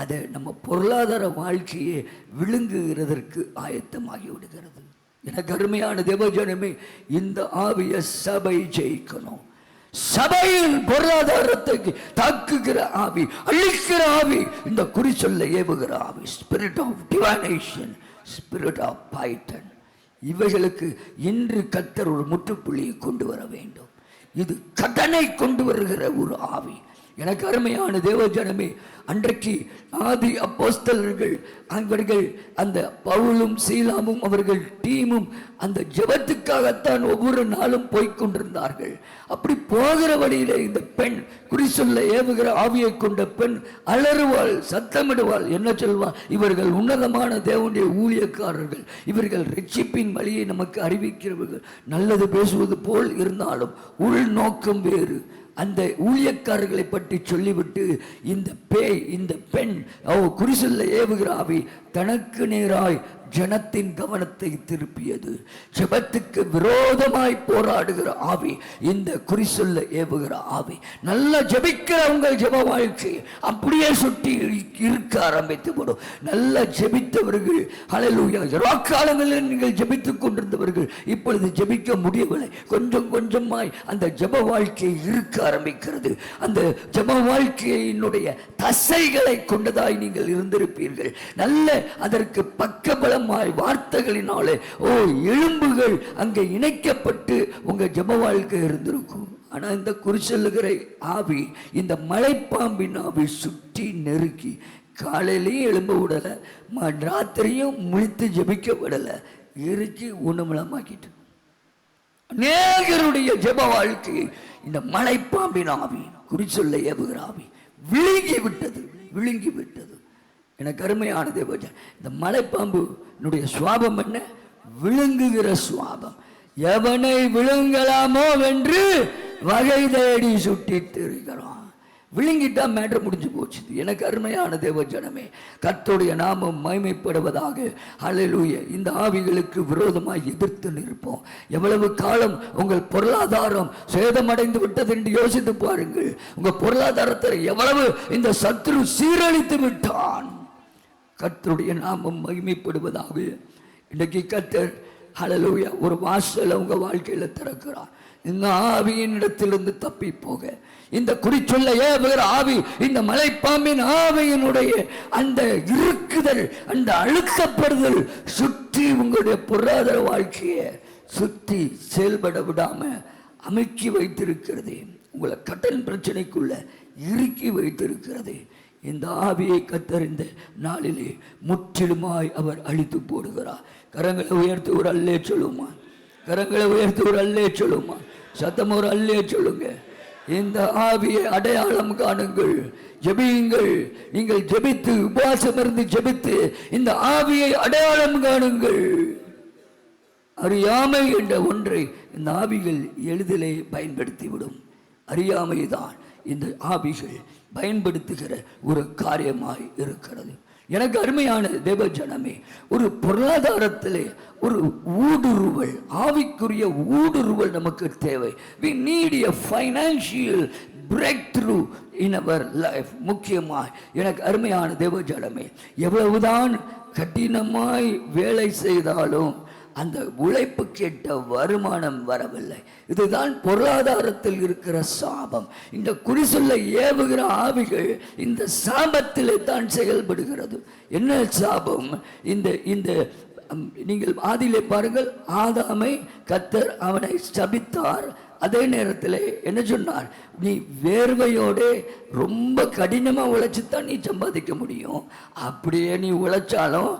அதை நம்ம பொருளாதார வாழ்க்கையை விழுங்குகிறதற்கு ஆயத்தமாகி விடுகிறது. எனக்கு அருமையான தேவஜனமே, இந்த ஆவிய சபை ஜெயிக்கணும். சபையில் பொருளாதாரத்தை தாக்குகிற ஆவி, அழிக்கிற ஆவி இந்த குறிச்சொல்ல ஏவுகிற ஆவி, spirit of divination, spirit of python, இவைகளுக்கு இன்று கர்த்தர் ஒரு முற்றுப்புள்ளியை கொண்டு வர வேண்டும். இது கடனை கொண்டு வருகிற ஒரு ஆவி. எனக்கு அருமையான தேவஜனமே, அன்றைக்கு ஆதி அப்போஸ்தலர்கள் அவர்கள் அந்த பவுலும் சீலாமும் அவர்கள் டீமும் அந்த ஜெபத்துக்காகத்தான் ஒவ்வொரு நாளும் போய்கொண்டிருந்தார்கள். அப்படி போகிற வழியிலே இந்த பெண், குறிசொல்ல ஏவுகிற ஆவியை கொண்ட பெண் அலறுவாள், சத்தமிடுவாள். என்ன சொல்வாள்? இவர்கள் உன்னதமான தேவனுடைய ஊழியக்காரர்கள், இவர்கள் ரட்சிப்பின் வழியை நமக்கு அறிவிக்கிறவர்கள், நல்லது பேசுவது போல் இருந்தாலும் உள்நோக்கம் வேறு. அந்த ஊழியக்காரர்களை பற்றி சொல்லிவிட்டு இந்த பேய், இந்த பெண் குறிசொல்ல ஏவுகிற ஆவி தனக்கு நேராய் ஜனத்தின் கவனத்தை திருப்பியது. ஜெபத்துக்கு விரோதமாய் போராடுகிற ஆவி இந்த குறிசொல்ல ஏவுகிற ஆவி. நல்லா ஜெபிக்கிற உங்கள் ஜெப வாழ்க்கை அப்படியே சுட்டி இருக்க ஆரம்பித்து போடும். நல்லா ஜெபித்தவர்கள், ஹல்லேலூயா, காலங்களில் நீங்கள் ஜெபித்துக் கொண்டிருந்தவர்கள் இப்பொழுது ஜெபிக்க முடியவில்லை. கொஞ்சம் கொஞ்சமாய் அந்த ஜெப வாழ்க்கை இருக்க ஆரம்பிக்கிறது. அந்த ஜெப வாழ்க்கையினுடைய தசைகளை கொண்டதாய் நீங்கள் இருந்திருப்பீர்கள். நல்ல அதற்கு பக்கபலம் வார்த்தைகளினாலே எலும்புகள் அங்கே இணைக்கப்பட்டு உங்க ஜெப வாழ்க்கை இருந்திருக்கும். ஆனா இந்த குறிச்சொல்லுகிற ஆவி, இந்த மலைப்பாம்பின் ஆவி சுற்றி நெருக்கி காலையிலையும் எழும்ப விடல, ராத்திரியும் முழித்து ஜெபிக்க விடல, இறுக்கி உணமலமாக்கிட்டு அநேகருடைய ஜெப வாழ்க்கையை இந்த மலைப்பாம்பின் ஆவி, குறிச்சொல்ல ஏவுகிற ஆவி விழுங்கி விட்டது, விழுங்கி விட்டது. எனக்கு அருமையான தேவஜன், இந்த மலைப்பாம்புனுடைய சுவாபம் என்ன? விழுங்குகிற சுவாபம். எவனை விழுங்கலாமோ என்று வகை தேடி சுட்டிட்டு இருக்கிறோம். விழுங்கிட்டா மேட்ரு முடிஞ்சு போச்சு. எனக்கு அருமையான தேவஜனமே, கர்த்தருடைய நாமம் மகிமைப்படுவதாக. ஹல்லேலூயா. இந்த ஆவிகளுக்கு விரோதமாக எதிர்த்து நிற்போம். எவ்வளவு காலம் உங்கள் பொருளாதாரம் சேதமடைந்து விட்டது என்று யோசித்து பாருங்கள். உங்கள் பொருளாதாரத்தை எவ்வளவு இந்த சத்ரு சீரழித்து விட்டான். கர்த்தருடைய நாமம் மகிமைப்படுவதாக. இன்றைக்கு கர்த்தர் ஹல்லேலூயா, ஒரு வாசல் உங்க வாழ்க்கையில திறக்கிறார். இந்த ஆவியின் இடத்திலிருந்து தப்பி போக, இந்த குறிச்சொல்ல ஏவுகிற ஆவி, இந்த மலைப்பாம்பின் ஆவியினுடைய அந்த இருக்குதல், அந்த அழுத்தப்படுதல் சுற்றி உங்களுடைய பொருளாதார வாழ்க்கையை சுற்றி செயல்பட விடாம அமைக்கி வைத்திருக்கிறது. உங்களை கடன் பிரச்சனைக்குள்ள இறுக்கி வைத்திருக்கிறது. இந்த ஆவியை கத்தறிந்த நாளிலே முற்றிலுமாய் அவர் அழித்து போடுகிறார். கரங்களை உயர்த்தி ஒரு அல்லே சொல்லுமா, கரங்களை உயர்த்தி ஒரு அல்லே சொல்லுமா, சத்தம் ஒரு அல்லே சொல்லுங்க. இந்த ஆவியை அடையாளம் காணுங்கள், ஜெபியுங்கள். நீங்கள் ஜெபித்து உபவாசம் இருந்து ஜெபித்து இந்த ஆவியை அடையாளம் காணுங்கள். அறியாமை என்ற ஒன்றை இந்த ஆவிகள் எளிதிலே பயன்படுத்திவிடும். அறியாமைதான் இந்த ஆவிகள் பயன்படுத்துகிற ஒரு காரியமாய் இருக்கிறது. எனக்கு அருமையான தேவ ஜனமே, ஒரு பொருளாதாரத்திலே ஒரு ஊடுருவல், ஆவிக்குரிய ஊடுருவல் நமக்கு தேவை. we need a financial breakthrough in our life. முக்கியமாய் எனக்கு அருமையான தேவ ஜனமே, எவ்வளவுதான் கடினமாய் வேலை செய்தாலும் அந்த உழைப்புக்கேற்ற வருமானம் வரவில்லை. இதுதான் பொருளாதாரத்தில் இருக்கிற சாபம். இந்த குறிசொல்ல ஏவுகிற ஆவிகள் இந்த சாபத்திலே தான் செயல்படுகிறது. என்ன சாபம்? இந்த நீங்கள் ஆதியிலே பாருங்கள், ஆதாமை கர்த்தர் அவனை சபித்தார். அதே நேரத்தில் என்ன சொன்னார்? நீ வேர்வையோட ரொம்ப கடினமாக உழைச்சித்தான் நீ சம்பாதிக்க முடியும். அப்படியே நீ உழைச்சாலும்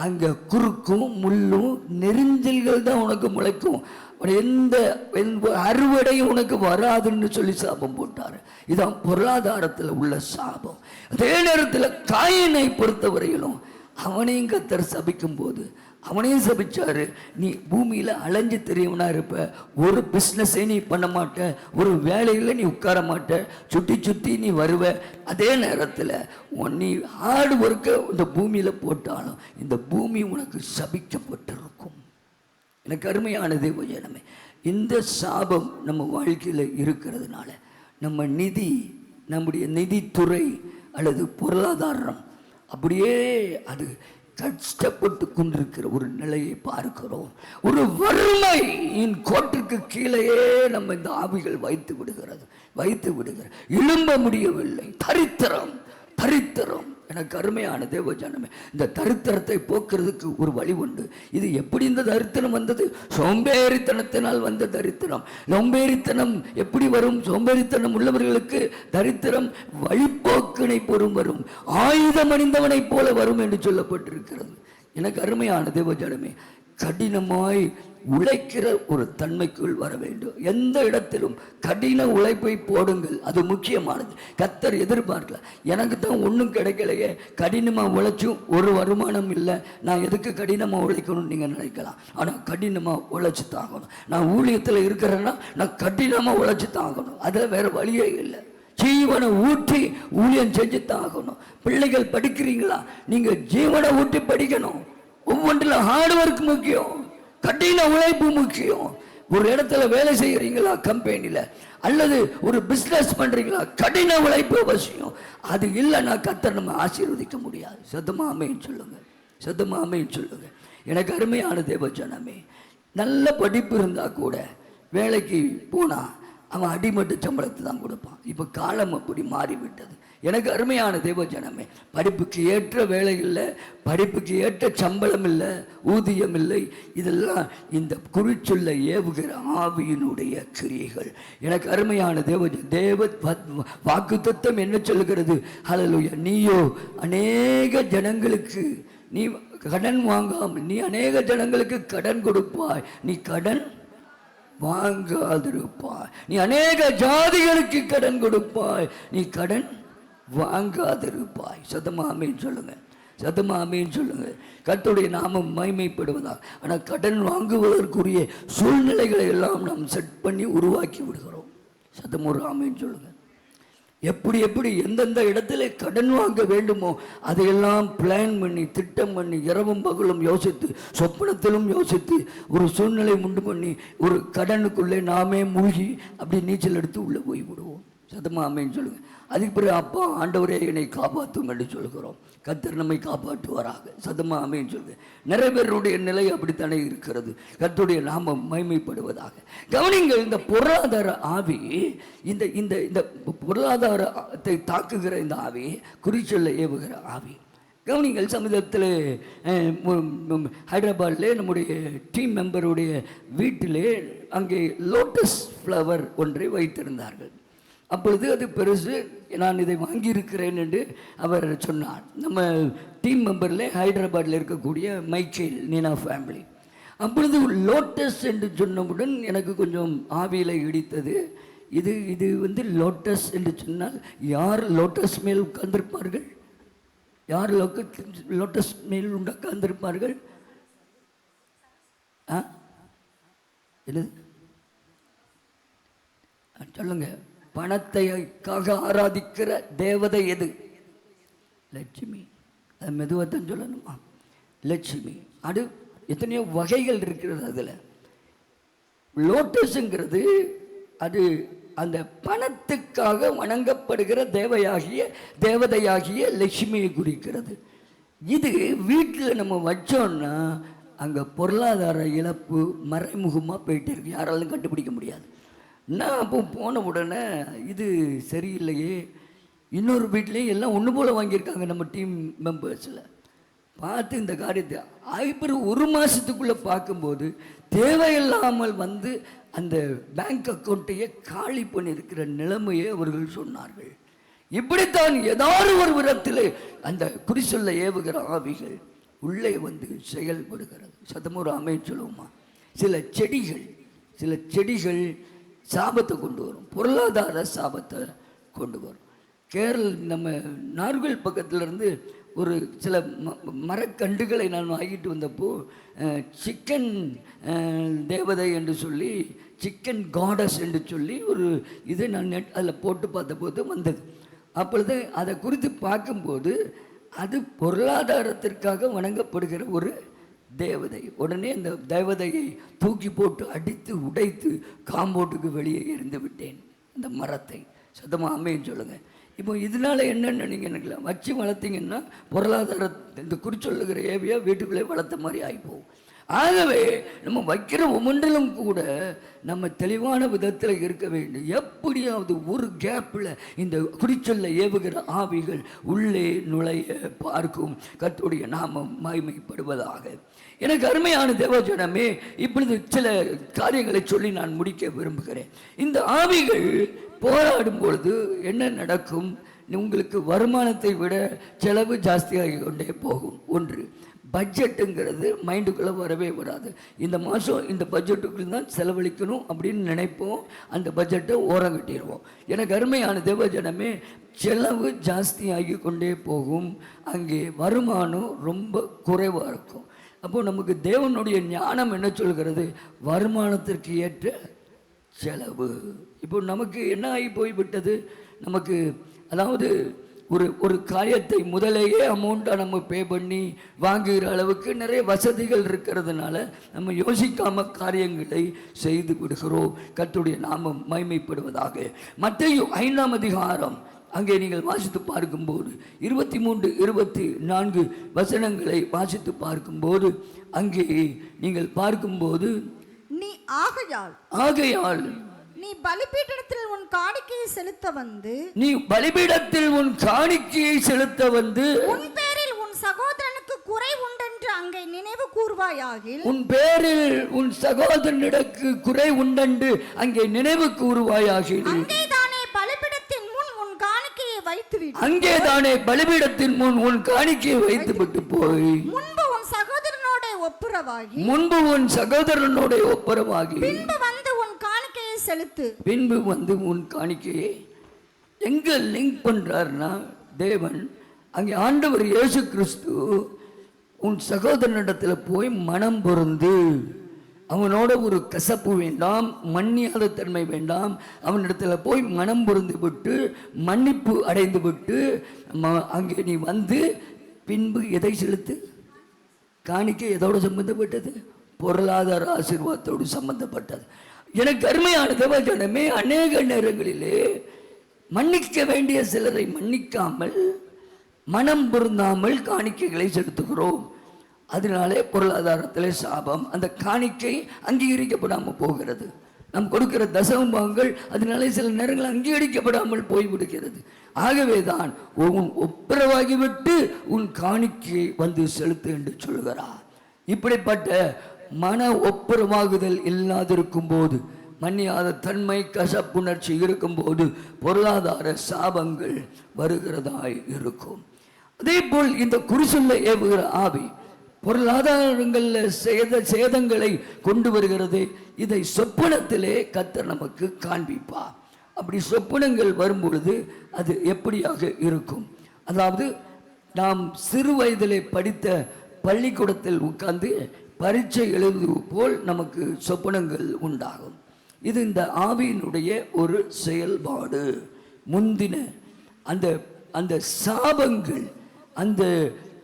அங்கே குறுக்கும் முள்ளும் நெரிஞ்சல்கள் தான் உனக்கு முளைக்கும், எந்த அறுவடையும் உனக்கு வராதுன்னு சொல்லி சாபம் போட்டார். இதான் பொருளாதாரத்தில் உள்ள சாபம். அதே நேரத்தில் காயினை பொறுத்தவரையிலும் அவனையும் கர்த்தர் சபிக்கும் போது அவனையும் சபிச்சாரு. நீ பூமியில் அலைஞ்சு தெரியவனா இருப்ப, ஒரு பிஸ்னஸே நீ பண்ண மாட்ட, ஒரு வேலையில் நீ உட்கார மாட்ட, சுற்றி சுற்றி நீ வருவ. அதே நேரத்தில் நீ ஹார்டு ஒர்க்கை இந்த பூமியில் போட்டாலும் இந்த பூமி உனக்கு சபிக்கப்பட்டிருக்கும். எனக்கு அருமையான தேவ ஜனமே, இந்த சாபம் நம்ம வாழ்க்கையில் இருக்கிறதுனால நம்ம நிதி, நம்முடைய நிதித்துறை அல்லது பொருளாதாரம் அப்படியே அது கஷ்டப்பட்டு கொண்டிருக்கிற ஒரு நிலையை பார்க்கிறோம். ஒரு வறுமையின் கோட்டிற்கு கீழேயே நம்ம இந்த ஆவிகள் வைத்து விடுகிறது. எழும்ப முடியவில்லை. தரித்திரம். எனக்கு அருமையான தேவ ஜனமே, இந்த தரித்திரத்தை போக்குறதுக்கு ஒரு வழி உண்டு. இது எப்படி இந்த தரித்திரம் வந்தது? சோம்பேறித்தனத்தினால் வந்த தரித்திரம். சோம்பேறித்தனம் எப்படி வரும்? சோம்பேறித்தனம் உள்ளவர்களுக்கு தரித்திரம் வழிபோக்கினை பொறும் வரும், ஆயுதம் அணிந்தவனைப் போல வரும் என்று சொல்லப்பட்டிருக்கிறது. எனக்கு அருமையான தேவ ஜனமே, கடினமாய் உழைக்கிற ஒரு தன்மைக்குள் வர வேண்டும். எந்த இடத்திலும் கடின உழைப்பை போடுங்கள், அது முக்கியமானது. கர்த்தர் எதிர்பார்க்கல, எனக்கு தான் ஒன்றும் கிடைக்கலையே, கடினமாக உழைச்சும் ஒரு வருமானம் இல்லை, நான் எதுக்கு கடினமாக உழைக்கணும்னு நீங்கள் நினைக்கலாம். ஆனால் கடினமாக உழைச்சி தாங்கணும். நான் ஊழியத்தில் இருக்கிறேன்னா நான் கடினமாக உழைச்சி தாங்கணும், அதில் வேறு வழியே இல்லை. ஜீவனை ஊற்றி ஊழியம் செஞ்சு தாங்கணும். பிள்ளைகள் படிக்கிறீங்களா? நீங்கள் ஜீவனை ஊற்றி படிக்கணும். ஒவ்வொன்றில் ஹார்ட் ஒர்க் முக்கியம், கடின உழைப்பு முக்கியம். ஒரு இடத்துல வேலை செய்கிறீங்களா, கம்பெனியில், அல்லது ஒரு பிஸ்னஸ் பண்ணுறீங்களா, கடின உழைப்பு அவசியம். அது இல்லைன்னா கர்த்தர் நம்ம ஆசீர்வதிக்க முடியாது. சத்தமாமேன்னு சொல்லுங்க. எனக்கு அருமையான தேவ ஜனமே, நல்ல படிப்பு இருந்தால் கூட வேலைக்கு போனால் அவன் அடிமட்ட சம்பளத்தை தான் கொடுப்பான். இப்போ காலம் அப்படி மாறிவிட்டது. எனக்கு அருமையான தேவ ஜனமே, படிப்புக்கு ஏற்ற வேலை இல்லை, படிப்புக்கு ஏற்ற சம்பளம் இல்லை, ஊதியம் இல்லை. இதெல்லாம் இந்த குறிச்சொல்ல ஏவுகிற ஆவியினுடைய கிரியைகள். எனக்கு அருமையான தேவ வாக்குத்தத்தம் என்ன சொல்லுகிறது? ஹல்லேலூயா. நீயோ அநேக ஜனங்களுக்கு நீ கடன் வாங்காமல் நீ அநேக ஜனங்களுக்கு கடன் கொடுப்பாய், நீ கடன் வாங்காதிருப்பாய். நீ அநேக ஜாதிகளுக்கு கடன் கொடுப்பாய், நீ கடன் வாங்காதிருப்பாய். சத்தமாமேன்னு சொல்லுங்க. கர்த்தருடைய நாமம் மகிமைப்படுவதாக. ஆனால் கடன் வாங்குவதற்குரிய சூழ்நிலைகளை எல்லாம் நாம் செட் பண்ணி உருவாக்கி விடுகிறோம். சத்தமொரு ஆமேன்னு சொல்லுங்க. எப்படி எந்தெந்த இடத்துல கடன் வாங்க வேண்டுமோ அதையெல்லாம் பிளான் பண்ணி, திட்டம் பண்ணி, இரவும் பகலும் யோசித்து, சொப்பனத்திலும் யோசித்து, ஒரு சூழ்நிலை உண்டு பண்ணி ஒரு கடனுக்குள்ளே நாமே மூழ்கி அப்படி நீச்சல் எடுத்து உள்ளே போய் விடுவோம். சத்தமா ஆமென் சொல்லுங்க. அதுக்கு பிறகு அப்பா ஆண்டவரே என்னை காப்பாற்றும் என்று சொல்கிறோம். கர்த்தர் நம்மை காப்பாற்றுவாராக. சத்தமா ஆமென் சொல்லுங்க. நிறைய பேருடைய நிலை அப்படித்தானே இருக்கிறது. கர்த்தருடைய நாமம் மகிமைப்படுவதாக. கவனிங்கள், இந்த பொருளாதார ஆவி, இந்த இந்த இந்த பொருளாதாரத்தை தாக்குகிற இந்த ஆவி, குறிச்சொல்ல ஏவுகிற ஆவி. கவனிங்கள், சமீபத்தில் ஹைதராபாத்தில் நம்முடைய டீம் மெம்பருடைய வீட்டிலே அங்கே லோட்டஸ் ஃப்ளவர் ஒன்றை வைத்திருந்தார்கள். அப்பொழுது அது பெருசு, நான் இதை வாங்கியிருக்கிறேன் என்று அவர் சொன்னார். நம்ம டீம் மெம்பரில் ஹைதராபாத்தில் இருக்கக்கூடிய மைக்கேல் நீனா ஃபேமிலி. அப்பொழுது லோட்டஸ் என்று சொன்னவுடன் எனக்கு கொஞ்சம் ஆவியில் இடித்தது. இது இது லோட்டஸ் என்று சொன்னால் யார் லோட்டஸ் மேல் உட்கார்ந்திருப்பார்கள்? யார் லோட்டஸ் மேல் உட்கார்ந்திருப்பார்கள்? என்னது சொல்லுங்க. பணத்தைக்காக ஆராதிக்கிற தேவதை எது? லட்சுமி. அது மெதுவாக சொல்லணுமா? லட்சுமி. அது எத்தனையோ வகைகள் இருக்கிறது. அதில் லோட்டஸுங்கிறது அது அந்த பணத்துக்காக வணங்கப்படுகிற தேவதையாகிய லட்சுமியை குறிக்கிறது. இது வீட்டில் நம்ம வச்சோன்னா அங்கே பொருளாதார இழப்பு மறைமுகமாக போயிட்டே இருக்கு. யாராலும் கண்டுபிடிக்க முடியாது. நான் அப்போ போன உடனே இது சரியில்லையே, இன்னொரு வீட்லேயும் எல்லாம் ஒன்று போல் வாங்கியிருக்காங்க நம்ம டீம் மெம்பர்ஸில். பார்த்து இந்த காரியத்தை அப்புறம் ஒரு மாதத்துக்குள்ளே பார்க்கும்போது தேவையில்லாமல் அந்த பேங்க் அக்கௌண்ட்டையே காலி பண்ணியிருக்கிற நிலைமையை அவர்கள் சொன்னார்கள். இப்படித்தான் ஏதாவது ஒரு விதத்தில் அந்த குறிச்சொல்ல ஏவுகிற ஆவிகள் உள்ளே செயல்படுகிறது. சத்தமோரு ஆமென் சொல்லுவோமா? சில செடிகள் சாபத்தை கொண்டு வரும், பொருளாதார சாபத்தை கொண்டு வரும். நம்ம நார்கோல் பக்கத்திலேருந்து ஒரு சில மரக்கண்டுகளை நான் வாங்கிட்டு வந்தப்போ சிக்கன் தேவதை என்று சொல்லி, சிக்கன் காடஸ் என்று சொல்லி ஒரு இதை நான் அதில் போட்டு பார்த்தபோது வந்தது. அப்பொழுது அதை குறித்து பார்க்கும்போது அது பொருளாதாரத்திற்காக வணங்கப்படுகிற ஒரு தேவதை. உடனே அந்த தேவதையை தூக்கி போட்டு அடித்து உடைத்து காம்பவுண்டுக்கு வெளியே எறிந்து விட்டேன் அந்த மரத்தை. சத்தமாக ஆமென் சொல்லுங்க. இப்போ இதனால என்னென்னு நீங்கள் நினைக்கலாம், வச்சு வளர்த்திங்கன்னா பொருளாதார இந்த குறிச்சொல்லுகிற ஏவியா வீட்டுக்குள்ளே வளர்த்த மாதிரி ஆகிப்போம். ஆகவே நம்ம வைக்கிற ஒவ்வொன்றிலும் கூட நம்ம தெளிவான விதத்தில் இருக்க வேண்டும். எப்படியாவது ஒரு கேப்பில் இந்த குறிச்சொல்ல ஏவுகிற ஆவிகள் உள்ளே நுழைய பார்க்கும். கர்த்தருடைய நாமம் மகிமைப்படுவதாக. எனக்கு அருமையான தேவஜனமே, இப்பொழுது சில காரியங்களை சொல்லி நான் முடிக்க விரும்புகிறேன். இந்த ஆவிகள் போராடும் பொழுது என்ன நடக்கும்? உங்களுக்கு வருமானத்தை விட செலவு ஜாஸ்தியாகி கொண்டே போகும். ஒன்று, பட்ஜெட்டுங்கிறது மைண்டுக்குள்ளே வரவே வராது. இந்த மாதம் இந்த பட்ஜெட்டுக்குள்ள தான் செலவழிக்கணும் அப்படின்னு நினைப்போம். அந்த பட்ஜெட்டை ஓரம் கட்டிடுவோம். எனக்கு அருமையான தேவஜனமே, செலவு ஜாஸ்தியாகி கொண்டே போகும். அங்கே வருமானம் ரொம்ப குறைவாக இருக்கும். அப்போது நமக்கு தேவனுடைய ஞானம் என்ன சொல்கிறது? வருமானத்திற்கு ஏற்ற செலவு. இப்போ நமக்கு என்ன ஆகி போய்விட்டது? நமக்கு அதாவது ஒரு காரியத்தை முதலேயே அமௌண்ட்டாக நம்ம பே பண்ணி வாங்குகிற அளவுக்கு நிறைய வசதிகள் இருக்கிறதுனால நம்ம யோசிக்காமல் காரியங்களை செய்து விடுகிறோம். கர்த்தருடைய நாமம் மகிமைப்படுவதாக. மத்தேயு 5ஆம் அதிகாரம் அங்கே நீங்கள் வாசித்து பார்க்கும்போது 23, 24 வசனங்களை வாசித்து பார்க்கும்போது அங்கே நீங்கள் பார்க்கும்போது, நீ ஆகையால் நீ பலிபீடத்தில் உன் காணிக்கையை செலுத்த வந்து உன் பேரில் உன் சகோதரனுக்கு குறை உண்டென்று அங்கே நினைவு கூர்வாயாகில். உன் பேரில் உன் சகோதரனுக்கு குறை உண்டென்று அங்கே நினைவு கூர்வாயாகில். அங்கேதானே பலிபீடத்தின் முன் உன் காணிக்கையை வைத்துவிட்டு பலிபீடத்தின் முன் உன் காணிக்கையை வைத்துவிட்டு போய் முன்பு உன் சகோதரனோட ஒப்புரவாகி பின்பு உன் காணிக்கையை எங்க லிங்க் பண்றாருன்னா, தேவன் அங்கே ஆண்டவர் இயேசு கிறிஸ்து உன் சகோதரனிடத்துல போய் மனம் பொருந்து, அவனோட ஒரு கசப்பு வேண்டாம், மன்னியாத தன்மை வேண்டாம், அவனிடத்துல போய் மனம் பொருந்து விட்டு மன்னிப்பு அடைந்து விட்டு அங்கே நீ பின்பு எதை செலுத்து? காணிக்கை எதோடு சம்பந்தப்பட்டது? பொருளாதார ஆசீர்வாதத்தோடு சம்பந்தப்பட்டது. எனக்கு அருமையான தேவஜனமே, அநேக நேரங்களிலே மன்னிக்க வேண்டிய சிலரை மன்னிக்காமல், மனம் பொருந்தாமல் காணிக்கைகளை செலுத்துகிறோம். அதனாலே பொருளாதாரத்திலே சாபம், அந்த காணிக்கை அங்கீகரிக்கப்படாமல் போகிறது. நாம் கொடுக்கிற தசமபாகங்கள் அதனாலே சில நேரங்கள் அங்கீகரிக்கப்படாமல் போய்விடுகிறது. ஆகவே தான் உன் ஒப்புரவாகிவிட்டு உன் காணிக்கையை வந்து செலுத்து என்று சொல்கிறார். இப்படிப்பட்ட மன ஒப்புரவாகுதல் இல்லாதிருக்கும் போது, மன்னியாத தன்மை, கசப்புணர்ச்சி இருக்கும்போது பொருளாதார சாபங்கள் வருகிறதாய் இருக்கும். அதே போல் இந்த குறிசொல்ல ஏவுகிற ஆவி பொருளாதாரங்களில் சேதங்களை கொண்டு வருகிறது. இதை சொப்பனத்திலே கர்த்தர் நமக்கு காண்பிப்பார். அப்படி சொப்பனங்கள் வரும்பொழுது அது எப்படியாக இருக்கும்? அதாவது நாம் சிறு வயதிலே படித்த பள்ளிக்கூடத்தில் உட்கார்ந்து பரீட்சை எழுதுவது போல் நமக்கு சொப்பனங்கள் உண்டாகும். இது இந்த ஆவியினுடைய ஒரு செயல்பாடு. முந்தின அந்த சாபங்கள், அந்த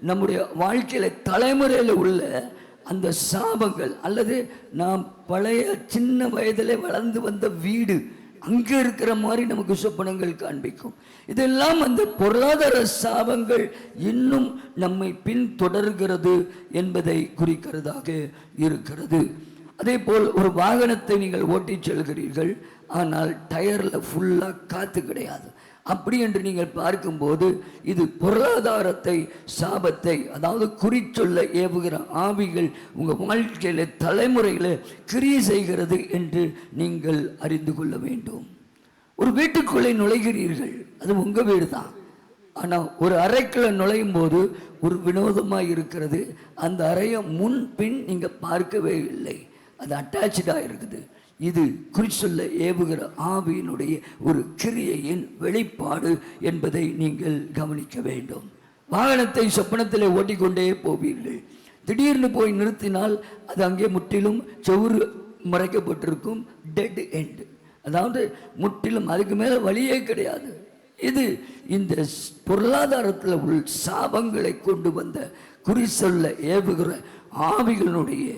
நம்முடைய வாழ்க்கையில் தலைமுறையில் உள்ள அந்த சாபங்கள், அல்லது நாம் பழைய சின்ன வயதில் வளர்ந்து வந்த வீடு, அங்கே இருக்கிற மாதிரி நமக்கு சொப்பனங்கள் காண்பிக்கும். இதெல்லாம் அந்த பொருளாதார சாபங்கள் இன்னும் நம்மை பின்தொடர்கிறது என்பதை குறிக்கிறதாக இருக்கிறது. அதே போல் ஒரு வாகனத்தை நீங்கள் ஓட்டி செல்கிறீர்கள், ஆனால் டயரில் ஃபுல்லாக காற்று கிடையாது. அப்படி என்று நீங்கள் பார்க்கும்போது இது பொருளாதாரத்தை, சாபத்தை, அதாவது குறிச்சொல்ல ஏவுகிற ஆவிகள் உங்கள் வாழ்க்கையில் தலைமுறையில் கிரியை செய்கிறது என்று நீங்கள் அறிந்து கொள்ள வேண்டும். ஒரு வீட்டுக்குள்ளே நுழைகிறீர்கள், அது உங்கள் வீடு தான். ஆனால் ஒரு அறைக்குள்ள நுழையும் போது ஒரு வினோதமாக இருக்கிறது. அந்த அறையை முன் பின் நீங்கள் பார்க்கவே இல்லை, அது அட்டாச்சாக இருக்குது. இது குறிச்சொல்ல ஏவுகிற ஆவியினுடைய ஒரு கிரியையின் வெளிப்பாடு என்பதை நீங்கள் கவனிக்க வேண்டும். வாகனத்தை சொப்பனத்தில் ஓட்டிக்கொண்டே போவீர்கள். திடீர்னு போய் நிறுத்தினால் அது அங்கே முற்றிலும் செவுறு மறைக்கப்பட்டிருக்கும், டெட் எண்ட், அதாவது முற்றிலும் அதுக்கு மேலே வழியே கிடையாது. இது இந்த பொருளாதாரத்தில் உள்ள சாபங்களை கொண்டு வந்த குறிச்சொல்ல ஏவுகிற ஆவிகளுடைய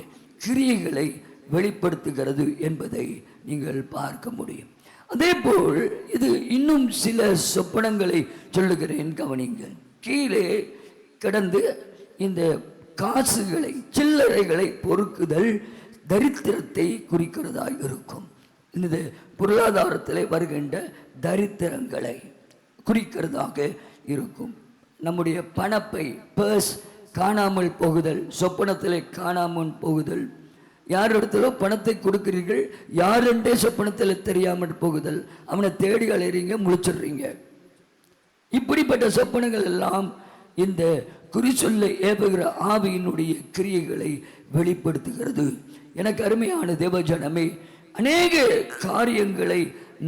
கிரியைகளை வெளிப்படுத்துகிறது என்பதை நீங்கள் பார்க்க முடியும். அதே போல் இது இன்னும் சில சொப்பனங்களை சொல்லுகிறேன், கவனிங்கள். கீழே கிடந்து இந்த காசுகளை, சில்லறைகளை பொறுக்குதல் தரித்திரத்தை குறிக்கிறதாக இருக்கும். இந்த பொருளாதாரத்தில் வருகின்ற தரித்திரங்களை குறிக்கிறதாக இருக்கும். நம்முடைய பணப்பை, பர்ஸ் காணாமல் போகுதல், சொப்பனத்தில் காணாமல் போகுதல், யாரிடத்திலோ பணத்தை கொடுக்கிறீர்கள், யாரென்றே சொப்பனத்தில் தெரியாமல் போகுதல், அவனை தேடி அலைறீங்க, முழிச்சிடுறீங்க. இப்படிப்பட்ட சொப்பனங்கள் எல்லாம் இந்த குறிச்சொல்லை ஏவுகிற ஆவியினுடைய கிரியைகளை வெளிப்படுத்துகிறது. எனக்கு அருமையான தேவஜனமே, அநேக காரியங்களை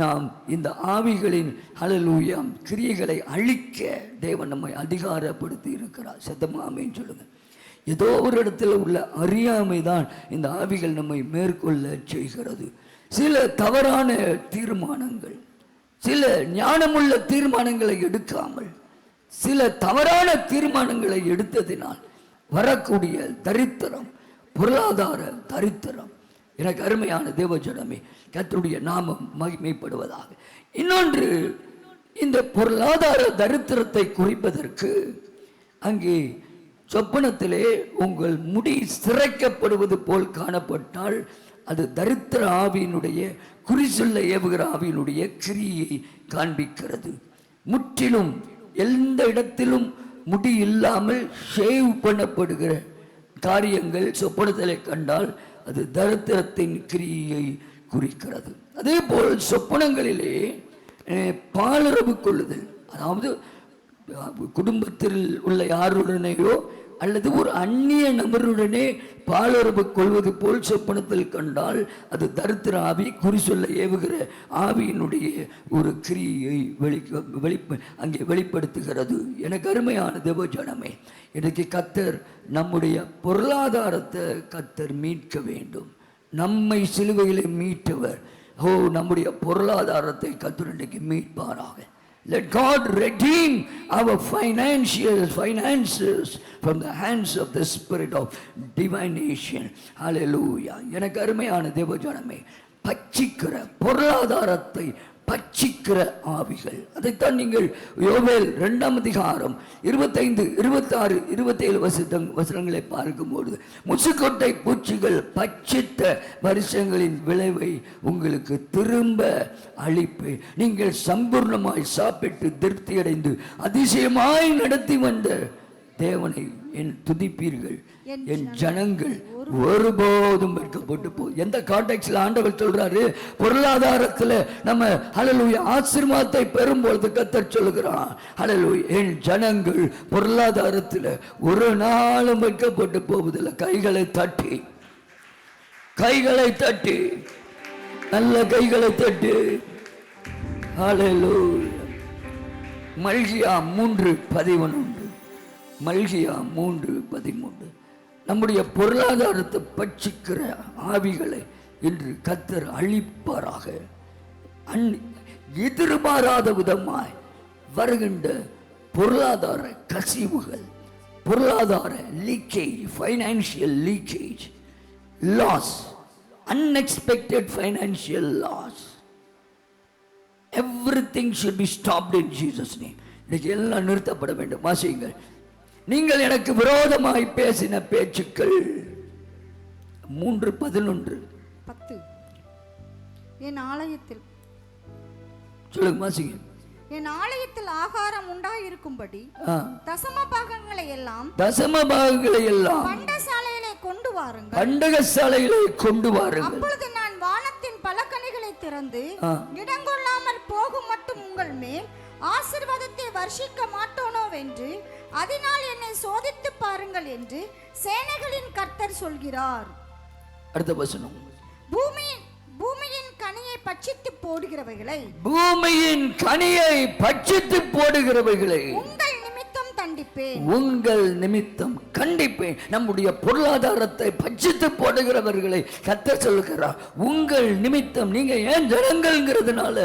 நாம் இந்த ஆவிகளின் ஹல்லேலூயா கிரியைகளை அழிக்க தேவன் நம்மை அதிகாரப்படுத்தி இருக்கிறார். சத்தமாமேன்னு சொல்லுங்க. ஏதோ ஒரு இடத்துல உள்ள அறியாமை தான் இந்த ஆவிகள் நம்மை மேற்கொள்ள செய்கிறது. சில தவறான தீர்மானங்கள், சில ஞானமுள்ள தீர்மானங்களை எடுக்காமல் சில தவறான தீர்மானங்களை எடுத்ததினால் வரக்கூடிய தரித்திரம், பொருளாதார தரித்திரம். எனக்கு அருமையான தேவஜனமே, கர்த்தருடைய நாமம் மகிமைப்படுவதாக. இன்னொன்று, இந்த பொருளாதார தரித்திரத்தை குறிப்பதற்கு அங்கே சொப்பனத்திலே உங்கள் முடி சிரைக்கப்படுவது போல் காணப்பட்டால் அது தரித்திர ஆவியினுடைய குறிச்சொல்ல ஏவுகிற ஆவியினுடைய கிரியை காண்பிக்கிறது. முற்றிலும் எந்த இடத்திலும் முடி இல்லாமல் ஷேவ் பண்ணப்படுகிற காரியங்கள் சொப்பனத்திலே கண்டால் அது தரித்திரத்தின் கிரியை குறிக்கிறது. அதே போல் சொப்பனங்களிலே பாலுறவு கொள்ளுதல், அதாவது குடும்பத்தில் உள்ள யாருடனேயோ அல்லது ஒரு அந்நிய நபருடனே பாலுறவு கொள்வது போல் சொப்பனத்தில் கண்டால் அது தரித்திர ஆவி, குறிச்சொல்ல ஏவுகிற ஆவியினுடைய ஒரு கிரியை அங்கே வெளிப்படுத்துகிறது. எனக்கு அருமையான தேவஜனமே, இன்றைக்கு கர்த்தர் நம்முடைய பொருளாதாரத்தை கர்த்தர் மீட்க வேண்டும். நம்மை சிலுவையிலே மீட்டவர். நம்முடைய பொருளாதாரத்தை கர்த்தர் இன்றைக்கு மீட்பாராக. Let God redeem our finances from the hands of the spirit of divination. Hallelujah. எனக்கு அருமையான தேவஜனமே, பட்சிக்கிற பொருளாதாரத்தை பட்சிக்கிற ஆவிகள். அதைத்தான் நீங்கள் யோவேல் 2 25, 26, 27 வசனங்களை பார்க்கும்போது முசுக்கொட்டை பூச்சிகள் பட்சித்த வருஷங்களின் விளைவை உங்களுக்கு திரும்ப அளிப்பு. நீங்கள் சம்பூர்ணமாய் சாப்பிட்டு திருப்தி அடைந்து அதிசயமாய் நடத்தி வந்த தேவனை என் துதிப்பீர்கள், என் ஜனங்கள் ஒருபோதும் வெட்கப்பட்டு போ. எந்த கான்டெக்ட்ல ஆண்டவர் சொல்றாரு? பொருளாதாரத்துல நம்ம ஹல்லேலூயா ஆசீர்வாதத்தை பெறும் பொழுது கர்த்தர் சொல்லுகிறான், ஹல்லேலூயா என் ஜனங்கள் பொருளாதாரத்துல ஒரு நாளும் வெட்கப்பட்டு போவதில்லை. கைகளை தட்டி, கைகளை தட்டி, நல்ல கைகளை தட்டி. ஹல்லேலூயா. மல்கியா 3:11, மல்கியா 3:13. நம்முடைய பொருளாதாரத்தை பட்சிக்கிற ஆவிகளை இன்று கர்த்தர் அழிப்பாராக. எதிர்பாராத விதமாய் வருகின்ற பொருளாதார கசிவுகள், பொருளாதார leakage, financial leakage, loss, unexpected financial loss, everything should be stopped in Jesus name. இன்னைக்கு எல்லாம் நிறுத்தப்பட வேண்டும். வாசியுங்கள். நீங்கள் எனக்கு விரோதமாய் பேசின பேச்சுக்கள் 3:11. 10. என் ஆலயத்தில் சொல்லுங்க, வாசிங்க. என் ஆலயத்தில் ஆகாரம் உண்டாயிருக்கும்படி தசம பாகங்களை எல்லாம் பண்டகசாலையிலே கொண்டு வாருங்கள், பண்டகசாலையிலே கொண்டு வாருங்கள். அப்பொழுது நான் வானத்தின் பலகணிகளை திறந்து இடங்கொள்ளாமல் போகும் மட்டும் உங்கள் மேல் ஆசீர்வாதத்தை வர்ஷிக்க மாட்டோனோ வென்று அதனால் என்னை சோதித்து பாருங்கள் என்று சேனைகளின் கர்த்தர் சொல்கிறார். அடுத்த வசனம். பூமியின் கனியை பட்சித்து போடுகிறவைகளை, பூமியின் கனியை பட்சித்து போடுகிறவைகளை உங்கள் நிமித்தம் தண்டிப்பேன், உங்கள் நிமித்தம் கண்டிப்பேன். நம்முடைய பொருளாதாரத்தை பட்சித்து போடுகிறவர்களை கர்த்தர் சொல்லுகிறார், உங்கள் நிமித்தம், நீங்க ஏன் ஜனங்கள்ங்கிறதுனால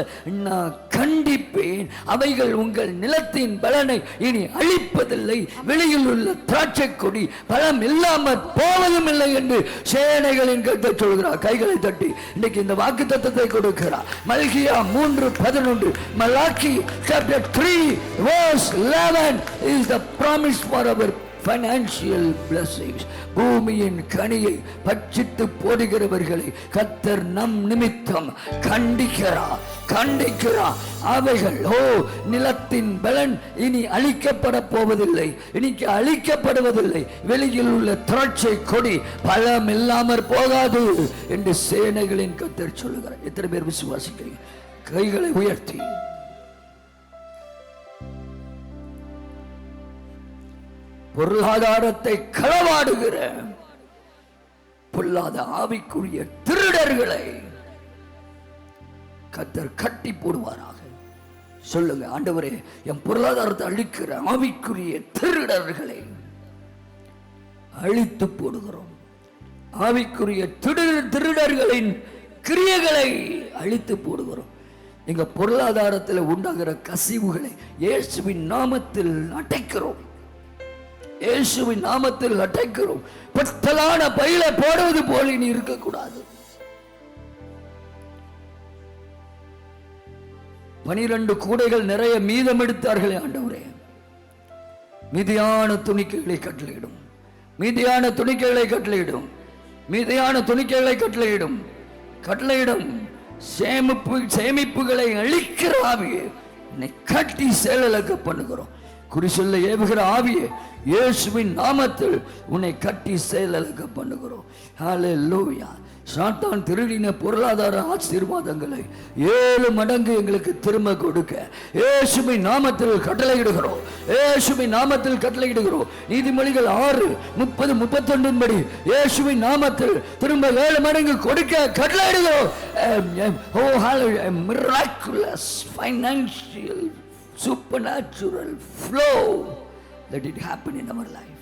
நான் கண்டிப்பேன். அவைகள் உங்கள் நிலத்தின் பலனை இனி அழிப்பதில்லை, வெளியில் உள்ள திராட்சை கொடி பலம் இல்லாமல் போவதும் இல்லை என்று சேனைகளின் கர்த்தர் சொல்கிறார். கைகளை தட்டி இன்னைக்கு இந்த வாக்கு தத்தத்தை கொடுக்கிறார். மல்கியா 3:11, Malachi chapter 3 verse 11 is the promise for our financial blessings. பூமியின் கனியை பட்சித்து போடுகிறவர்களை கர்த்தர் நம் நிமித்தம் கண்டிக்கிறார். அவைகள் நிலத்தின் பலன் இனி அழிக்கப்பட போவதில்லை, இன்னைக்கு அழிக்கப்படுவதில்லை. வெளியில் உள்ள திராட்சை கொடி பழம் இல்லாமற் போகாது என்று சேனைகளின் கர்த்தர் சொல்லுகிறார். எத்தனை பேர் விசுவாசிக்கிறீங்க? கைகளை உயர்த்தி பொருளாதாரத்தை களவாடுகிற பொல்லாத ஆவிக்குரிய திருடர்களை கர்த்தர் கட்டி போடுவாராக. சொல்லுங்க, ஆண்டவரே என் பொருளாதாரத்தை அழிக்கிற ஆவிக்குரிய திருடர்களை அழித்து போடுகிறோம். ஆவிக்குரிய திருடர்களின் கிரியைகளை அழித்து போடுகிறோம். எங்க பொருளாதாரத்தில் உண்டாகிற கசிவுகளை இயேசுவின் நாமத்தில் அடைக்கிறோம். இயேசுவின் நாமத்தில் அடைக்கிறோம். பத்தலான பையில போடுவது போல நீ இருக்கக்கூடாது. 12 கூடைகள் நிறைய மீதம் எடுத்தார்களே ஆண்டவரே, மீதியான துணிக்கைகளை கட்டளையிடும், மீதியான துணிக்கைகளை கட்டளையிடும், மீதியான துணிக்கைகளை கட்டளையிடும், கட்டளையிடும். சேமிப்புகளை அழிக்கிற ஆவியை என்னை கட்டி செயலக்க பண்ணுகிறோம். குறிச்சொல்ல ஏவுகிற ஆவியே, இயேசுவின் நாமத்தில் உன்னை கட்டி செயலக்க பண்ணுகிறோம். ஹல்லேலூயா. சாத்தான் திருடின பொருளாதார ஆசீர்வாதங்களை 7 மடங்கு எங்களுக்கு திரும்ப கொடுக்க இயேசுவின் நாமத்தில் கட்டளையிடுகிறோம். இயேசுவின் நாமத்தில் கட்டளையிடுகிறோம். நீதிமொழிகள் 6:30-31 படி இயேசுவின் நாமத்தில் திரும்ப 7 மடங்கு கொடுக்க கட்டளையிடுகிறோம். Miraculous financial supernatural flow, let it happen in our life.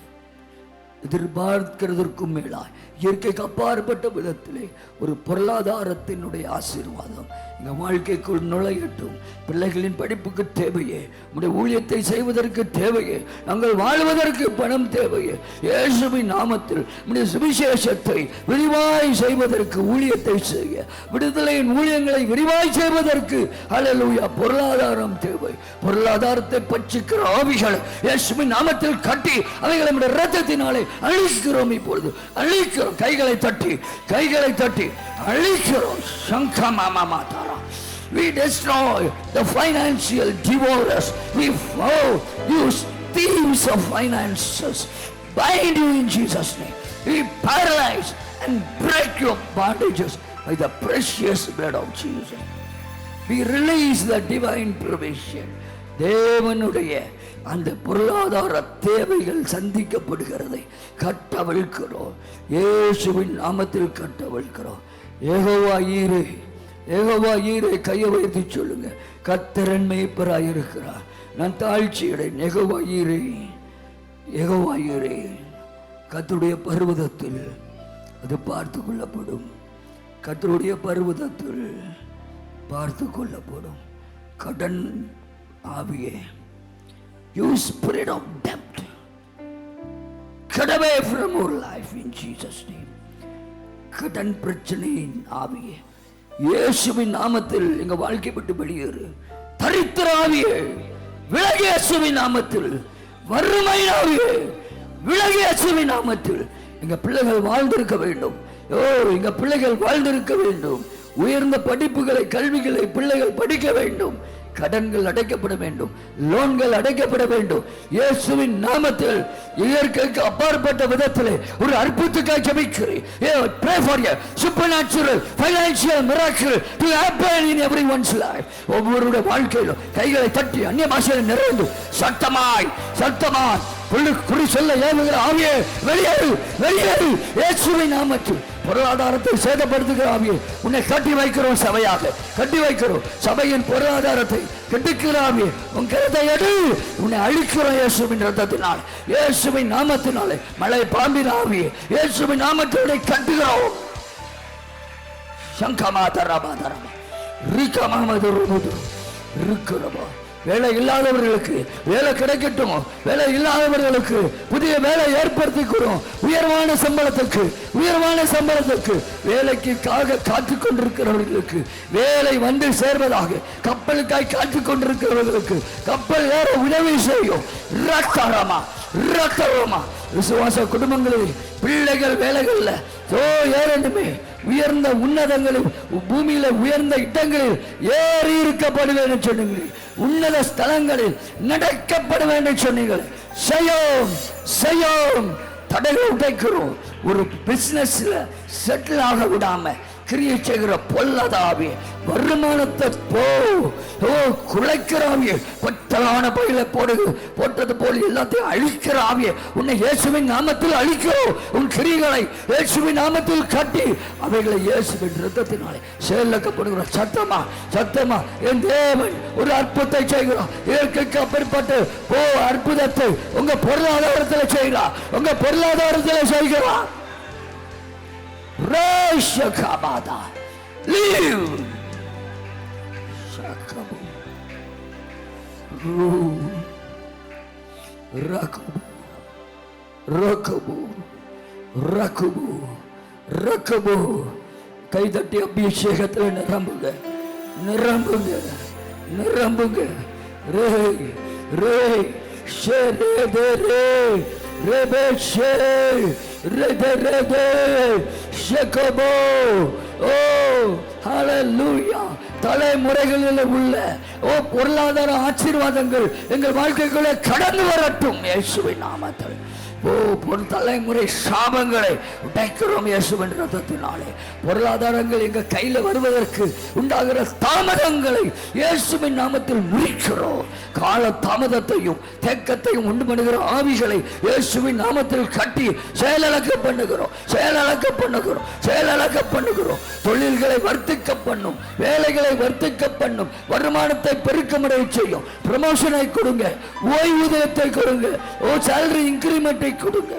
எதிர்பார்க்கிறதற்கும் மேலாய் இயற்கைக்கு அப்பாற்பட்ட விதத்திலே ஒரு பொருளாதாரத்தினுடைய ஆசீர்வாதம் எங்கள் வாழ்க்கைக்குள் நுழையட்டும். பிள்ளைகளின் படிப்புக்கு தேவையே, உடைய ஊழியத்தை செய்வதற்கு தேவையே, நாங்கள் வாழ்வதற்கு பணம் தேவையே, இயேசுவின் நாமத்தில் உடைய சுவிசேஷத்தை விரிவாய் செய்வதற்கு, ஊழியத்தை செய்ய, விடுதலையின் ஊழியங்களை விரிவாய் செய்வதற்கு ஹல்லேலூயா பொருளாதாரம் தேவை. பொருளாதாரத்தை பட்சிக்கிற ஆவிகளை இயேசுவின் நாமத்தில் கட்டி அவைகளை நம்முடைய இரத்தத்தினாலே அழிக்கிறோம். இப்பொழுது அழிக்கிறோம். கைகளை தட்டி அழிக்கிறோம். சங்கமாமாதாரா. We destroy the financial divorce. We use thieves of finances. Bind you in Jesus' name. We paralyze and break your bondages by the precious blood of Jesus. We release the divine provision. தேவனுடைய அந்த பொருளாதார தேவைகள் சந்திக்கப்படுகிறதை கட்டவிழ்க்கிறோம். இயேசுவின் நாமத்தில் கட்டவிழ்க்கிறோம். யெகோவா ஈரே கையை வைத்து சொல்லுங்க. கர்த்தர் மேய்ப்பராய் இருக்கிறார், நான் தாழ்ச்சியடைன். யெகோவா ஈரே கர்த்தருடைய பர்வதத்தில் அது பார்த்து கொள்ளப்படும். கர்த்தருடைய பர்வதத்தில் பார்த்து கொள்ளப்படும். கடன் ஆவியே, you spirit of debt, cut away from our life in Jesus name. கடன் பிரச்சனையின் ஆவியே, இயேசுவின் நாமத்தில் எங்க வாழ்க்கை விட்டு வெளியேறு. தரித்திர ஆவியே விலகி, இயேசுவின் நாமத்தில். வறுமை ஆவியே விலகி, இயேசுவின் நாமத்தில். எங்க பிள்ளைகள் வாழ்ந்திருக்க வேண்டும். எங்க பிள்ளைகள் வாழ்ந்திருக்க வேண்டும். உயர்ந்த படிப்புகளை, கல்விகளை பிள்ளைகள் படிக்க வேண்டும். கடன்கள் அடைக்கப்பட வேண்டும். லோன்கள் அடைக்கப்பட வேண்டும். இயேசுவின் நாமத்தில் இயற்கைக்கு அப்பாற்பட்ட விதத்திலே ஒரு அற்புதத்துக்காக ஜெபிக்கிறேன். Pray for a supernatural financial miracle to happen in everyone's life. ஒவ்வொருடைய வாழ்க்கையிலும் கைகளை தட்டி அந்நிய பாஷையில் நிறைந்து சத்தமாய் குறி சொல்ல ஏவுகிற ஆவியே வெளியேறு, இயேசுவின் நாமத்தில். பொருளாதாரத்தை சேதப்படுத்துகிற ஆவியே உன்னை கட்டி வைக்கிறோம். சபையாக கட்டி வைக்கிறோம். சபையின் பொருளாதாரத்தை கெடுக்கிற ஆவியே உன் கருத்தை எடு, உன்னை அழிக்கிறோம் இயேசுவின் ரத்தத்தினால், இயேசுவின் நாமத்தினாலே. மழை பாம்பின் ஆவியே இயேசுவின் நாமத்தினை கட்டுகிறோம். சங்கமாதரமாதரமா ரிக்கமாமதுருமுது வேலை இல்லாதவர்களுக்கு வேலை கிடைக்கட்டும். வேலை இல்லாதவர்களுக்கு புதிய வேலை ஏற்படுத்திக்கிறோம். உயர்வான சம்பளத்துக்கு வேலைக்காக காத்து கொண்டிருக்கிறவர்களுக்கு வேலை வந்து சேர்வதாக, கப்பலுக்காய் காத்து கொண்டிருக்கிறவர்களுக்கு கப்பல் ஏற உதவி செய்யும். ரத்தரமா விசுவாச குடும்பங்களில் பிள்ளைகள் வேலைகள்ல ஏறணுமே, உயர்ந்த உன்னதங்களில் பூமியில உயர்ந்த இடங்களில் ஏறி இருக்கப்படுவேன் சொன்னீங்க. உன்னத ஸ்தலங்களில் நடக்கப்படும் என்று சொன்னீர்கள். செய்யோம் தடைகளை உடைக்கிறோம். ஒரு பிசினஸ்ல செட்டில் ஆக விடாம கிரியை செய்கிற பொல்லாதாவே வருமானத்தை குலைக்கிறாவியே, கொத்தலான பயில போட்டது போல எல்லாத்தையும் அழிக்கிறாவியே உன்னை இயேசுவின் நாமத்தில் அழிக்கிறோம். உன் கிரிகளை இயேசுவின் நாமத்தில் கட்டி அவைகளை இயேசுவின் இரத்தத்தினாலே செயலாக்கப்படுகிற சத்தமா என் தேவன் ஒரு அற்புதத்தை செய்கிறார். இயற்கைக்கு அப்பேற்பட்ட அற்புதத்தை உங்க பொருளாதாரத்தில் செய்கிறார். Rashakabada live Shakabu Rakabu கை தட்டி அபிஷேகத்தில் நிரம்புங்க ரே தலைமுறைகளில் உள்ள பொருளாதார ஆசீர்வாதங்கள் எங்கள் வாழ்க்கைக்குள்ளே கடந்து வரட்டும் இயேசுவின் நாமத்தில். தலைமுறை சாபங்களை உடைக்கிறோம் இயேசுவின் ரத்தத்தினாலே. பொருளாதாரங்கள் எங்க கையில வருவதற்கு உண்டாகிற தாமதங்களை இயேசுவின் நாமத்தில் முறிக்கிறோம். கால தாமதத்தையும் தேக்கத்தையும் உண்டு பண்ணுகிற ஆவிகளை இயேசுவின் நாமத்தில் கட்டி செயலக்க பண்ணுகிறோம். தொழில்களை வர்த்திக்க பண்ணும், வேலைகளை வர்த்திக்க பண்ணும், வருமானத்தை பெருக்கமடைய செய்யும். ப்ரமோஷனை கொடுங்க, ஓய்வூதியத்தை கொடுங்க, சேலரி இன்கிரிமெண்டை கொடுங்க.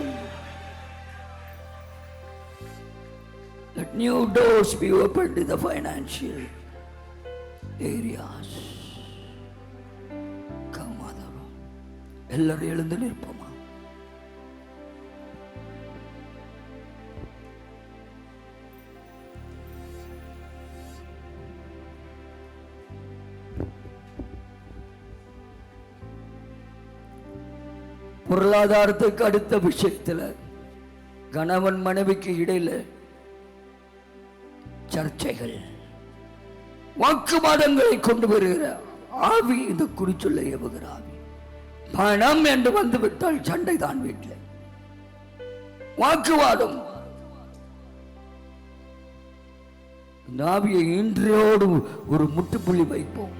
New doors be opened in the financial areas. Come on, எல்லாரும் எழுந்து நிற்போமா? பொருளாதாரத்துக்கு அடுத்த விஷயத்துல கணவன் மனைவிக்கு இடையில சர்ச்சைகள், வாக்குவாதங்களை கொண்டு வருகிற ஆவி இந்த குறிச்சொல்ல ஏவுகிற ஆவி. பணம் என்று வந்து விட்டால் சண்டை தான் வீட்டில், வாக்குவாதம். இந்த ஆவியை இன்றையோடு ஒரு முட்டுப்புள்ளி வைப்போம்.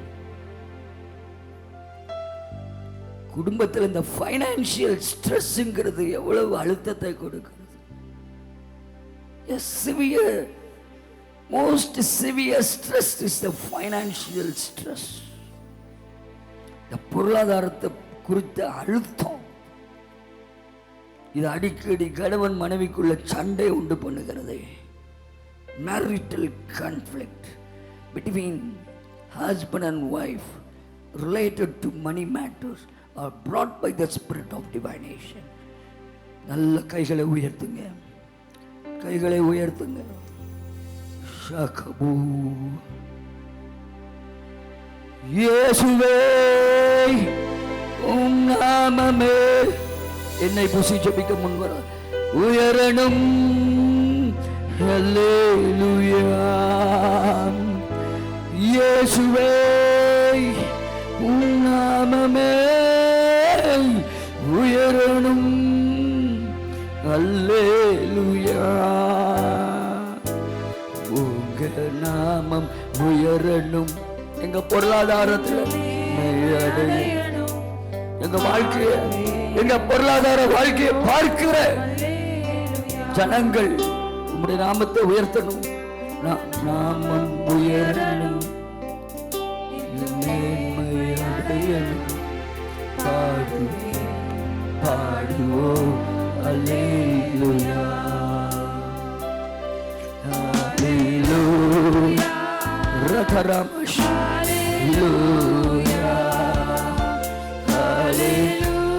குடும்பத்தில் இந்த ஃபைனான்சியல் ஸ்ட்ரெஸ்ங்கிறது எவ்வளவு அழுத்தத்தை கொடுக்கிறது. Most severe stress is the financial stress. இந்த பொருளாதாரத்தை குறித்த அழுத்தம் இது அடிக்கடி கணவன் மனைவிக்குள்ள சண்டை உண்டு பண்ணுகிறது. Marital conflict between husband and wife related to money matters are brought by the spirit of divination. நல்ல கைகளை உயர்த்துங்க, கைகளை உயர்த்துங்க. ஷகபு இயேசுவே உம் நாமமே என்னை புசி ஜெபிக்க முன்வர உயரணும். ஹல்லேலூயா. இயேசுவே உம் நாமமே உயரணும். அல்லேலூயா. உங்க நாமம் உயரணும். எங்க பொருளாதாரத்தில் எங்க வாழ்க்கைய, எங்க பொருளாதார வாழ்க்கையை பார்க்கிற ஜனங்கள் உங்களுடைய நாமத்தை உயர்த்தணும். நாமம் உயரணும். பாடுவோம் அல்லேலூயா. Hallelujah, Rakaramash, Hallelujah, Hallelujah,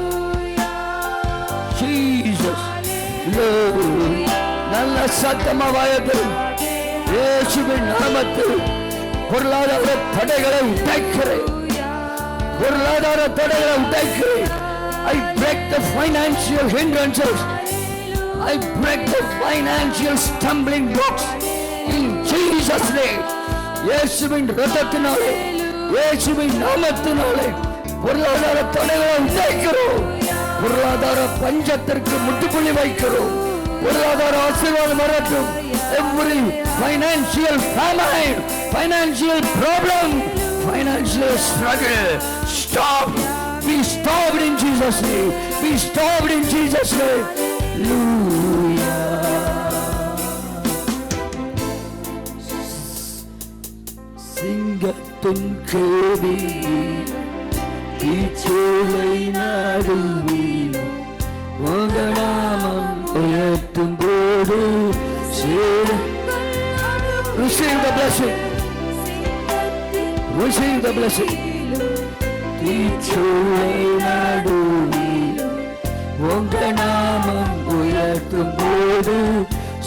Jesus, Hallelujah. நல்ல சத்தமா வாயத்தில் இயேசுவின் நாமத்தில் பொருளாதார தடைகளை உடைக்கிறேன். பொருளாதார தடைகளை உடைக்கிறேன். I break the financial hindrances. I break the financial stumbling blocks in Jesus' name. இயேசுவின் இரத்தத்தினாலே, இயேசுவின் நாமத்தினாலே பொருளாதார தடைகளை உடைக்கிறோம். பொருளாதார பஞ்சத்திற்கு முற்றுப்புள்ளி வைக்கிறோம். பொருளாதார ஆசீர்வாதம் வரட்டும். Every financial famine, financial problem, financial struggle, stop. Be stopped in Jesus' name. Be stopped in Jesus' name. Hallelujah. சிங்கத்தின் கேவி தீச்சோலை நடுவில் உங்க நாமம் உயர்த்தும் போது receive the blessing. Receive the blessing. தீச்சோலை நடுவில் உங்க நாமம் உயர்த்தும் போது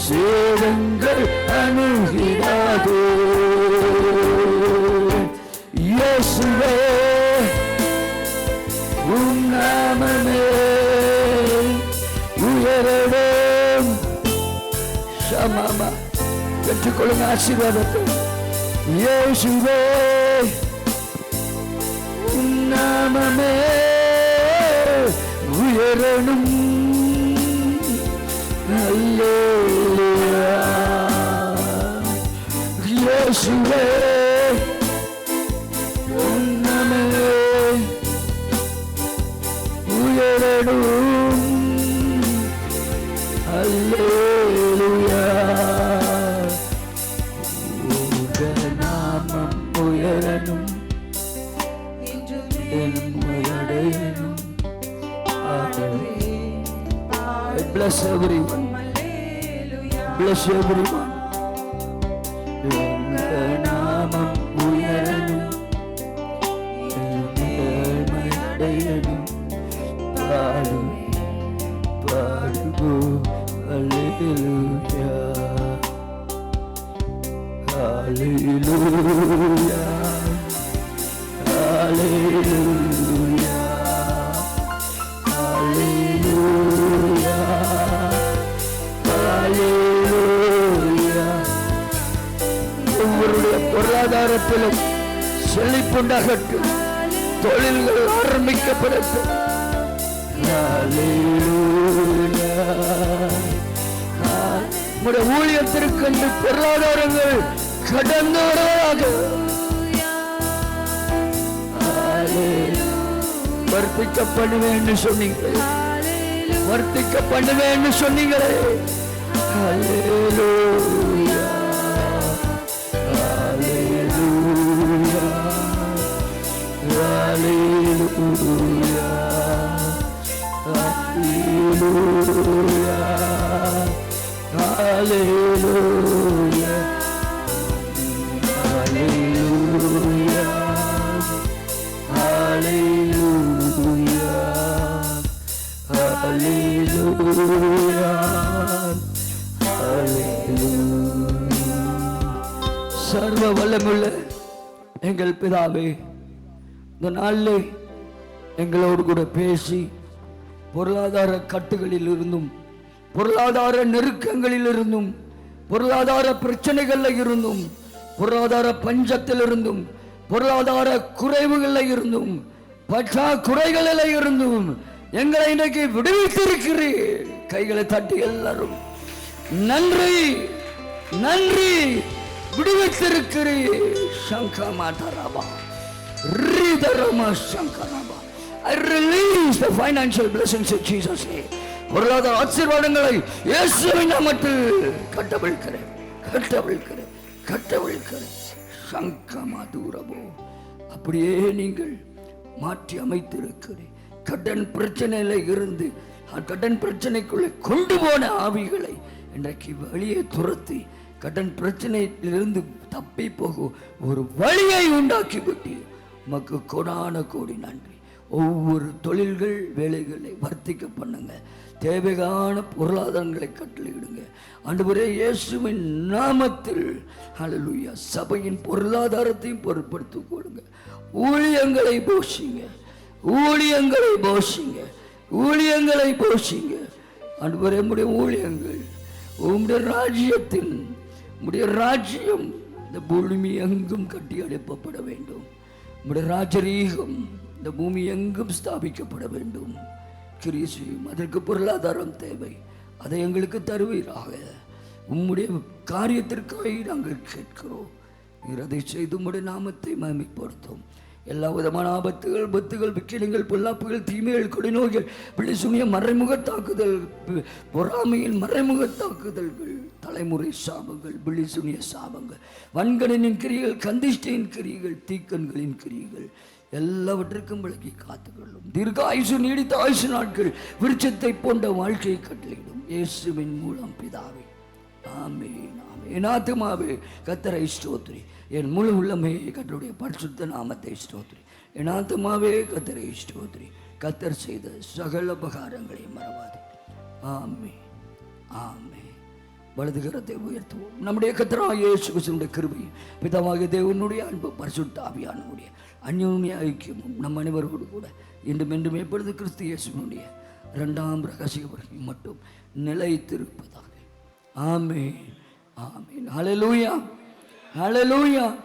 சேதங்கள் அணுகிறாதோ. இயேசுவே உம் நாமமே உயரணும். சமாமா பெற்றுக்கொள்ளுங்க ஆசீர்வாதத்தை. இயேசுவே உம் நாமமே உயரணும். அல்லேலூயா. இயேசுவே உம் நாமமே உயரணும். அல்லேலூயா. உங்க நாமம் உயரணும். என்னுடையணும். I bless everyone. Bless everyone. உங்க நாமம் உயரணும், மேன்மை அடையணும். பாடுவோம் பாடுவோம் அல்லேலூயா ஹalleluya ஹalleluya ஹalleluya ஹalleluya. ஒவ்வொருடைய பொருளாதாரத்திலும் செழிப்புண்டாகட்டும், தொழில்கள் ஆரம்பிக்கப்படட்டும். ஹalleluya. உம்முடைய ஊழியத்திற்கு என்று பொருளாதாரங்கள் கடந்து வருவதாக. வர்த்திக்க பண்ணுவேன்னு சொன்னீங்களே, வர்த்திக்க பண்ணுவேன்னு சொன்னீங்களே. ஹalleluya ஹalleluya ஹalleluya ஹalleluya ஹalleluya ஹalleluya ஹalleluya ஹalleluya ஹalleluya. சர்வ வல்லமுள்ள எங்கள் பிதாவே, இந்த நாளில் எங்களோடு கூட பேசி பொருளாதார கட்டுகளில் இருந்தும், பொருளாதார நெருக்கங்களில் இருந்தும், பொருளாதார பிரச்சனைகளில் இருந்தும், பொருளாதார பஞ்சத்தில் இருந்தும், பொருளாதார குறைவுகளில் இருந்தும், பற்றாக்குறைகளில் இருந்தும் எங்களை இன்றைக்கு விடுவித்திருக்கிறீர். கைகளை தட்டி எல்லாரும் நன்றி நன்றி, விடுவித்திருக்கிறீர். சங்கமாதரபா ரீதரமா சங்கரபா. I release the financial blessings of Jesus name. பொருளாதார ஆசீர்வாதங்களை இயேசுவின் நாமத்தில் கட்டவிழ்க்கிறேன் கட்டவிழ்க்கிறேன் கட்டவிழ்க்கிறேன். சங்கமாதுரபோ. அப்படியே நீங்கள் மாற்றி அமைத்திருக்கிறேன். கடன் பிரச்சனையில இருந்து கடன் பிரச்சனைக்குள்ளே கொண்டு போன ஆவிகளை இன்றைக்கு வெளியே துரத்தி கடன் பிரச்சனையிலிருந்து தப்பி போக ஒரு வழியை உண்டாக்கி விட்டு உமக்கு கோடான கோடி நன்றி. ஒவ்வொரு தொழில்கள் வேலைகளை வர்த்திக்க பண்ணுங்க, தேவையான பொருளாதாரங்களை கட்டளையிடுங்க ஆண்டவரே இயேசுவின் நாமத்தில். ஹல்லேலூயா. சபையின் பொருளாதாரத்தையும் பொருட்படுத்திக் கொடுங்க. ஊழியங்களை போஷிங்க, ஊழியங்களை போஷிங்க, ஊழியங்களை போஷிங்க ஆண்டவரே. உம்முடைய ஊழியங்கள், உம்முடைய ராஜ்யத்தின், உம்முடைய ராஜ்யம் இந்த பூமி எங்கும் கட்டி எழுப்பப்பட வேண்டும். உம்முடைய ராஜரீகம் இந்த பூமி எங்கும் ஸ்தாபிக்கப்பட வேண்டும். கிறிஸ்துவும் அதற்கு பொருளாதாரம் தேவை, அதை எங்களுக்கு தருவீராக. உம்முடைய காரியத்திற்காக நாங்கள் கேட்கிறோம். அதை செய்து உம்முடைய நாமத்தை மகிமைப்படுத்தும். எல்லா விதமான ஆபத்துகள், பத்துகள், விக்கிரங்கள், பொல்லாப்புகள், தீமைகள், கொடிநோய்கள், பிள்ளைசுனிய மறைமுக தாக்குதல், பொறாமையின் மறைமுக தாக்குதல்கள், தலைமுறை சாபங்கள், பிள்ளைசுனிய சாபங்கள், வன்கடனின் கிரிகள், கந்திஷ்டியின் கிரிகள், தீக்கண்களின் கிரிகள் எல்லாவற்றுக்கும் விலக்கி காத்துக்கொள்ளும். தீர்க்க ஆயுசு, நீடித்த ஆயுசு நாட்கள், விருட்சத்தை போன்ற வாழ்க்கையை கட்டளையிடும் இயேசுவின் மூலம் பிதாவே. ஆமென் ஆமென். என் ஆத்துமாவே கர்த்தரை ஸ்தோத்திரி, என் முழு உள்ளமே கர்த்தருடைய பரிசுத்த நாமத்தை ஸ்தோத்திரி. என் ஆத்துமாவே கர்த்தரை ஸ்தோத்திரி, கர்த்தர் செய்த சகல உபகாரங்களை மறவாதே. ஆமென் ஆமென். வலது கரத்தை உயர்த்துவோம். நம்முடைய கர்த்தராகிய இயேசு கிறிஸ்துவின் கிருபை, பிதாவாகிய தேவனுடைய அன்பு, பரிசுத்த ஆவியானவருடைய அந்யோன்ய ஐக்கியமும் நம் அனைவரோடு கூட இன்றும் என்றும் எப்பொழுது கிறிஸ்து இயேசுவினுடைய இரண்டாம் ரகசிய வருகை மட்டும் நிலைத்திருப்பதாக. ஆமென் ஆமென். ஹல்லேலூயா ஹல்லேலூயா.